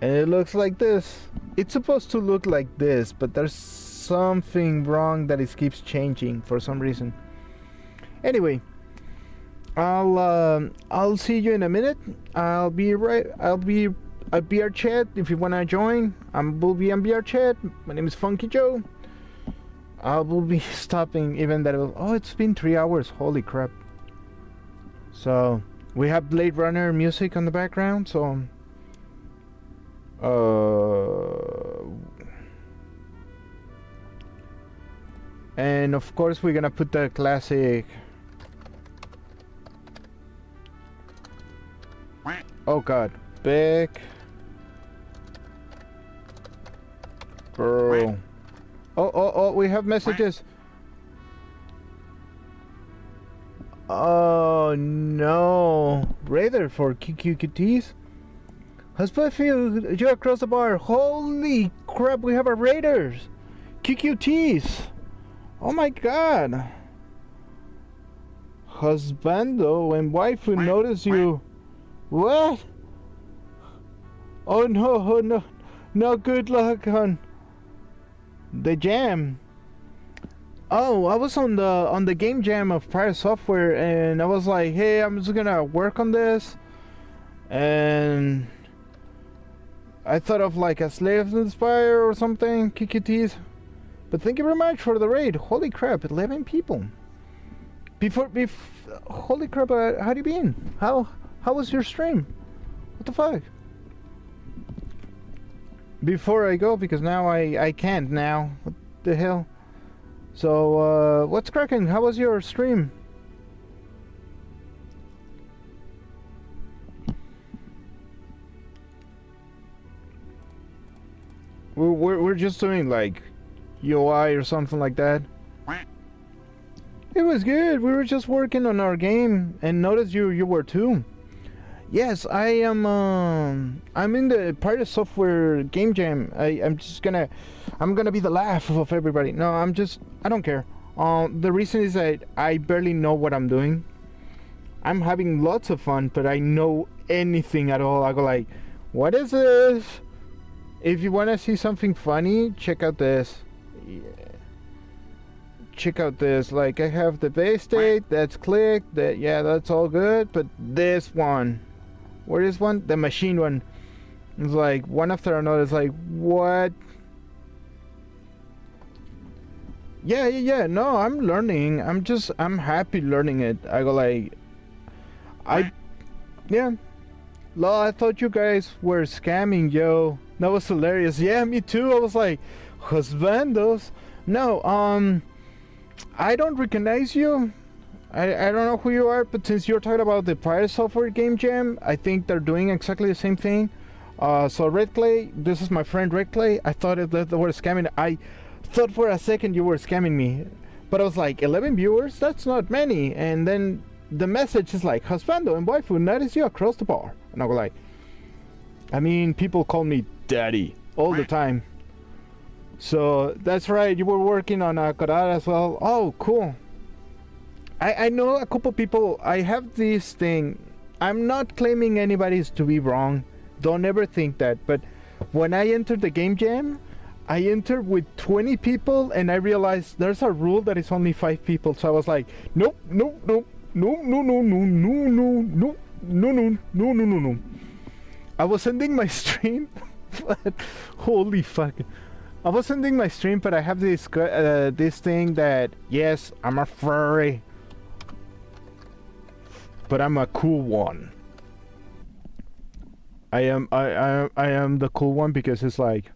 it looks like this. It's supposed to look like this, but there's something wrong that it keeps changing for some reason. Anyway, I'll see you in a minute. I'll be at BR chat if you wanna join. Will be on BR chat. My name is Funky Joe. I will be stopping even that. Oh, it's been 3 hours. Holy crap! So we have Blade Runner music on the background. So and of course we're gonna put the classic. Oh God, big. Bro. Oh, we have messages. Oh no. Raider for QQTs. Husband, you across the bar. Holy crap, we have our raiders. QQTs. Oh my god. Husbando and wife who notice you. What? Oh no, no good luck on the jam. Oh, I was on the game jam of Prior Software, and I was like, hey, I'm just gonna work on this, and I thought of like a Slave Inspire or something, QQTs. But thank you very much for the raid. Holy crap, 11 people. Holy crap, how do you been? How was your stream? What the fuck? Before I go, because now I can't now. What the hell? So, what's cracking? How was your stream? We're just doing like UI or something like that. It was good. We were just working on our game, and notice you were too. Yes, I am. I'm in the part of software game jam. I'm gonna be the laugh of everybody. No, I don't care. The reason is that I barely know what I'm doing. I'm having lots of fun, but I know anything at all. I go like, what is this? If you want to see something funny, check out this. Yeah. Check out this. Like, I have the base state, that's clicked, that's all good, but this one. Where is one? The machine one. It's like one after another. It's like, what? Yeah. No, I'm learning. I'm happy learning it. I go like, yeah. Lol, I thought you guys were scamming, yo. That was hilarious. Yeah, me too. I was like, husbandos. No, I don't recognize you. I don't know who you are, but since you're talking about the Pirate Software Game Jam, I think they're doing exactly the same thing. So Red Clay, this is my friend Red Clay. I thought that they were scamming. I thought for a second you were scamming me, but I was like, 11 viewers? That's not many. And then the message is like, husbando and waifu, notice you across the bar. And I was like, I mean, people call me daddy all the time. So that's right, you were working on Korara as well. Oh, cool. I know a couple people. I have this thing. I'm not claiming anybody's to be wrong. Don't ever think that. But when I entered the game jam, I entered with 20 people, and I realized there's a rule that it's only 5 people. So I was like, nope. I was ending my stream, but holy fuck. I was ending my stream, but I have this thing that, yes, I'm a furry. But I'm a cool one. I am the cool one because it's like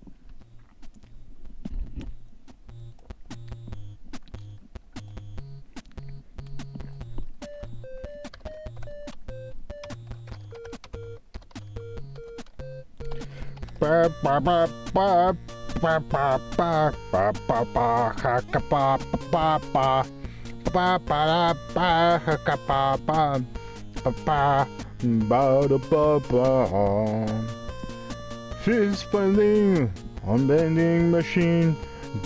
fist bending, unbending machine,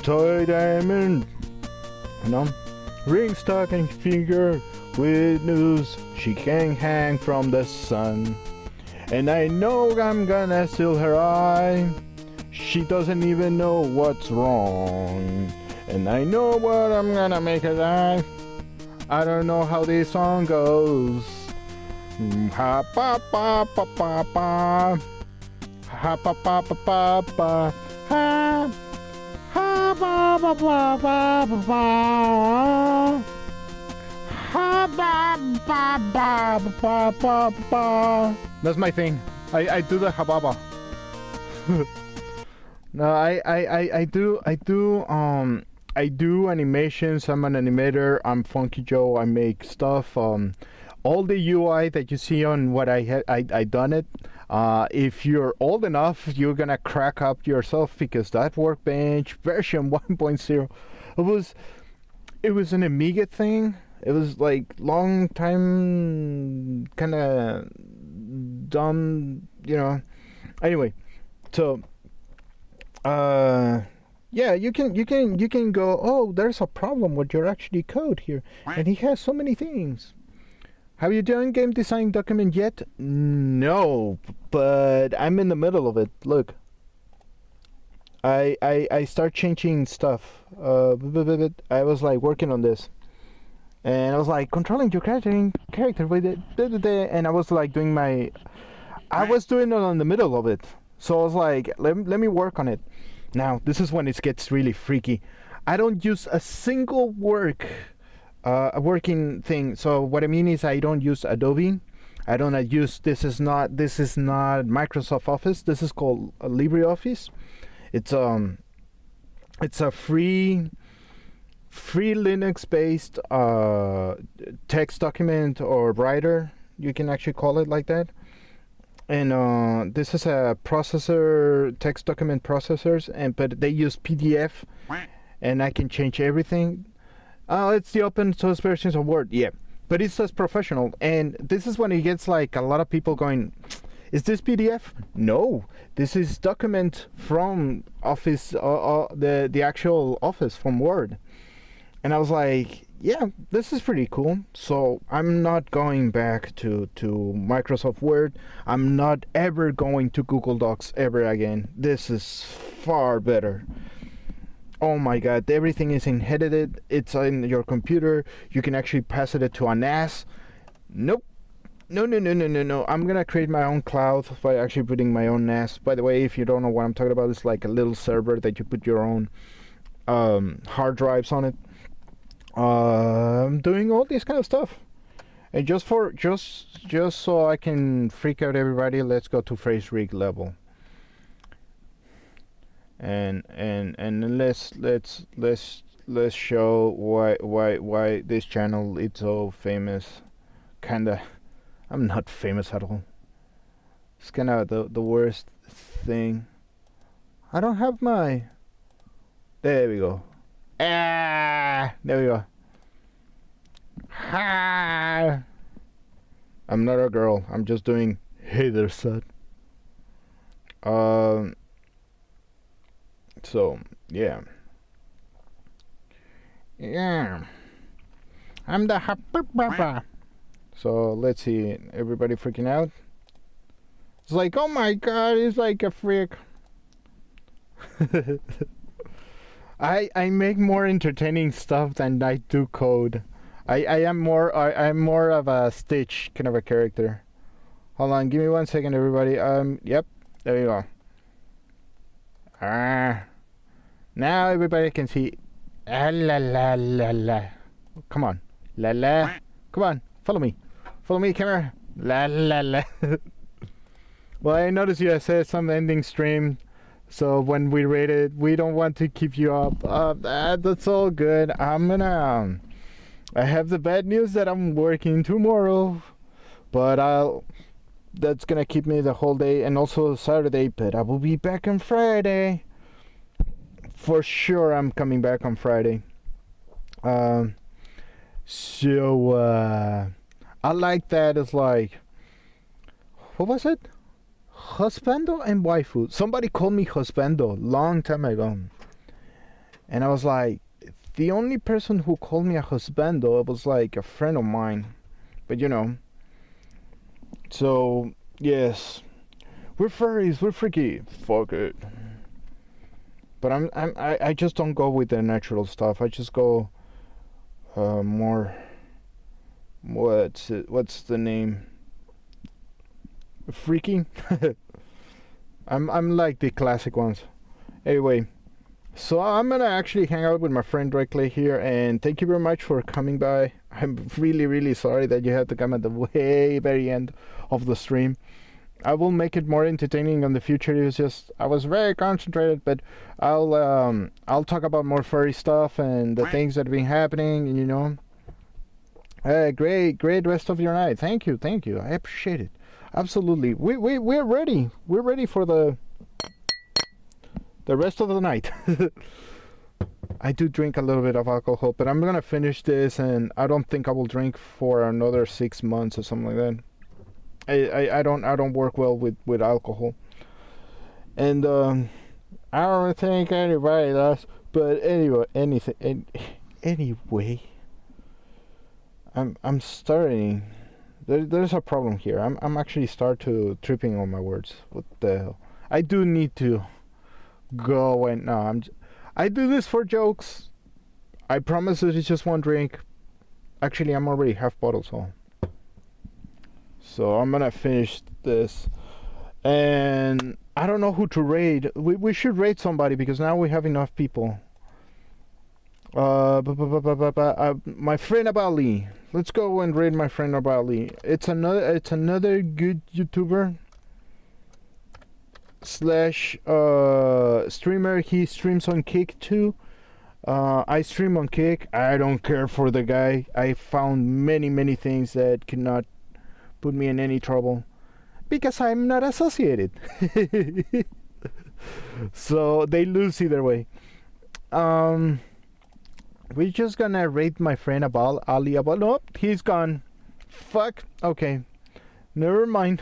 toy diamond, ring stocking finger with news she can hang from the sun. And I know I'm gonna steal her eye. She doesn't even know what's wrong. And I know what I'm gonna make her die. I don't know how this song goes. Ha pa pa pa pa pa. Ha pa pa pa pa pa. Ha. Ha pa pa pa pa pa pa. Ha ba ba ba ba ba ba. That's my thing. I do the hababa. No, I do animations. I'm an animator. I'm Funky Joe. I make stuff. All the UI that you see on what I done it. If you're old enough, you're gonna crack up yourself because that Workbench version 1.0, it was an Amiga thing. It was like long time, kind of dumb, Anyway, so yeah, you can go, oh, there's a problem with your actually code here, and he has so many things. Have you done game design document yet? No, but I'm in the middle of it. Look, I start changing stuff. I was like working on this, and I was like controlling your character with it, and I was like doing I was doing it on the middle of it. So I was like, let me work on it. Now, this is when it gets really freaky. I don't use a single working thing. So what I mean is I don't use Adobe. I don't use, this is not Microsoft Office. This is called LibreOffice. It's a free Linux-based text document or writer. You can actually call it like that. And this is a processor, text document processors, but they use PDF, and I can change everything. It's the open source versions of Word, yeah. But it says professional, and this is when it gets like a lot of people going, is this PDF? No, this is document from Office, the actual Office from Word. And I was like, yeah, this is pretty cool. So I'm not going back to Microsoft Word. I'm not ever going to Google Docs ever again. This is far better. Oh my god, everything is inherited. It's in your computer. You can actually pass it to a NAS. Nope. No. I'm gonna create my own cloud by actually putting my own NAS. By the way, if you don't know what I'm talking about, it's like a little server that you put your own hard drives on it. I'm doing all this kind of stuff. And just so I can freak out everybody, let's go to phrase rig level. And let's show why this channel is so famous. Kinda, I'm not famous at all. It's kinda the worst thing. I don't have my. There we go. There we go. Ha! I'm not a girl. I'm just doing hey there, son. So yeah. I'm the happy papa. So let's see. Everybody freaking out. It's like, oh my god, he's like a freak. I make more entertaining stuff than I do code. I'm more of a Stitch kind of a character. Hold on, give me 1 second, everybody. Yep, there you go. Now everybody can see. La la la la. Come on, la la. Come on, follow me, camera. La la la. Well, I noticed you said some ending stream. So when we rate it, we don't want to keep you up. That's all good. I have the bad news that I'm working tomorrow, but that's gonna keep me the whole day and also Saturday. But I will be back on Friday. For sure, I'm coming back on Friday. So I like that. It's like, what was it? Husbando and waifu. Somebody called me husbando long time ago, and I was like, the only person who called me a husbando was like a friend of mine, but you know. So yes, we're furries, we're freaky. Fuck it. But I just don't go with the natural stuff. I just go more. What's the name? Freaky. I'm like the classic ones. Anyway, so I'm gonna actually hang out with my friend directly here, and thank you very much for coming by. I'm really sorry that you had to come at the way very end of the stream. I will make it more entertaining in the future. It was just I was very concentrated, but I'll talk about more furry stuff and the things that have been happening, and you know. Great rest of your night. Thank you. I appreciate it. Absolutely. We're ready. We're ready for the rest of the night. I do drink a little bit of alcohol, but I'm gonna finish this, and I don't think I will drink for another 6 months or something like that. I don't work well with alcohol, and I don't think anybody does. But anyway, anyway, I'm starting. There's a problem here. I'm actually start to tripping on my words. What the hell? I do need to go and no. I do this for jokes. I promise that it's just one drink. Actually, I'm already half bottle, so I'm gonna finish this. And I don't know who to raid. We should raid somebody because now we have enough people. My friend Abali. Let's go and raid my friend Abali. It's another good YouTuber slash streamer. He streams on Kick too. I stream on Kick. I don't care for the guy. I found many things that cannot put me in any trouble because I'm not associated. So they lose either way. we're just gonna rate my friend about Ali about. Nope, he's gone. Fuck. Okay, never mind.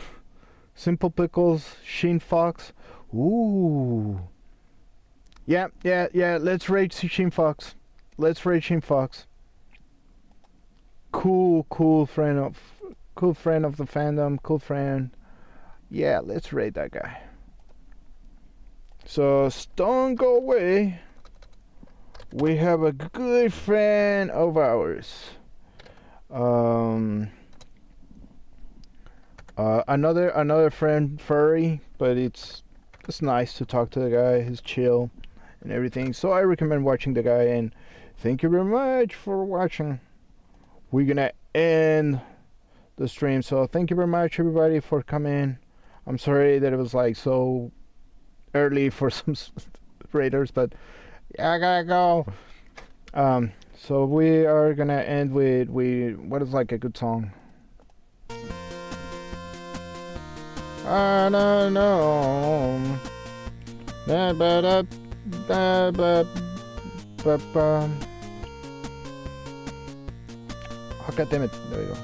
Simple Pickles, Sheen Fox. Ooh. Yeah. Let's rate Sheen Fox. Let's rate Sheen Fox. Cool friend of the fandom. Cool friend. Yeah, let's rate that guy. So don't go away. We have a good friend of ours. Another friend, furry, but it's nice to talk to the guy. He's chill and everything. So I recommend watching the guy, and thank you very much for watching. We're gonna end the stream. So thank you very much, everybody, for coming. I'm sorry that it was like so early for some raiders, but yeah, I gotta go. So we are gonna end with what is like a good song. I don't know. Oh, God damn it. There we go.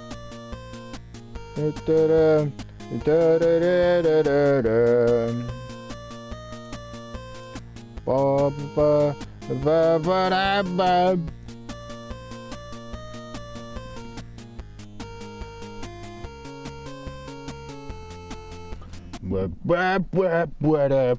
What up?